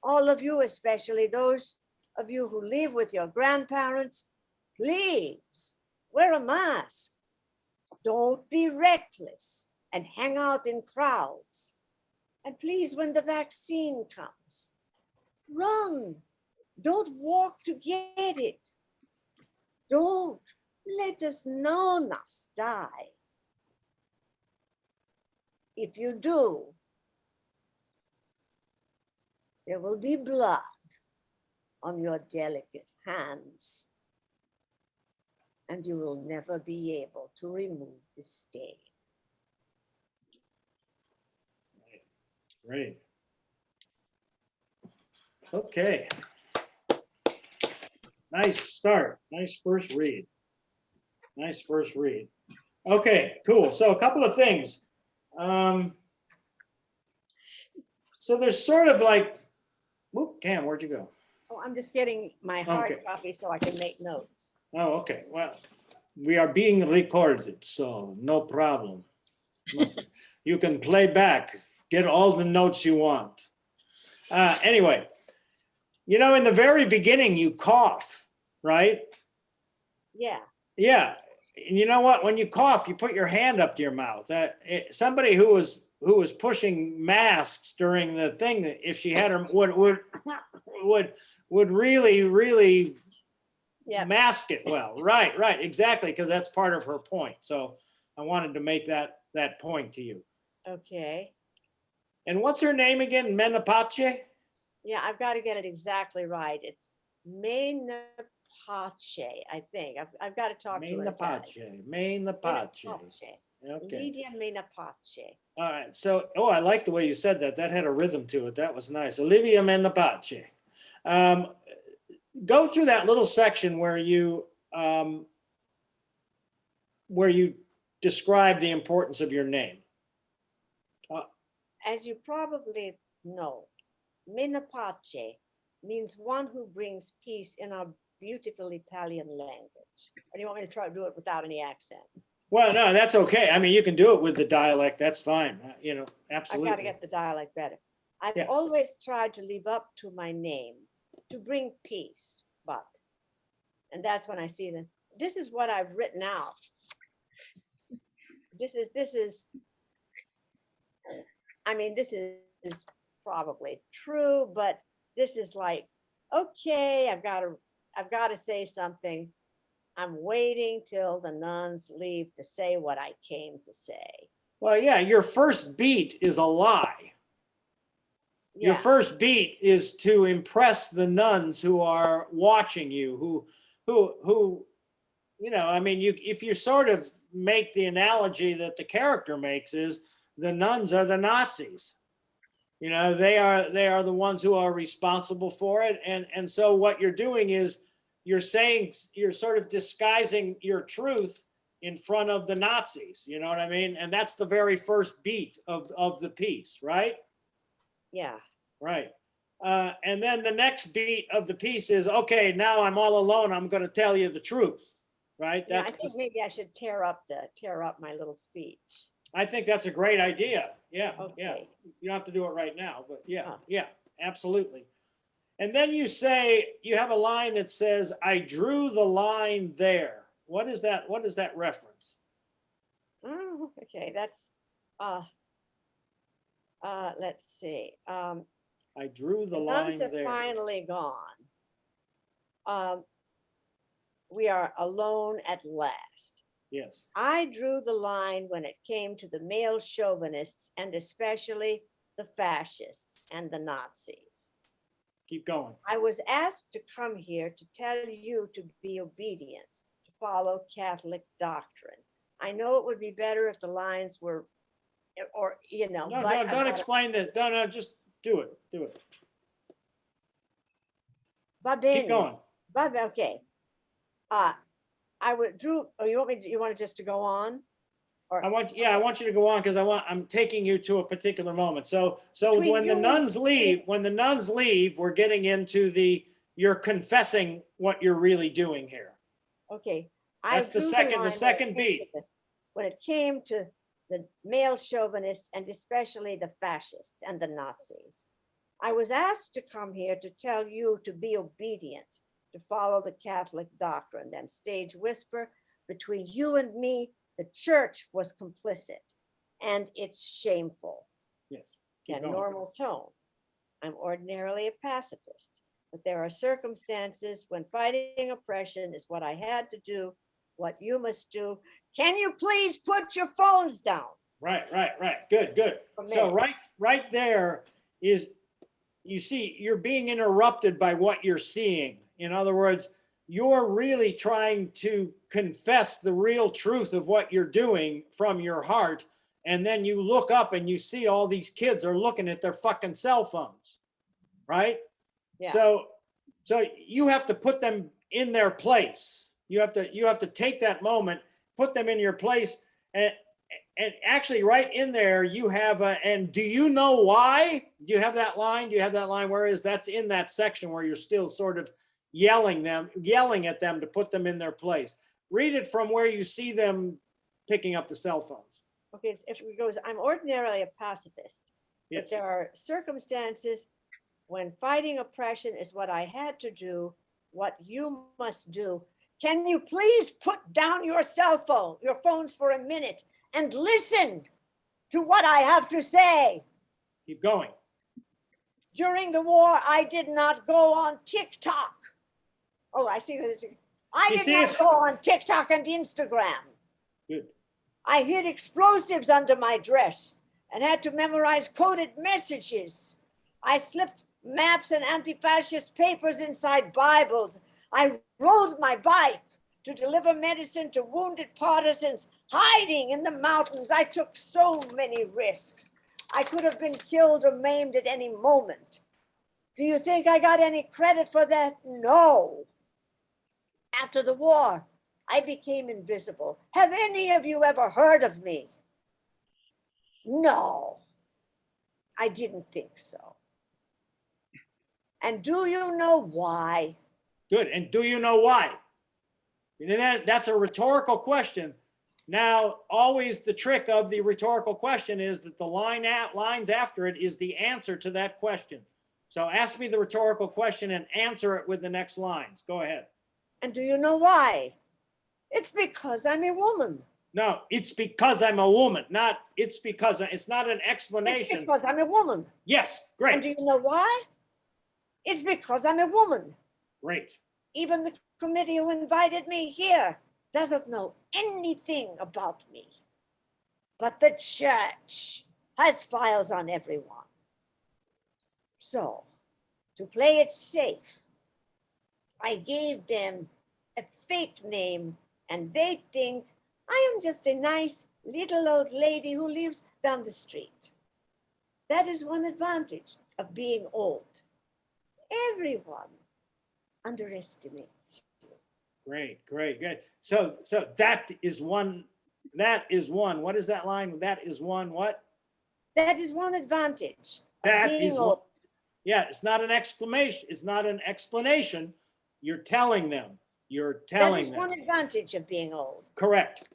All of you, especially those of you who live with your grandparents, please wear a mask. Don't be reckless and hang out in crowds. And please, when the vaccine comes, run. Don't walk to get it. Don't let us none of us die. If you do, there will be blood on your delicate hands, and you will never be able to remove the stain. Great. Okay. Nice start. Nice first read. Nice first read. Okay, cool. So a couple of things. So there's sort of like, whoop, Cam, where'd you go? Oh, I'm just getting my hard Okay. copy so I can make notes. Oh, okay. Well, we are being recorded, so no problem. You can play back, get all the notes you want. Anyway, you know, in the very beginning, you cough, right? Yeah, Yeah. And you know what? When you cough, you put your hand up to your mouth. Somebody who was pushing masks during the thing, if she had her would really yeah. mask it well. Right, exactly, because that's part of her point. So I wanted to make that point to you. Okay. And what's her name again? Menapace? Yeah, I've got to get it exactly right. It's Menapace, I think. I've got to talk to her. Menapace. Menapace. Okay. Lydia Menapace. All right. So, I like the way you said that. That had a rhythm to it. That was nice. Olivia Menapace. Go through that little section where you describe the importance of your name. As you probably know, Menapace means one who brings peace in our beautiful Italian language. Or do you want me to try to do it without any accent? Well, no, that's okay. I mean, you can do it with the dialect. That's fine. Absolutely. I've got to get the dialect better. I've Yeah. always tried to live up to my name, to bring peace, and that's when I see this is what I've written out. This is, I mean, this is probably true, but this is like, okay, I've got to say something. I'm waiting till the nuns leave to say what I came to say. Well, yeah, your first beat is a lie. Your Yeah. first beat is to impress the nuns who are watching you, who, I mean, if you sort of make the analogy that the character makes is the nuns are the Nazis. They are the ones who are responsible for it. And so what you're doing is you're sort of disguising your truth in front of the Nazis. You know what I mean? And that's the very first beat of the piece, right? Yeah. Right. And then the next beat of the piece is, okay, now I'm all alone. I'm going to tell you the truth. Right. Yeah, I think maybe I should tear up my little speech. I think that's a great idea. Yeah. Okay. Yeah. You don't have to do it right now, but yeah. Huh. Yeah, absolutely. And then you have a line that says, I drew the line there. What is that? What is that reference? Oh, okay. That's let's see. I drew the The line nuns have there. finally gone. We are alone at last. Yes. I drew the line when it came to the male chauvinists and especially the fascists and the Nazis. Keep going. I was asked to come here to tell you to be obedient, to follow Catholic doctrine. I know it would be better if the lines were, or, you know, No, but don't explain that. No, just do it. Do it. Va Keep bene. going. Okay. I would drew, oh, you want just to go on? I want you to go on because I'm taking you to a particular moment. So Between when you the and nuns me. leave, we're getting into you're confessing what you're really doing here. Okay. That's the drew second line second beat. when it came to the male chauvinists and especially the fascists and the Nazis. I was asked to come here to tell you to be obedient, to follow the Catholic doctrine. Then stage whisper, between you and me, the church was complicit and it's shameful. Yes. Keep And going. normal tone. I'm ordinarily a pacifist, but there are circumstances when fighting oppression is what I had to do, what you must do. Can you please put your phones down? Right. Good. A So minute. right there is, you see, you're being interrupted by what you're seeing. In other words, you're really trying to confess the real truth of what you're doing from your heart. And then you look up and you see all these kids are looking at their fucking cell phones, right? Yeah. So you have to put them in their place. You have to take that moment, put them in your place, and actually right in there you have and do you know why? Do you have that line? Do you have that line? Whereas that's in that section where you're still sort of yelling at them to put them in their place. Read it from where you see them picking up the cell phones. Okay, if it goes, I'm ordinarily a pacifist, Yes. but there are circumstances when fighting oppression is what I had to do, what you must do. Can you please put down your phones for a minute and listen to what I have to say? Keep going. During the war, I did not go on TikTok. Oh, I see. I You did see, not it's- go on TikTok and Instagram. Good. I hid explosives under my dress and had to memorize coded messages. I slipped maps and anti-fascist papers inside Bibles. I rode my bike to deliver medicine to wounded partisans hiding in the mountains. I took so many risks. I could have been killed or maimed at any moment. Do you think I got any credit for that? No. After the war, I became invisible. Have any of you ever heard of me? No, I didn't think so. And do you know why? Good. And do you know why? That's a rhetorical question. Now, always the trick of the rhetorical question is that the lines after it is the answer to that question. So ask me the rhetorical question and answer it with the next lines. Go ahead. And do you know why? It's because I'm a woman. No, it's because I'm a woman, not it's because it's not an It's explanation. because I'm a woman. Yes, And do great, you know why? It's because I'm a woman. great. Even the committee who invited me here doesn't know anything about me. But the church has files on everyone. So, to play it safe, I gave them a fake name and they think I am just a nice little old lady who lives down the street. That is one advantage of being old. Everyone underestimates you. Great. So that is one. What is that line? That is one what? That is one advantage of That being is old. one. Yeah, it's not an exclamation. It's not an explanation. You're telling them. You're That telling is them. one advantage of being old. Correct.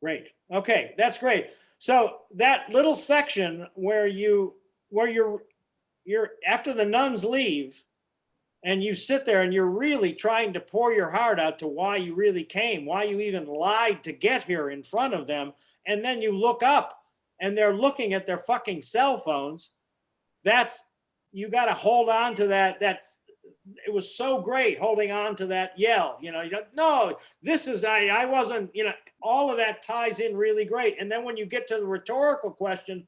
Great. Okay, that's great. So that little section where you're after the nuns leave and you sit there and you're really trying to pour your heart out to why you really came, why you even lied to get here in front of them. And then you look up and they're looking at their fucking cell phones, you got to hold on to that. It was so great holding on to that yell, you don't, no, I wasn't, all of that ties in really great. And then when you get to the rhetorical question,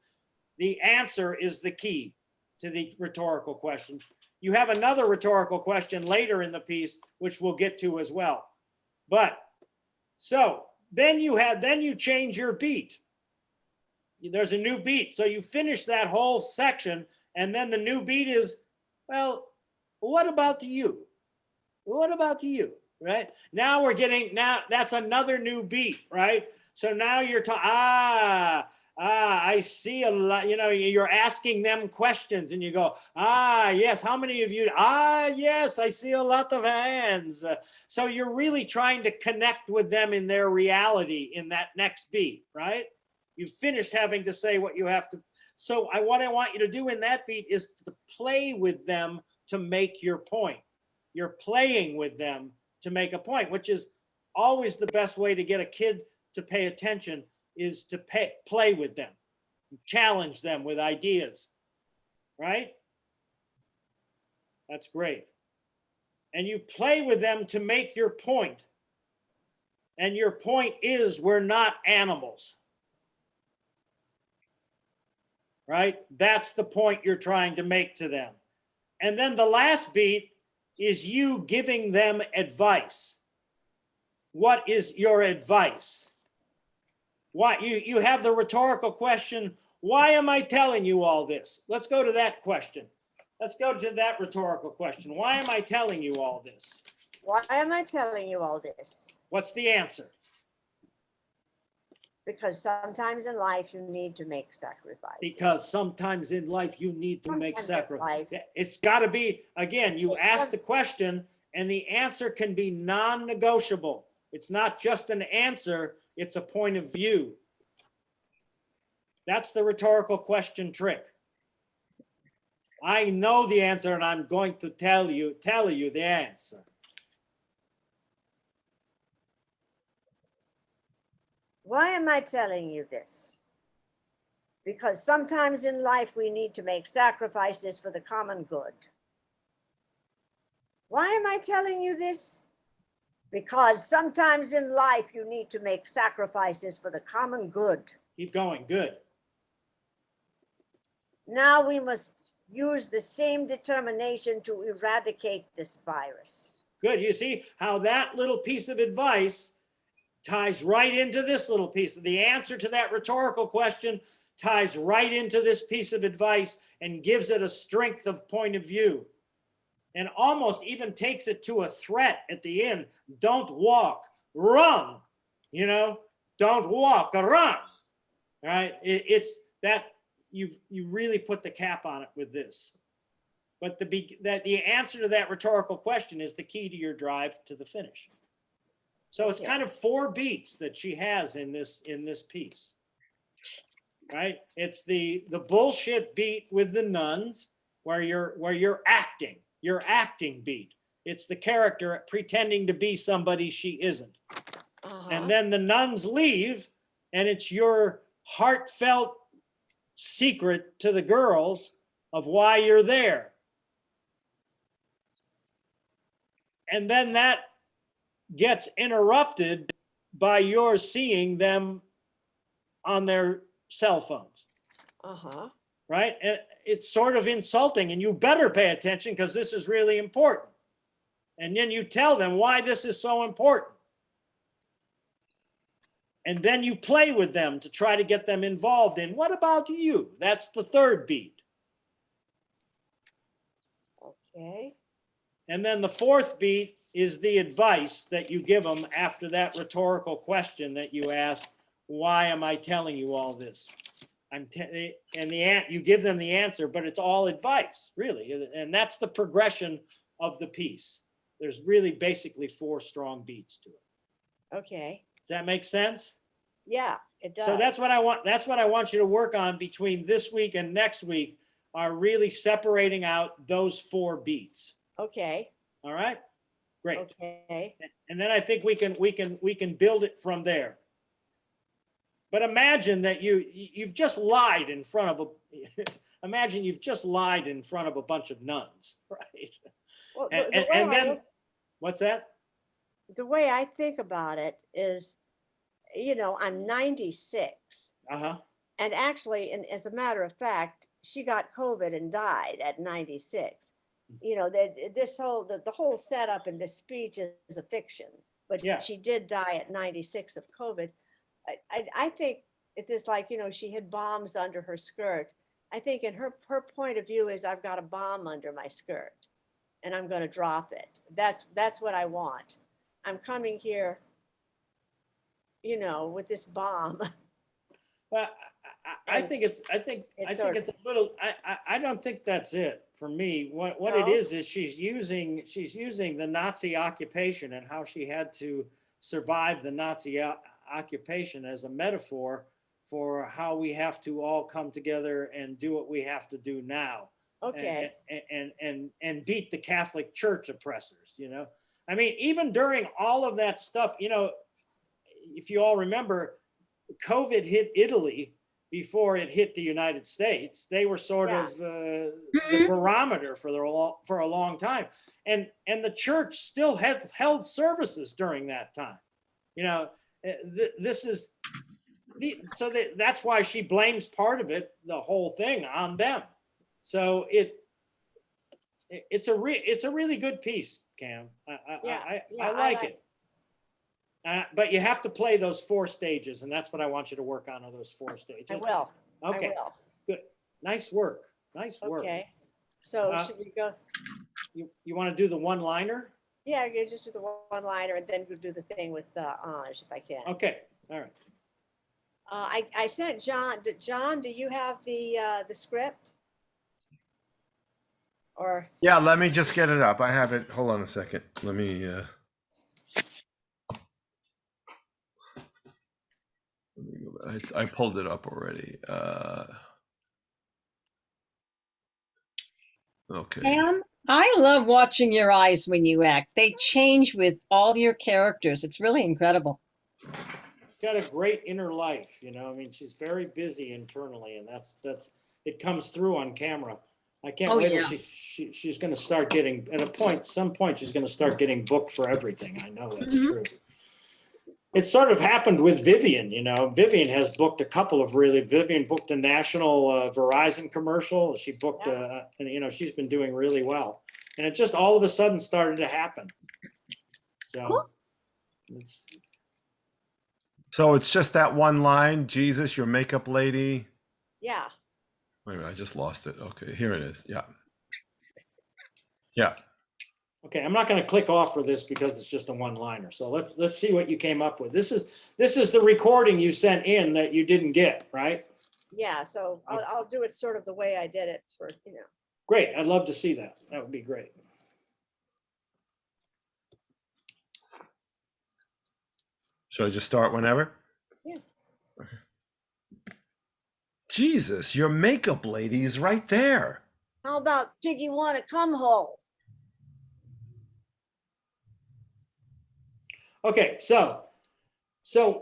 the answer is the key to the rhetorical question. You have another rhetorical question later in the piece, which we'll get to as well. But so then you change your beat. There's a new beat. So you finish that whole section, and then the new beat is, well, what about you? What about you? Right? Now that's another new beat, right? So now you're I see a lot, you're asking them questions and you go, yes, how many of you? Yes, I see a lot of hands. So you're really trying to connect with them in their reality in that next beat, right? You've finished having to say what you have to. So what I want you to do in that beat is to play with them to make your point. You're playing with them to make a point, which is always the best way to get a kid to pay attention, is to play with them, challenge them with ideas, right? That's great. And you play with them to make your point. And your point is, we're not animals. Right? That's the point you're trying to make to them. And then the last beat is you giving them advice. What is your advice? Why you have the rhetorical question, why am I telling you all this? Let's go to that question. Let's go to that rhetorical question. Why am I telling you all this? Why am I telling you all this? What's the answer? Because sometimes in life you need to make sacrifices. Because sometimes in life you need to make sacrifices. It's got to be, again, you ask the question and the answer can be non-negotiable. It's not just an answer, it's a point of view. That's the rhetorical question trick. I know the answer and I'm going to tell you the answer. Why am I telling you this? Because sometimes in life we need to make sacrifices for the common good. Why am I telling you this? Because sometimes in life you need to make sacrifices for the common good. Keep going, good. Now we must use the same determination to eradicate this virus. Good, you see how that little piece of advice ties right into this little piece. The answer to that rhetorical question ties right into this piece of advice and gives it a strength of point of view. And almost even takes it to a threat at the end. Don't walk, run. Don't walk, run. All right, it's that you really put the cap on it with this. But the answer to that rhetorical question is the key to your drive to the finish. So it's kind of 4 beats that she has in this piece, right? It's the bullshit beat with the nuns, where you're acting. Your acting beat. It's the character pretending to be somebody she isn't. And then the nuns leave, and it's your heartfelt secret to the girls of why you're there. And then that gets interrupted by your seeing them on their cell phones. Right? And it's sort of insulting, and you better pay attention because this is really important. And then you tell them why this is so important. And then you play with them to try to get them involved in, what about you? That's the 3rd beat. Okay. And then the 4th beat is the advice that you give them after that rhetorical question that you ask, why am I telling you all this? You give them the answer, but it's all advice, really. And that's the progression of the piece. There's really basically 4 strong beats to it. Okay. Does that make sense? Yeah, it does. So that's what I want. That's what I want you to work on between this week and next week, are really separating out those 4 beats. Okay. All right. Great. Okay. And then I think we can build it from there. But imagine that you've just lied in front of a imagine you've just lied in front of a bunch of nuns, right? Well, And then what's that? the way I think about it is, I'm 96. Uh-huh. And actually, and as a matter of fact, she got COVID and died at 96. The whole setup and this speech is a fiction, but Yeah. she did die at 96 of COVID. I think if it's like, she had bombs under her skirt. I think in her point of view is I've got a bomb under my skirt and I'm going to drop it. That's what I want. I'm coming here, with this bomb. Well, I And think it's a little. I don't think that's it for me. What it No? is she's using the Nazi occupation and how she had to survive the Nazi occupation as a metaphor for how we have to all come together and do what we have to do now. Okay. And beat the Catholic Church oppressors. I mean, even during all of that stuff, if you all remember, COVID hit Italy before it hit the United States. They were sort Yeah. of the barometer for a long time, and the church still had held services during that time. This is that's why she blames part of it, the whole thing, on them. So it's a really good piece, Cam. I like it. But you have to play those 4 stages, and that's what I want you to work on those 4 stages. I will. Okay, I will. good. Nice work. Nice work. Okay. So should we go? You want to do the one-liner? Yeah, you just do the one-liner and then we'll do the thing with Ange if I can. Okay, all right. I sent John. John, do you have the script? Or Yeah, let me just get it up. I have it. Hold on a second. Let me go back. I pulled it up already. Okay. Pam, I love watching your eyes when you act. They change with all your characters. It's really incredible. Got a great inner life, I mean, she's very busy internally, and that's it comes through on camera. I can't wait till she's going to start getting some point she's going to start getting booked for everything. I know that's true. It sort of happened with Vivian. Vivian has booked a couple of Vivian booked a national Verizon commercial. She booked and she's been doing really well, and it just all of a sudden started to happen. So Cool. So it's just that one line, Jesus, your makeup lady. yeah. Wait a minute, I just lost it. Okay, here it is. Yeah. Yeah. Okay, I'm not going to click off for this because it's just a one-liner. So let's see what you came up with. This is the recording you sent in that you didn't get, right? Yeah. So I'll do it sort of the way I did it for. Great. I'd love to see that. That would be great. Should I just start whenever? Yeah. Okay. Jesus, your makeup lady is right there. How about Piggy wanna come home? Okay, so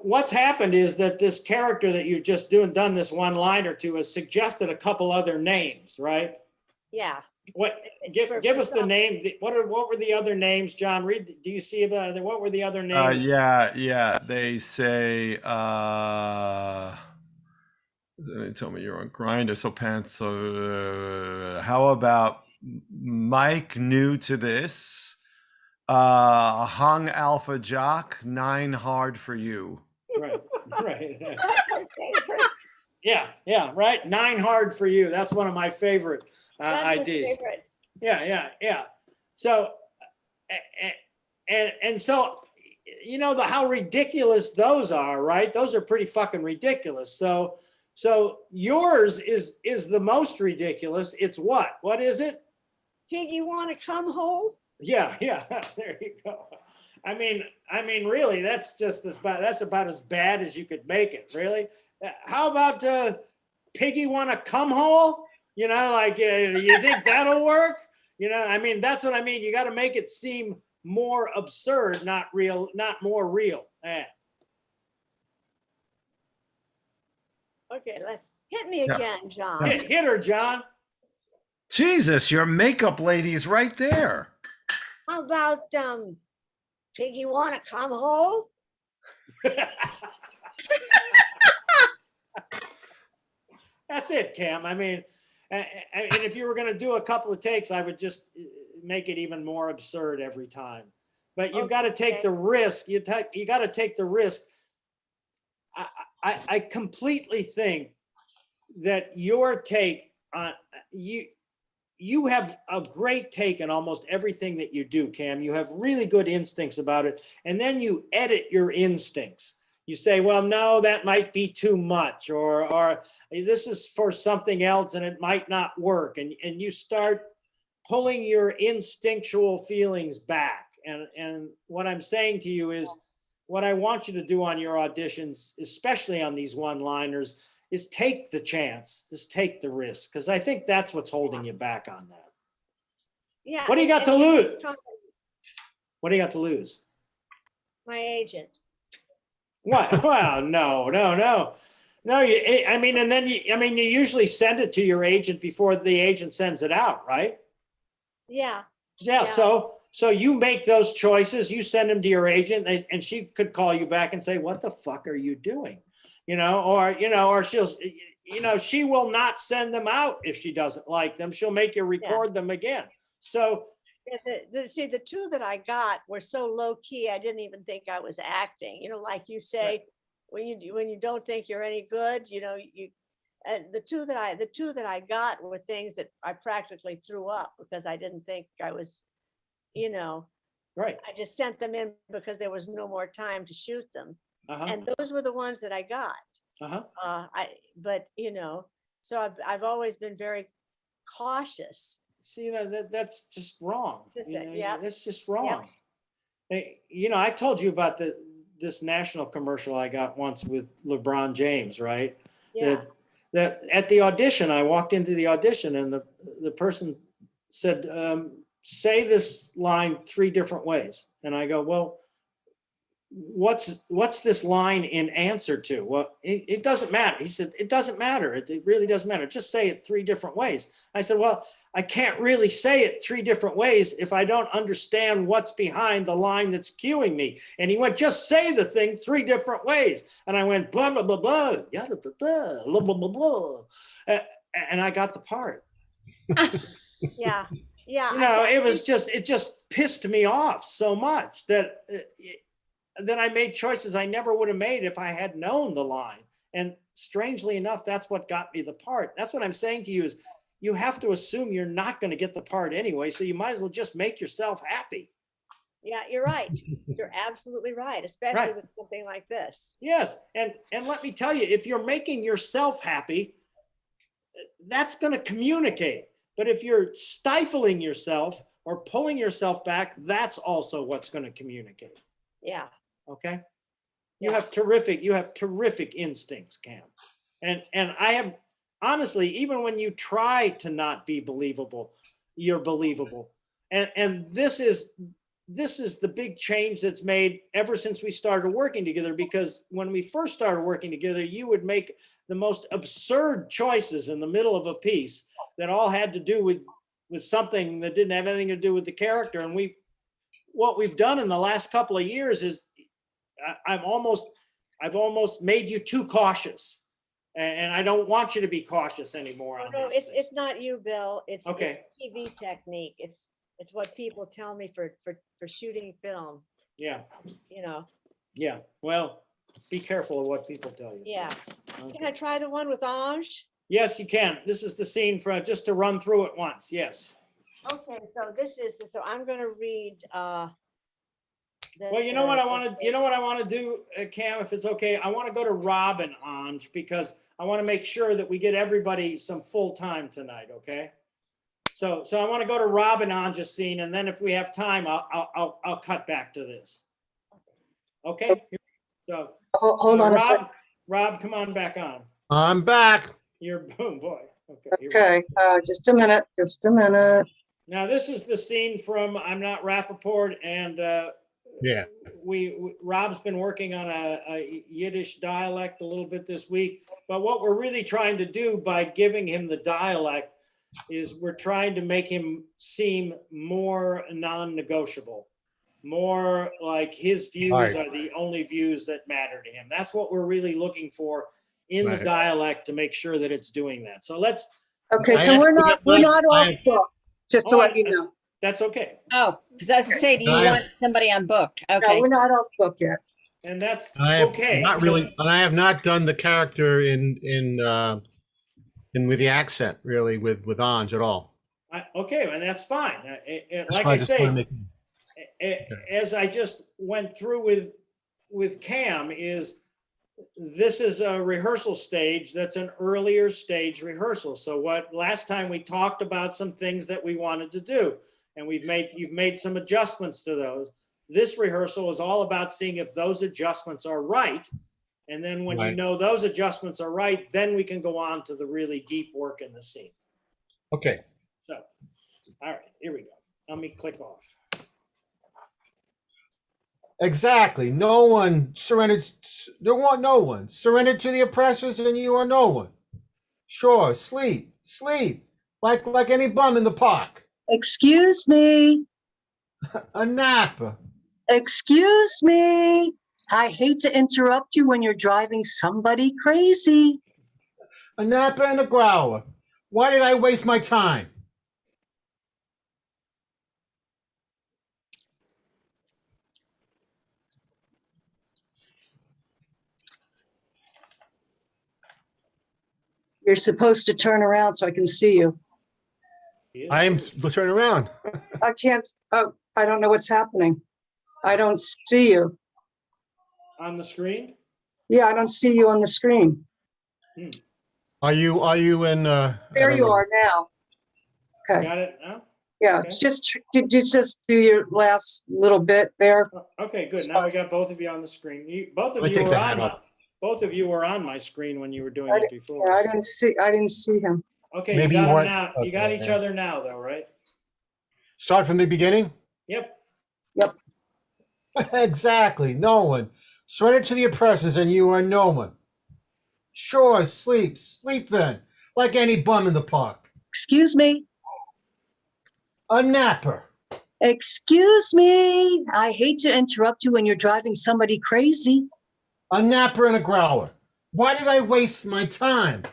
what's happened is that this character that you've just done this one-liner to has suggested a couple other names, right? Yeah. Give us the name. What were the other names, John? Do you see what were the other names? Yeah. They say they tell me you're on Grinder, so pants. So how about Mike, new to this? Hung Alpha Jock, 9 hard for you. Right. Yeah, right. 9 hard for you. That's one of my favorite IDs. Yeah. So, and so, how ridiculous those are, right? Those are pretty fucking ridiculous. So yours is the most ridiculous. It's what? What is it? Piggy wanna come home? Yeah. There you go. I mean, really, that's about as bad as you could make it. Really. How about Piggy wanna come home? You think that'll work? I mean, that's what I mean. You got to make it seem more absurd, not real, not more real. Okay, let's hit me Yeah. again, John. Hit her, John. Jesus, your makeup lady's right there. How about Piggy wanna come home? That's it, Cam. I mean, and if you were going to do a couple of takes, I would just make it even more absurd every time. But you've got to take Okay. the risk. You got to take the risk. I completely think that your take on you have a great take on almost everything that you do, Cam. You have really good instincts about it, and then you edit your instincts. You say, well, no, that might be too much, or this is for something else and it might not work. And you start pulling your instinctual feelings back. And what I'm saying to you is what I want you to do on your auditions, especially on these one-liners, is take the chance, just take the risk. Because I think that's what's holding you back on that. Yeah. What do you got to and lose? it's kind of What do you got to lose? My agent. What? Well, no. No, I mean, and then you usually send it to your agent before the agent sends it out, right? Yeah. Yeah. So you make those choices, you send them to your agent, and she could call you back and say, what the fuck are you doing? Or she will not send them out if she doesn't like them. She'll make you record them again. So Yeah, see, the two that I got were so low key, I didn't even think I was acting. Like you say, when you don't think you're any good, and the two that I got were things that I practically threw up because I didn't think I was, right. I just sent them in because there was no more time to shoot them. Uh-huh. And those were the ones that I got. Uh-huh. So I've always been very cautious. See, that's just wrong. Yeah. That's just wrong. Hey, I told you about this national commercial I got once with LeBron James, right? Yeah. That at the audition, I walked into the audition and the person said, say this line 3 different ways. And I go, well, what's this line in answer to? Well, it doesn't matter. He said, it doesn't matter. It really doesn't matter. Just say it 3 different ways. I said, well, I can't really say it 3 different ways if I don't understand what's behind the line that's cueing me. And he went, just say the thing 3 different ways. And I went, blah, blah, blah, blah, yada, da, da, blah, blah, blah, blah. And I got the part. Yeah. Yeah. It just pissed me off so much that then I made choices I never would have made if I had known the line. And strangely enough, that's what got me the part. That's what I'm saying to you is you have to assume you're not going to get the part anyway. So you might as well just make yourself happy. Yeah, you're right. You're absolutely right, especially with something like this. Yes. And let me tell you, if you're making yourself happy, that's going to communicate. But if you're stifling yourself or pulling yourself back, that's also what's going to communicate. Yeah. Okay. You have terrific instincts, Cam. And I have, honestly, even when you try to not be believable, you're believable. And this is the big change that's made ever since we started working together, because when we first started working together, you would make the most absurd choices in the middle of a piece that all had to do with something that didn't have anything to do with the character. And what we've done in the last couple of years is I've almost made you too cautious, and I don't want you to be cautious anymore. No, it's not you, Bill. It's okay. It's TV technique. It's what people tell me for shooting film. Yeah. Yeah. Well, be careful of what people tell you. Yeah. Okay. Can I try the one with Ange? Yes, you can. This is the scene for just to run through it once. Yes. Okay, so I'm going to read. Well, you know what I want to do, Cam, if it's okay. I want to go to Rob and Ange because I want to make sure that we get everybody some full time tonight. Okay. So I want to go to Rob and Ange's scene, and then if we have time, I'll cut back to this. Okay. So Hold on a second. Rob, come on back on. I'm back. You're boom boy. Okay, just a minute. Now this is the scene from I'm Not Rappaport and Yeah. Rob's been working on a Yiddish dialect a little bit this week, but what we're really trying to do by giving him the dialect is we're trying to make him seem more non-negotiable, more like his views Right. are the only views that matter to him. That's what we're really looking for in the Right. dialect to make sure that it's doing that. So let's, Okay, so we're not off book, just to Oh, let you know. that's okay. Oh, because I was to say, do you I- want somebody on book? No, Okay. we're not off book yet. And that's I have okay. not really. And I have not done the character in with the accent really with Anj at all. Okay, and that's fine. That's Like why I just wanna say, make- as I just went through with Cam, this is a rehearsal stage that's an earlier stage rehearsal. So last time we talked about some things that we wanted to do, and you've made some adjustments to those. This rehearsal is all about seeing if those adjustments are right. And then when you Right. know those adjustments are right, then we can go on to the really deep work in the scene. Okay. So, all right, here we go. Let me click off. Exactly. No one surrendered. No one surrendered to the oppressors, and you are no one. Sure, sleep, like any bum in the park. Excuse me, A nap. excuse me. I hate to interrupt you when you're driving somebody crazy. A nap and a growler. Why did I waste my time? You're supposed to turn around so I can see you. I am. Turn around. I can't, oh, I don't know what's happening. I don't see you. On the screen? Yeah, I don't see you on the screen. Are you in? I There don't you know. are now. Okay, Got it now? yeah, it's just, you just do your last little bit there. Okay, good. Now we got both of you on the screen. Both of Let me you take were the on hat off. both of you were on my screen when you were doing I it Yeah, before. I didn't see him. Okay, Maybe you you got weren't- them now. You got okay, each yeah. other now, though, right? Start from the beginning. Yep. Exactly. No one. Surrender to the oppressors, and you are no one. Sure, sleep then, like any bum in the park. Excuse me, A napper. excuse me. I hate to interrupt you when you're driving somebody crazy. A napper and a growler. Why did I waste my time?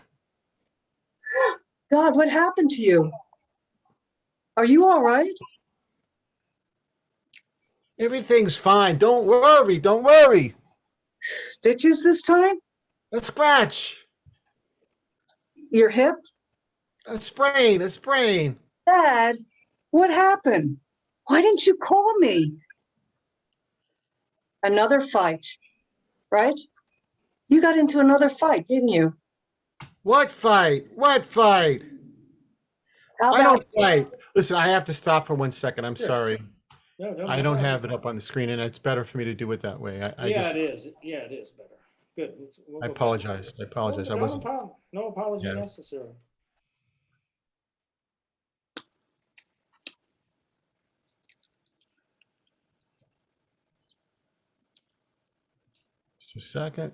God, what happened to you? Are you all right? Everything's fine. Don't worry. Stitches this time? A scratch. Your hip? A sprain. Dad, what happened? Why didn't you call me? Another fight, right? You got into another fight, didn't you? What fight? How I about don't fight. Listen, I have to stop for 1 second. I'm Sure. sorry. No, I don't have it up on the screen, and it's better for me to do it that way. it is. Yeah, it is better. Good. We'll I go back. apologize. I wasn't. No apology Yeah. necessary. Just a second.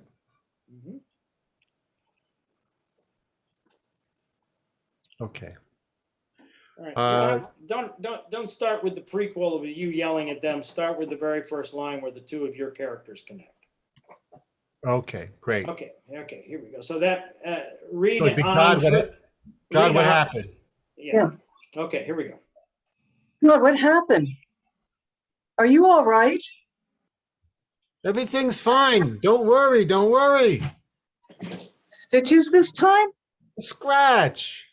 Mhm. Okay. All right. Uh, Don't start with the prequel of you yelling at them. Start with the very first line where the two of your characters connect. Okay. Great. Okay. Here we go. So that read Look, on. God, what happened? Yeah. Okay. Here we go. God, what happened? Are you all right? Everything's fine. Don't worry. Stitches this time? A scratch.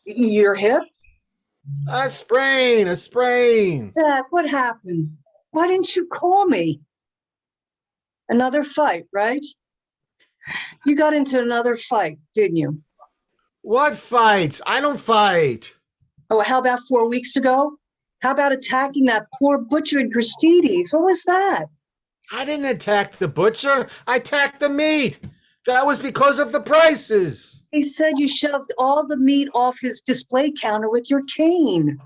Your hip? A sprain. Dad, what happened? Why didn't you call me? Another fight, right? You got into another fight, didn't you? What fights? I don't fight. Oh, how about 4 weeks ago? How about attacking that poor butcher in Christie's? What was that? I didn't attack the butcher. I attacked the meat. That was because of the prices. He said you shoved all the meat off his display counter with your cane.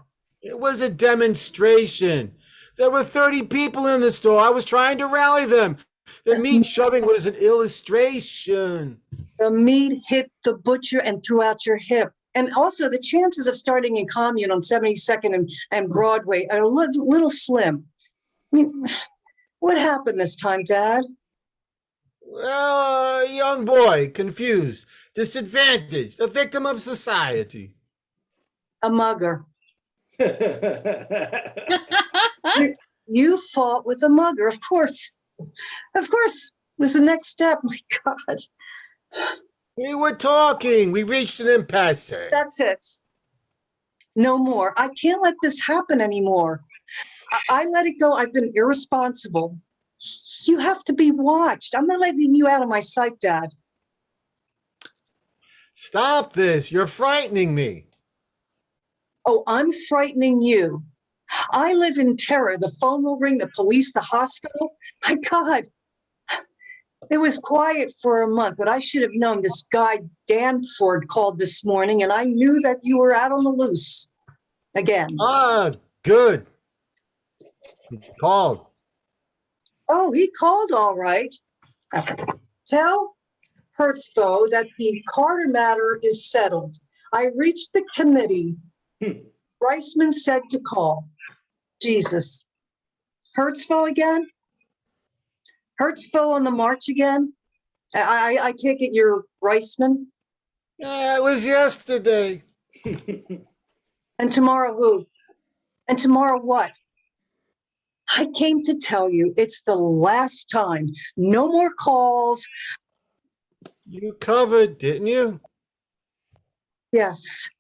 It was a demonstration. There were 30 people in the store. I was trying to rally them. The meat shoving was an illustration. The meat hit the butcher and threw out your hip. And also, the chances of starting a commune on 72nd and Broadway are a little slim. I mean, what happened this time, Dad? Well, a young boy, confused, disadvantaged, a victim of society. A mugger. You fought with a mugger, of course. Of course, was the next step. My God. We were talking. We reached an impasse. That's it. No more. I can't let this happen anymore. I let it go. I've been irresponsible. You have to be watched. I'm not letting you out of my sight, Dad. Stop this. You're frightening me. Oh, I'm frightening you. I live in terror. The phone will ring, the police, the hospital. My God. It was quiet for a month, but I should have known this guy, Danford, called this morning, and I knew that you were out on the loose again. Ah, good. He called. Oh, he called all right. Tell Hertzbo that the Carter matter is settled. I reached the committee. Reisman said to call. Jesus. Hertzbo again? Hertzbo on the march again? I take it you're Reisman? Yeah, it was yesterday. And tomorrow who? And tomorrow what? I came to tell you it's the last time. No more calls. You covered, didn't you? Yes.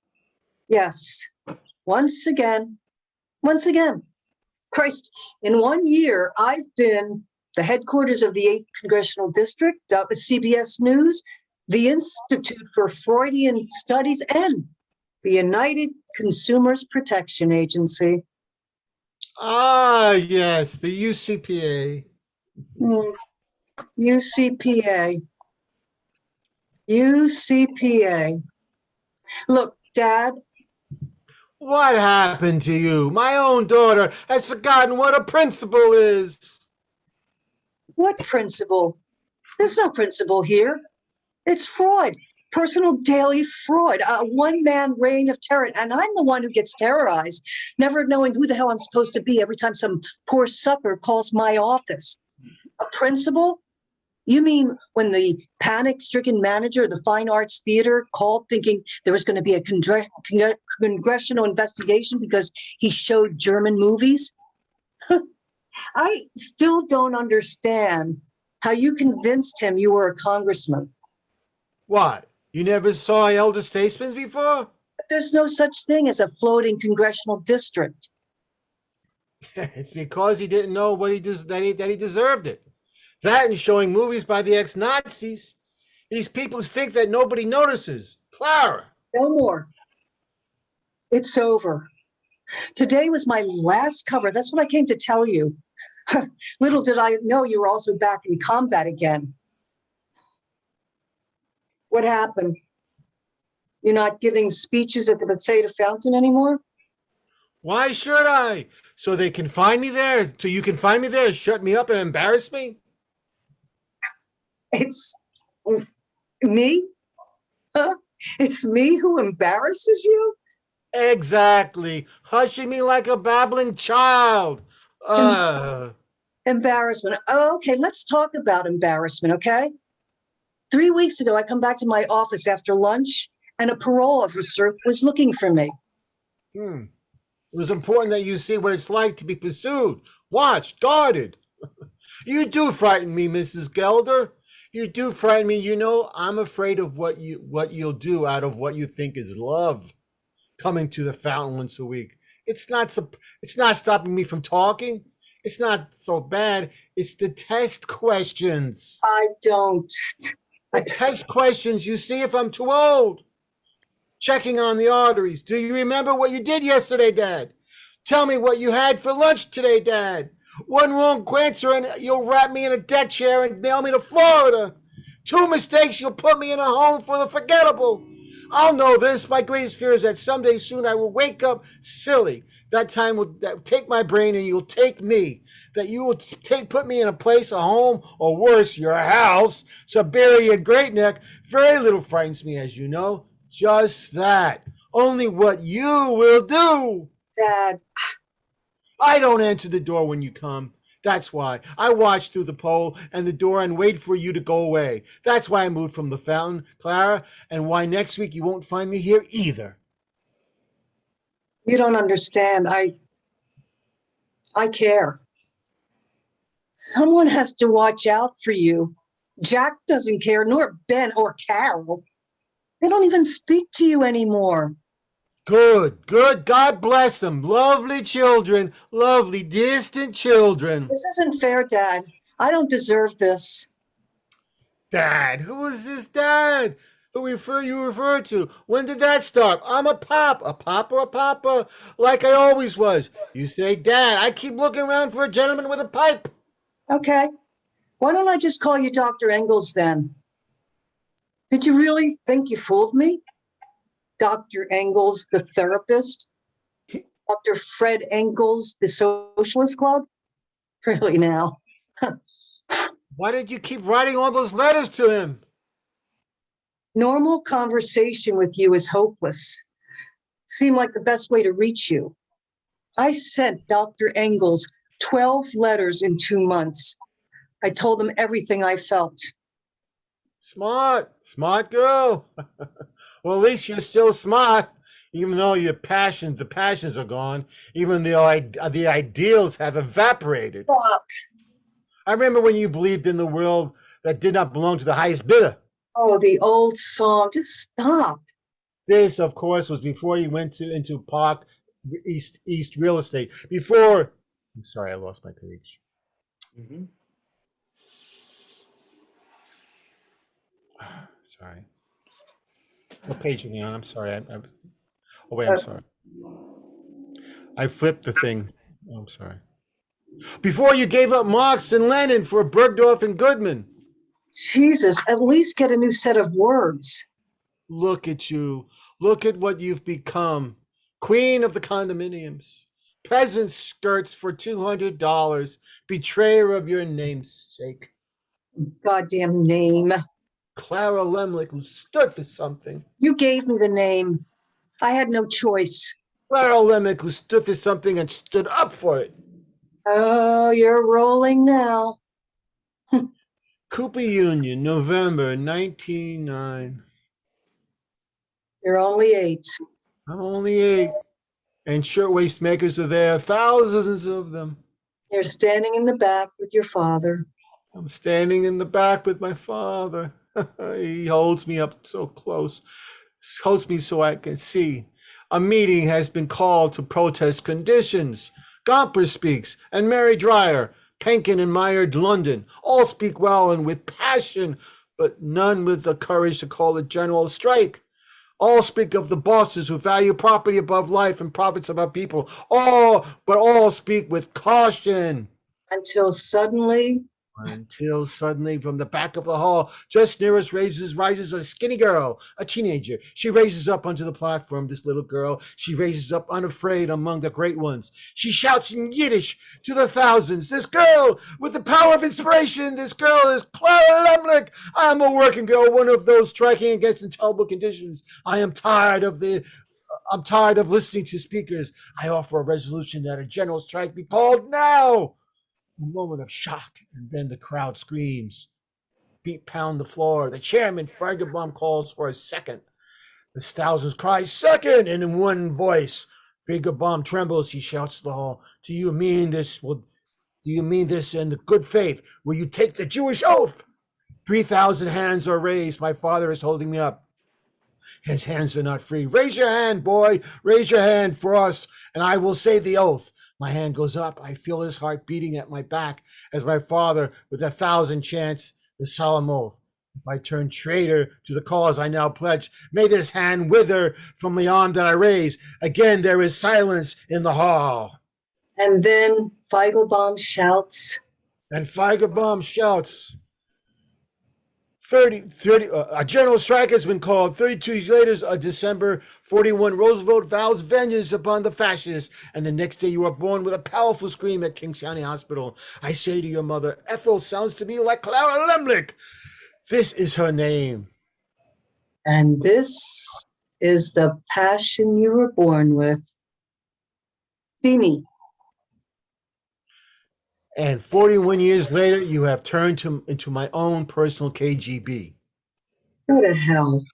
Yes. Once again. Once again. Christ, in 1 year, I've been the headquarters of the 8th Congressional District, CBS News, the Institute for Freudian Studies, and the United Consumers Protection Agency. Ah, yes, the UCPA. UCPA. UCPA. Look, Dad. What happened to you? My own daughter has forgotten what a principle is. What principle? There's no principle here. It's fraud. Personal daily fraud. A one-man reign of terror. And I'm the one who gets terrorized, never knowing who the hell I'm supposed to be every time some poor sucker calls my office. A principle? You mean when the panic-stricken manager of the Fine Arts Theater called thinking there was going to be a congressional investigation because he showed German movies? I still don't understand how you convinced him you were a congressman. What? You never saw elder statesmen before? There's no such thing as a floating congressional district. It's because he didn't know what that he deserved it. That and showing movies by the ex-Nazis. These people think that nobody notices. Clara. No more. It's over. Today was my last cover. That's what I came to tell you. Little did I know you were also back in combat again. What happened? You're not giving speeches at the Bethesda Fountain anymore? Why should I? So they can find me there? So you can find me there, shut me up and embarrass me? It's me? Huh? It's me who embarrasses you? Exactly. Hushing me like a babbling child. Embarrassment. Oh, okay, let's talk about embarrassment, okay? 3 weeks ago, I come back to my office after lunch, and a parole officer was looking for me. It was important that you see what it's like to be pursued, watched, guarded. You do frighten me, Mrs. Gelder. You do frighten me. You know, I'm afraid of what you'll do out of what you think is love. Coming to the fountain once a week. It's not stopping me from talking. It's not so bad. It's the test questions. I don't. The test questions, you see if I'm too old. Checking on the arteries. Do you remember what you did yesterday, Dad? Tell me what you had for lunch today, Dad. One wrong answer and you'll wrap me in a deck chair and mail me to Florida. 2 mistakes, you'll put me in a home for the forgettable. I'll know this. My greatest fear is that someday soon I will wake up silly. That time will take my brain and you'll take me. That you will put me in a place, a home, or worse, your house, Siberia Great Neck. Very little frightens me, as you know. Just that. Only what you will do. Dad, I don't answer the door when you come. That's why. I watch through the pole and the door and wait for you to go away. That's why I moved from the fountain, Clara, and why next week you won't find me here either. you don't understand. I care. Someone has to watch out for you. Jack doesn't care, nor Ben or Carol. They don't even speak to you anymore. Good, good. God bless them. Lovely children, lovely distant children. This isn't fair, Dad. I don't deserve this. Dad, who is this dad? Who you refer to? When did that start? I'm a papa, like I always was. You say dad. I keep looking around for a gentleman with a pipe. Okay. Why don't I just call you Dr. Engels then? Did you really think you fooled me? Dr. Engels, the therapist? Dr. Fred Engels, the socialist club? Really now? Why did you keep writing all those letters to him? Normal conversation with you is hopeless. Seemed like the best way to reach you. I sent Dr. Engels 12 letters in 2 months. I told him everything I felt. Smart girl. Well, at least you're still smart, even though the passions are gone, even though the ideals have evaporated. Fuck. I remember when you believed in the world that did not belong to the highest bidder. Oh, the old song. Just stop. This, of course, was before you went into Park East Real Estate. Before, I'm sorry, I lost my page. Mhm. Sorry. What page are you on? I'm sorry. Oh, wait, I'm sorry. I flipped the thing. Oh, I'm sorry. Before you gave up Marx and Lenin for Bergdorf and Goodman. Jesus, at least get a new set of words. Look at you. Look at what you've become. Queen of the condominiums. Peasant skirts for $200. Betrayer of your namesake. Goddamn name. Clara Lemlich, who stood for something. You gave me the name. I had no choice. Clara Lemlich, who stood for something and stood up for it. Oh, you're rolling now. Cooper Union, November 1909. You're only 8. I'm only 8. And shirtwaist makers are there, thousands of them. You're standing in the back with your father. I'm standing in the back with my father. He holds me up so close, holds me so I can see. A meeting has been called to protest conditions. Gomper speaks, and Mary Dyer, Penkin and Mired London, all speak well and with passion, but none with the courage to call a general strike. All speak of the bosses who value property above life and profits above people. But all speak with caution. Until suddenly, from the back of the hall, just near us rises a skinny girl, a teenager. She raises up onto the platform, this little girl. She raises up unafraid among the great ones. She shouts in Yiddish to the thousands. This girl with the power of inspiration, this girl is Clara Lemlich. I am a working girl, one of those striking against intolerable conditions. I'm tired of listening to speakers. I offer a resolution that a general strike be called now. A moment of shock, and then the crowd screams. Feet pound the floor. The chairman, Feigenbaum, calls for a second. The thousands cry, second, and in one voice. Feigenbaum trembles. He shouts to the hall, do you mean this in the good faith? Will you take the Jewish oath? 3,000 hands are raised. My father is holding me up. His hands are not free. Raise your hand, boy. Raise your hand for us, and I will say the oath. My hand goes up. I feel his heart beating at my back as my father, with 1,000 chants, the solemn oath. If I turn traitor to the cause I now pledge, may this hand wither from the arm that I raise. Again, there is silence in the hall. and then Feigelbaum shouts, And Feigenbaum shouts, A general strike has been called. 32 years later, December 41, Roosevelt vows vengeance upon the fascists. And the next day you are born with a powerful scream at Kings County Hospital. I say to your mother, Ethel sounds to me like Clara Lemlich. This is her name. And this is the passion you were born with. Feeney. And 41 years later, you have turned into my own personal KGB. Go to hell.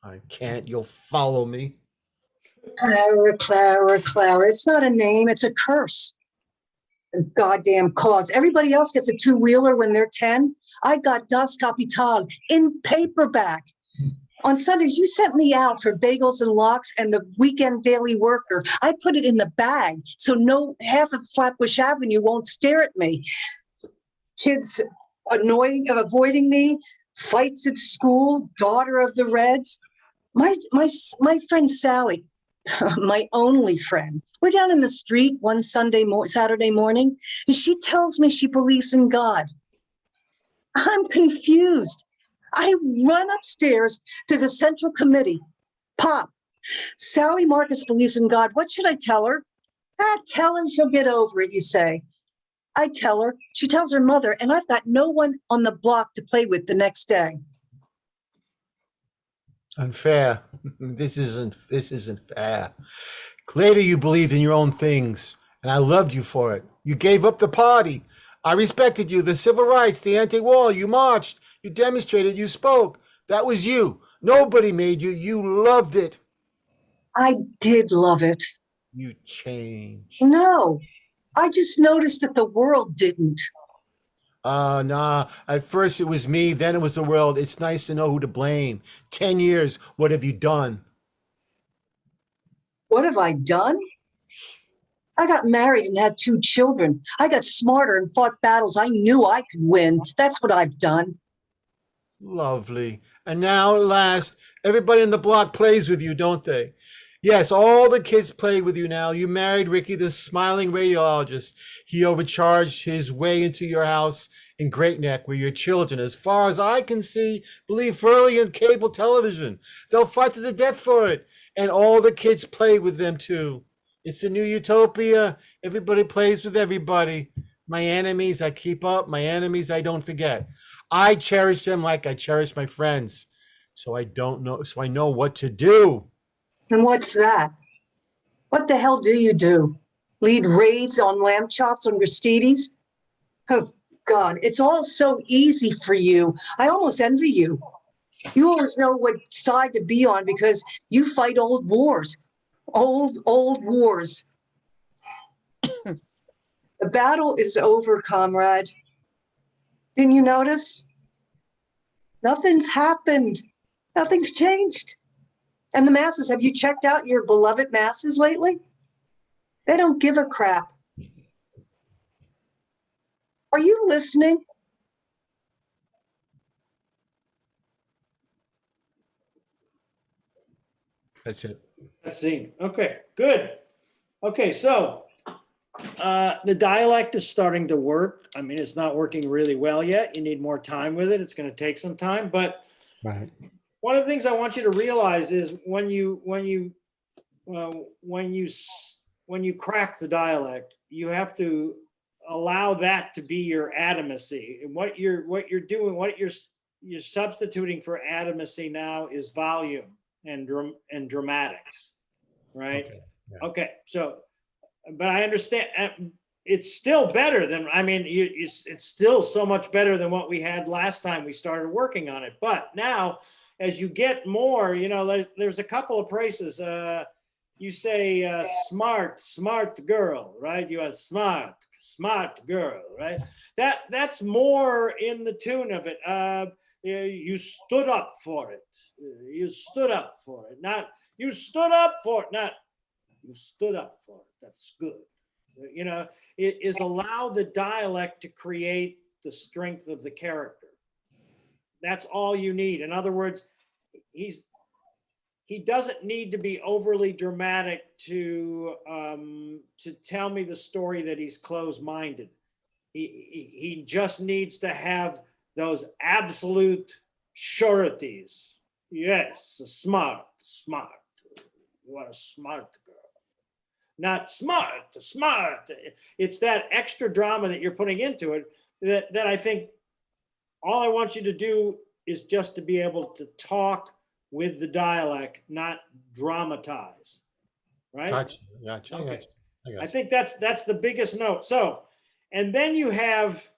I can't. You'll follow me. Clara, Clara, Clara. It's not a name, it's a curse. A goddamn cause. Everybody else gets a two-wheeler when they're 10. I got Das Kapital in paperback. On Sundays, you sent me out for bagels and lox and the weekend daily worker. I put it in the bag so no half of Flatbush Avenue won't stare at me. Kids avoiding me, fights at school, daughter of the Reds. My friend Sally, my only friend. We're down in the street one Saturday morning, and she tells me she believes in God. I'm confused. I run upstairs to the Central Committee. Pop, Sally Marcus believes in God. What should I tell her? Tell her she'll get over it, you say. I tell her. She tells her mother, and I've got no one on the block to play with the next day. Unfair. This isn't fair. Later, you believed in your own things, and I loved you for it. You gave up the party. I respected you, the civil rights, the anti-war. You marched, you demonstrated, you spoke. That was you. Nobody made you. You loved it. I did love it. You changed. No, I just noticed that the world didn't. Nah. At first it was me, then it was the world. It's nice to know who to blame. 10 years, what have you done? What have I done? I got married and had 2 children. I got smarter and fought battles I knew I could win. That's what I've done. Lovely. And now, at last, everybody in the block plays with you, don't they? Yes, all the kids play with you now. You married Ricky, the smiling radiologist. He overcharged his way into your house in Great Neck, where your children, as far as I can see, believe firmly in cable television. They'll fight to the death for it. And all the kids play with them, too. It's the new utopia. Everybody plays with everybody. My enemies, I keep up. My enemies, I don't forget. I cherish them like I cherish my friends. So I know what to do. And what's that? What the hell do you do? Lead raids on lamb chops on Aristides? Oh, God, it's all so easy for you. I almost envy you. You always know what side to be on because you fight old wars. Old wars. The battle is over, comrade. Didn't you notice? Nothing's happened. Nothing's changed. And the masses, have you checked out your beloved masses lately? They don't give a crap. Are you listening? That's it. Let's see. Okay, good. Okay, so the dialect is starting to work. I mean, it's not working really well yet. You need more time with it. It's going to take some time. But Right. one of the things I want you to realize is when you crack the dialect, you have to allow that to be your adamancy. And what you're doing, what you're substituting for adamancy now is volume and dramatics, right? Okay. Yeah. Okay, so, but I understand it's still better than, I mean, it's still so much better than what we had last time we started working on it. But now, as you get more, you know, there's a couple of phrases. You say smart girl, right? You have smart girl, right? That's more in the tune of it. You stood up for it. You stood up for it. Not you stood up for it. Not you stood up for it. That's good. You know, it is allow the dialect to create the strength of the character. That's all you need. In other words, he doesn't need to be overly dramatic to tell me the story that he's closed-minded. He just needs to have those absolute sureties. Yes, smart. What a smart girl. Not smart. It's that extra drama that you're putting into it that I think all I want you to do is just to be able to talk with the dialect, not dramatize. Right? Gotcha. Gotcha. Okay. I I gotcha. think that's the biggest note. So, and then you have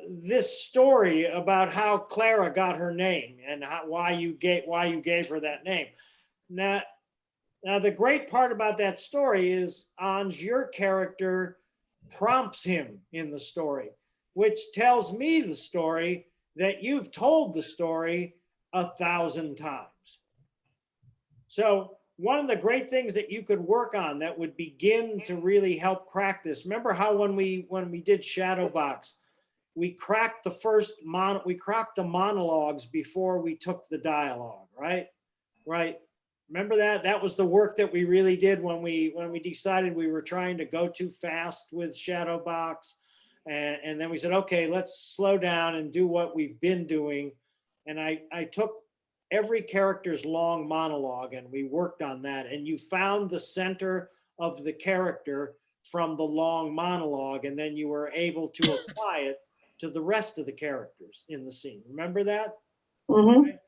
this story about how Clara got her name and why you gave her that name. Now, the great part about that story is Anj, your character prompts him in the story, which tells me the story that you've told the story 1,000 times. So one of the great things that you could work on that would begin to really help crack this. Remember how when we did Shadowbox, we cracked the monologues before we took the dialogue, right? Right. Remember that? That was the work that we really did when we decided we were trying to go too fast with Shadowbox. And then we said, okay, let's slow down and do what we've been doing. And I took every character's long monologue and we worked on that. And you found the center of the character from the long monologue. And then you were able to apply it to the rest of the characters in the scene. Remember that? Mhm. Okay.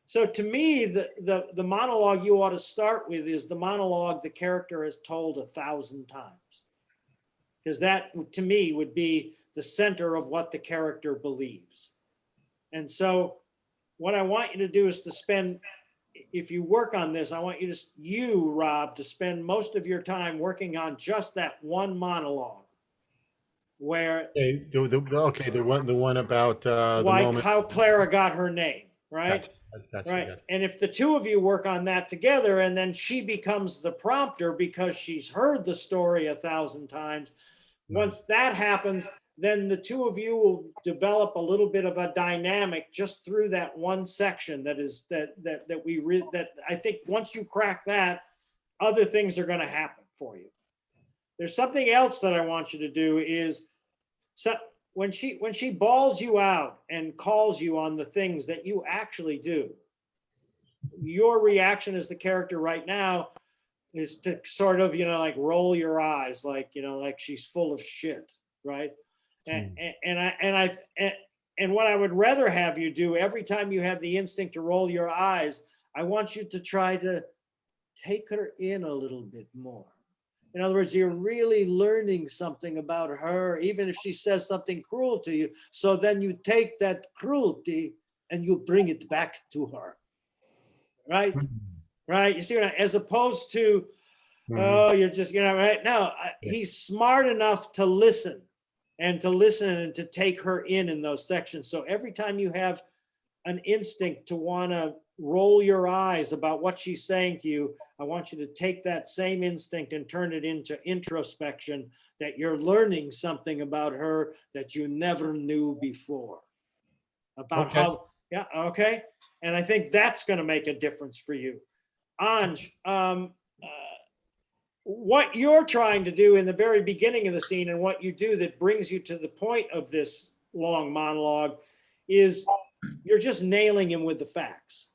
So to me, the monologue you ought to start with is the monologue the character has told 1,000 times. Because that, to me, would be the center of what the character believes. And so what I want you to do is to spend, if you work on this, I want you, Rob, to spend most of your time working on just that one monologue where Okay, the one about the like moment. how Clara got her name, right? Gotcha. Right. And if the two of you work on that together and then she becomes the prompter because she's heard the story 1,000 times, once that happens, then the two of you will develop a little bit of a dynamic just through that one section that I think once you crack that, other things are going to happen for you. There's something else that I want you to do is when she balls you out and calls you on the things that you actually do, your reaction as the character right now is to sort of, like roll your eyes, like, like she's full of shit, right? And what I would rather have you do every time you have the instinct to roll your eyes, I want you to try to take her in a little bit more. In other words, you're really learning something about her, even if she says something cruel to you. So then you take that cruelty and you bring it back to her, right? Right? You see what as opposed to, oh, you're just, right? No, he's smart enough to listen and to take her in those sections. So every time you have an instinct to want to roll your eyes about what she's saying to you, I want you to take that same instinct and turn it into introspection, that you're learning something about her that you never knew before. About how, okay. And I think that's going to make a difference for you. Anj, what you're trying to do in the very beginning of the scene and what you do that brings you to the point of this long monologue is you're just nailing him with the facts.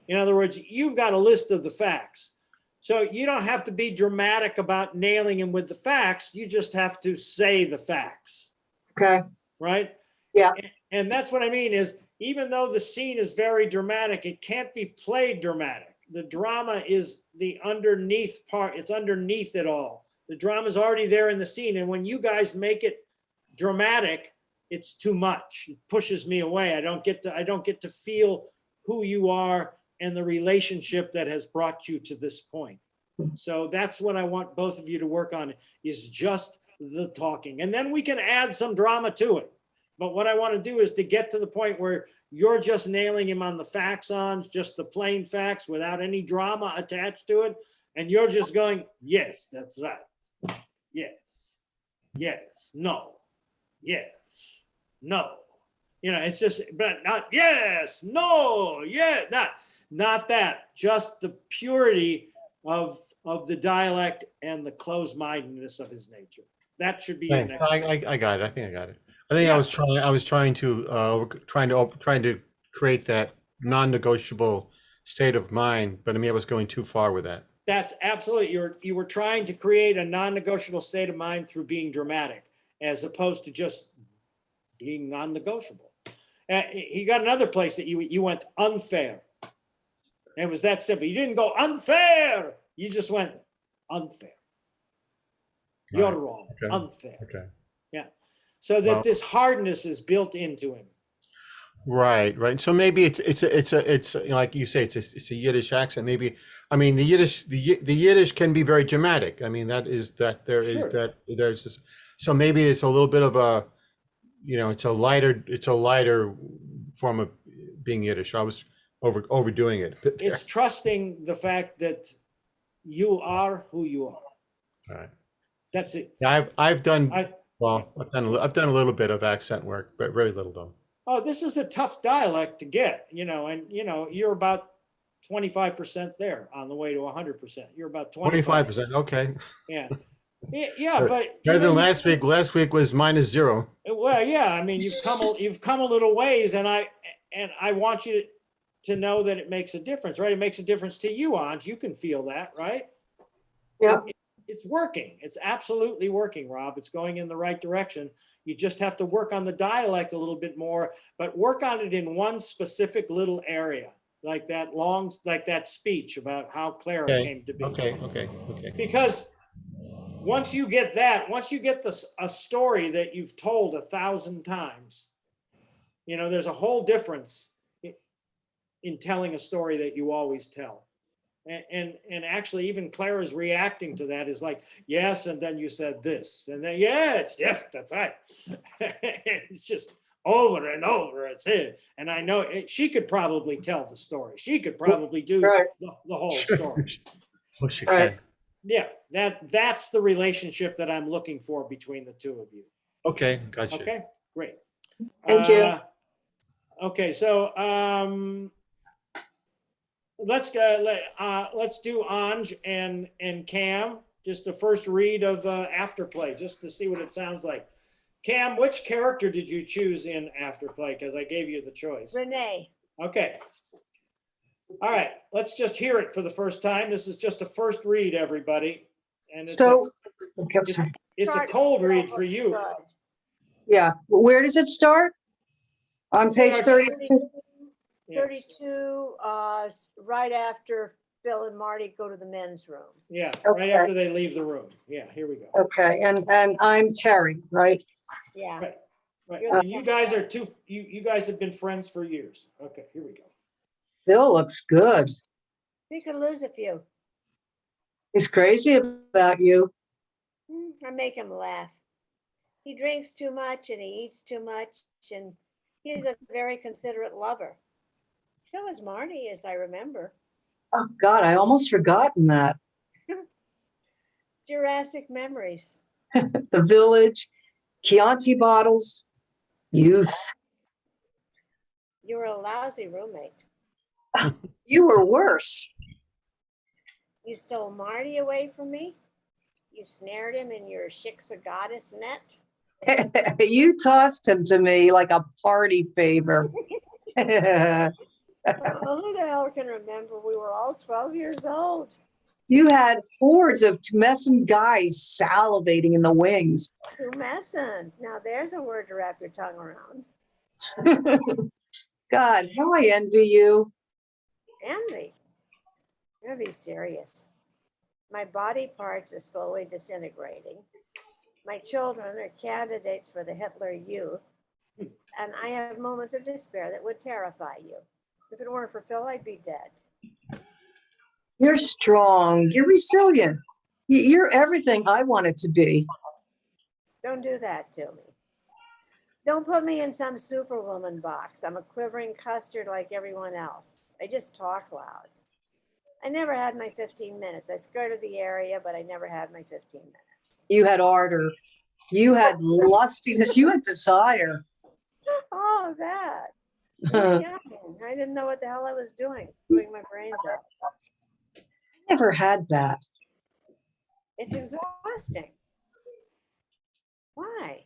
In other words, you've got a list of the facts. So you don't have to be dramatic about nailing him with the facts. You just have to say the facts. Okay. Right? Yeah. And that's what I mean is, even though the scene is very dramatic, it can't be played dramatic. The drama is the underneath part. It's underneath it all. The drama is already there in the scene. And when you guys make it dramatic, it's too much. It pushes me away. I don't get to feel who you are and the relationship that has brought you to this point. So that's what I want both of you to work on, is just the talking. And then we can add some drama to it. But what I want to do is to get to the point where you're just nailing him on the facts, on just the plain facts without any drama attached to it. And you're just going, yes, that's right. Yes. Yes. No. Yes. No. It's just, but not yes, no, yeah, not that. Just the purity of the dialect and the closed-mindedness of his nature. That should be your next. I got it. I think I got it. I think Yeah. I was trying to create that non-negotiable state of mind, but I mean, I was going too far with that. That's absolutely, you were trying to create a non-negotiable state of mind through being dramatic, as opposed to just being non-negotiable. He got another place that you went unfair. It was that simple. You didn't go unfair. You just went unfair. You're Right. wrong. Okay. Unfair. Okay. Yeah. So that Well- this hardness is built into him. Right, right. So maybe it's like you say, it's a Yiddish accent. Maybe, I mean, the Yiddish can be very dramatic. I mean, there's Sure. this. So maybe it's a little bit of a, it's a lighter form of being Yiddish. I was overdoing it. It's trusting the fact that you are who you are. All right. That's it. Yeah, I've done I, I've done a little bit of accent work, but very little though. oh, this is a tough dialect to get, and you're about 25% there on the way to 100%. You're about 25%. Okay. Yeah. Yeah, but Better than last week. Last week was -0. well, yeah, I mean, you've come a little ways, and I want you to know that it makes a difference, right? It makes a difference to you, Anj. You can feel that, right? Yeah. It's working. It's absolutely working, Rob. It's going in the right direction. You just have to work on the dialect a little bit more, but work on it in one specific little area, like that speech about how Clara Okay. came to be. Okay. Because once you get a story that you've told 1,000 times, there's a whole difference in telling a story that you always tell. And actually even Clara's reacting to that is like, yes, and then you said this, and then yes, that's right. It's just over and over. It's it. And I know she could probably tell the story. She could probably do Right. the whole story. Right. Yeah, that's the relationship that I'm looking for between the two of you. Okay, gotcha. Okay, great. Thank you. Okay, so let's do Anj and Cam, just a first read of Afterplay, just to see what it sounds like. Cam, which character did you choose in Afterplay? Because I gave you the choice. Renee. Okay. All right, let's just hear it for the first time. This is just a first read, everybody. And it's Okay, I'm sorry. it's a cold read for you. Yeah, where does it start? On page Starts- 32? Yes. 32, right after Phil and Marty go to the men's room. Yeah, Okay. right after they leave the room. Yeah, here we go. Okay, and I'm Terry, right? Yeah. Right, right. You're the And you guys are you guys have been friends for years. Okay, here we go. Bill looks good. We could lose a few. He's crazy about you. I make him laugh. He drinks too much and he eats too much, and he's a very considerate lover. So is Marty, as I remember. Oh, God, I almost forgotten that. Jurassic memories. The village, Chianti bottles, youth. You were a lousy roommate. You were worse. You stole Marty away from me. You snared him in your Shiksa goddess net. You tossed him to me like a party favor. Oh, who the hell can remember? We were all 12 years old. You had hordes of Tumescent guys salivating in the wings. Tumescent. Now there's a word to wrap your tongue around. God, how I envy you. Envy. I'm gonna be serious. My body parts are slowly disintegrating. My children are candidates for the Hitler Youth, and I have moments of despair that would terrify you. If it weren't for Phil, I'd be dead. You're strong. You're resilient. You're everything I wanted to be. Don't do that to me. Don't put me in some superwoman box. I'm a quivering custard like everyone else. I just talk loud. I never had my 15 minutes. I skirted the area, but I never had my 15 minutes. You had ardor. You had lustiness. You had desire. Oh, that. I didn't know what the hell I was doing, screwing my brains up. Never had that. It's exhausting. Why?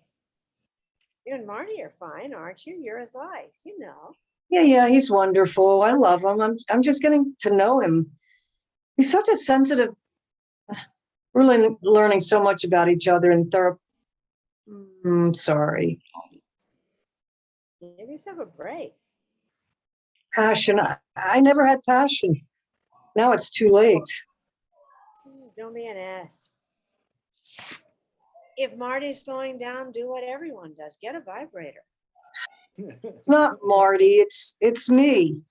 You and Marty are fine, aren't you? You're his life, you know. Yeah, he's wonderful. I love him. I'm just getting to know him. He's such a sensitive, really learning so much about each other in therapy. Sorry. Maybe have a break. Passion. I never had passion. Now it's too late. Don't be an ass. If Marty's slowing down, do what everyone does. Get a vibrator. It's not Marty. It's me.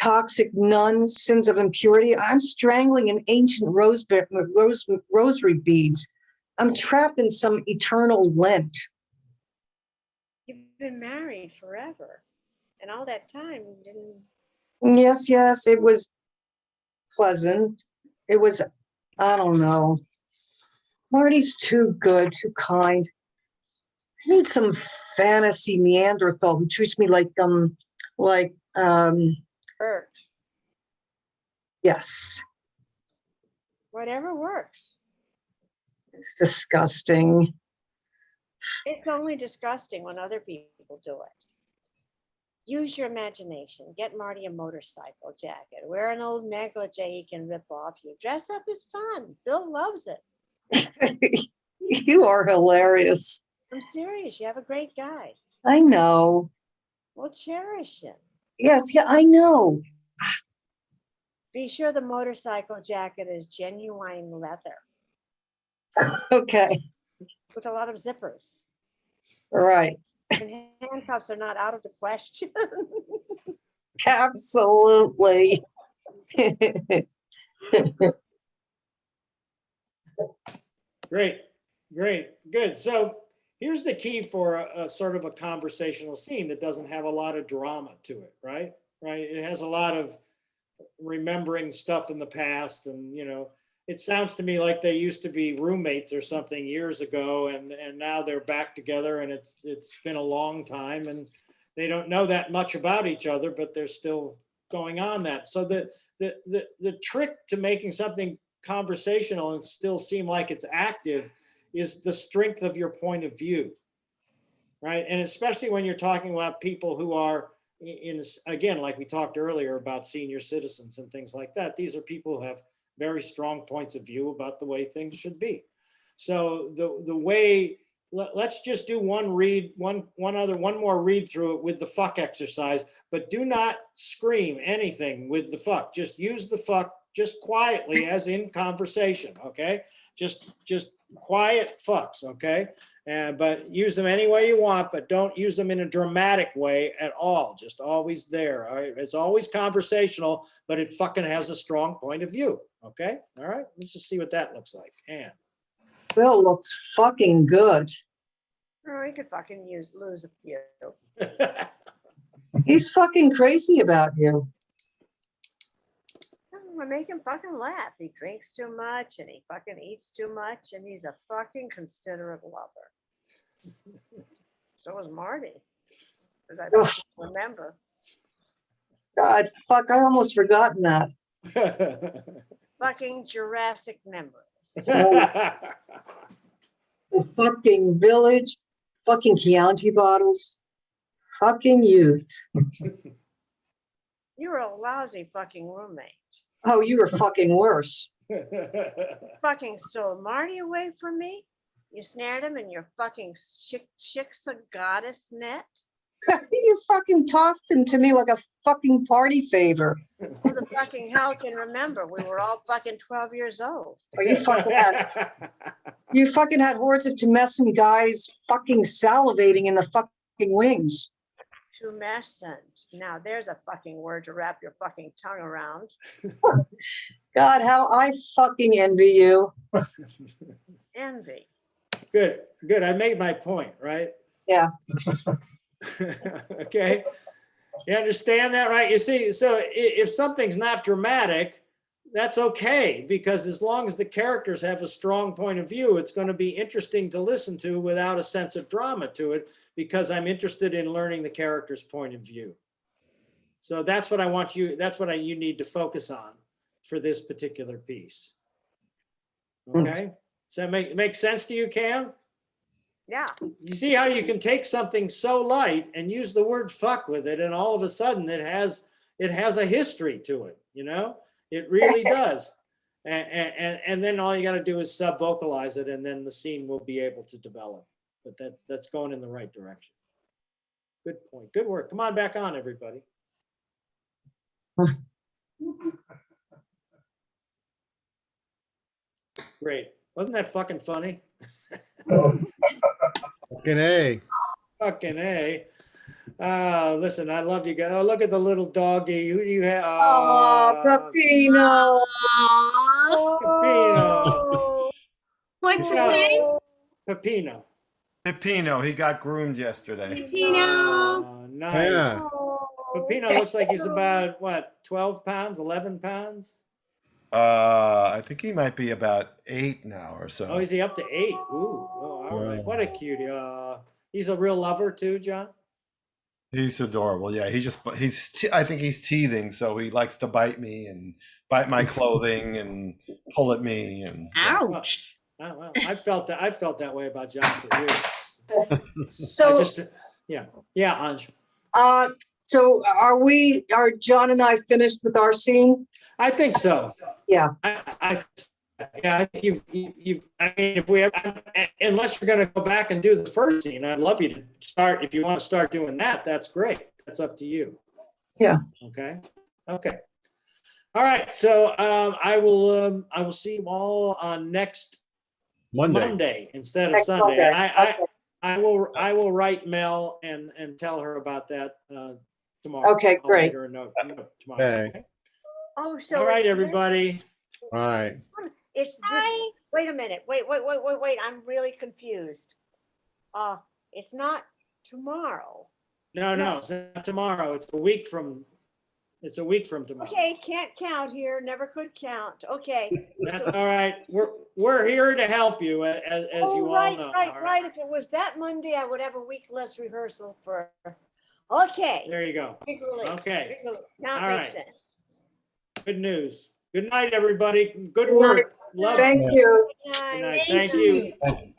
Toxic nuns, sins of impurity. I'm strangling in ancient rosary beads. I'm trapped in some eternal Lent. You've been married forever. And all that time you didn't. Yes, it was pleasant. It was, I don't know. Marty's too good, too kind. I need some fantasy Neanderthal who treats me like Hurt. Yes. Whatever works. It's disgusting. It's only disgusting when other people do it. Use your imagination. Get Marty a motorcycle jacket. Wear an old negligee he can rip off you. Dress up is fun. Bill loves it. You are hilarious. I'm serious. You have a great guy. I know. Well, cherish him. Yes, yeah, I know. Be sure the motorcycle jacket is genuine leather Okay, with a lot of zippers. right. And handcuffs are not out of the question. Absolutely. Great, good. So here's the key for a sort of a conversational scene that doesn't have a lot of drama to it, right? Right. It has a lot of remembering stuff in the past, and it sounds to me like they used to be roommates or something years ago, and now they're back together, and it's been a long time, and they don't know that much about each other, but they're still going on that. So the trick to making something conversational and still seem like it's active is the strength of your point of view, right? And especially when you're talking about people who are again, like we talked earlier about senior citizens and things like that. These are people who have very strong points of view about the way things should be. So the way, let's just do one more read through it with the fuck exercise, but do not scream anything with the fuck. Just use the fuck just quietly as in conversation, okay? Just quiet fucks, okay? But use them any way you want, but don't use them in a dramatic way at all. Just always there, all right? It's always conversational, but it fucking has a strong point of view, okay? All right, let's just see what that looks like. And Bill looks fucking good. Oh, he could fucking lose a few. He's fucking crazy about you. I make him fucking laugh. He drinks too much and he fucking eats too much, and he's a fucking considerate lover. So was Marty, as I Ugh. remember. God, fuck, I almost forgotten that. Fucking Jurassic members. The fucking village, fucking Chianti bottles, fucking youth. You were a lousy fucking roommate. Oh, you were fucking worse. Fucking stole Marty away from me. You snared him in your fucking Shiksa goddess net. You fucking tossed him to me like a fucking party favor. Who the fucking hell can remember? We were all fucking 12 years old. Oh, you fucking had hordes of tumescent guys fucking salivating in the fucking wings. Tumescent. Now there's a fucking word to wrap your fucking tongue around. God, how I fucking envy you. Envy. Good. I made my point, right? Yeah. Okay. You understand that, right? You see, so if something's not dramatic, that's okay, because as long as the characters have a strong point of view, it's going to be interesting to listen to without a sense of drama to it, because I'm interested in learning the character's point of view. So that's what I want you, you need to focus on for this particular piece. Okay? Does that make sense to you, Cam? Yeah. You see how you can take something so light and use the word fuck with it, and all of a sudden it has a history to it, you know? It really does. And then all you got to do is sub vocalize it, and then the scene will be able to develop. But that's going in the right direction. Good point. Good work. Come on back on, everybody. Great. Wasn't that fucking funny? Fucking A. Fucking A. Listen, I love you guys. Oh, look at the little doggy. Who do you have? Oh, Peppino. Peppino. What's his Yeah. name? Peppino. Pepino, he got groomed yesterday. Tino. Oh, nice. Yeah. Peppino looks like he's about, what, 12 pounds, 11 pounds? I think he might be about 8 now or so. Oh, is he up to 8? Ooh, oh, all right. What a cutie. He's a real lover too, John? He's adorable. Yeah, I think he's teething, so he likes to bite me and bite my clothing and pull at me and Ouch. Oh, well, I felt that way about John for years. So, Yeah, Anj. so are John and I finished with our scene? I think so. Yeah. I think you've, I mean, if we ever, unless you're going to go back and do the first scene, I'd love you to start. If you want to start doing that, that's great. That's up to you. Yeah. Okay. All right. So I will see you all on next Monday instead of Next Sunday. Monday. And Okay. I will write Mel and tell her about that tomorrow. Okay, I'll great. write her a note tomorrow. Okay. Okay? Oh, so. All right, it's everybody. All right. It's this, wait a minute, wait, I'm really confused. It's not tomorrow. No, it's not tomorrow. It's a week from tomorrow. Okay, can't count here, never could count, okay. That's all right. We're here to help you, as Oh, you all right, know. right, all right, if it was that Monday, I would have a week less rehearsal for, okay. There you go. Big relief, Okay. big relief. Now All it makes right. sense. Good news. Good night, everybody. Good Good night. work. Love. Thank you. Good night. Good night. Thank you.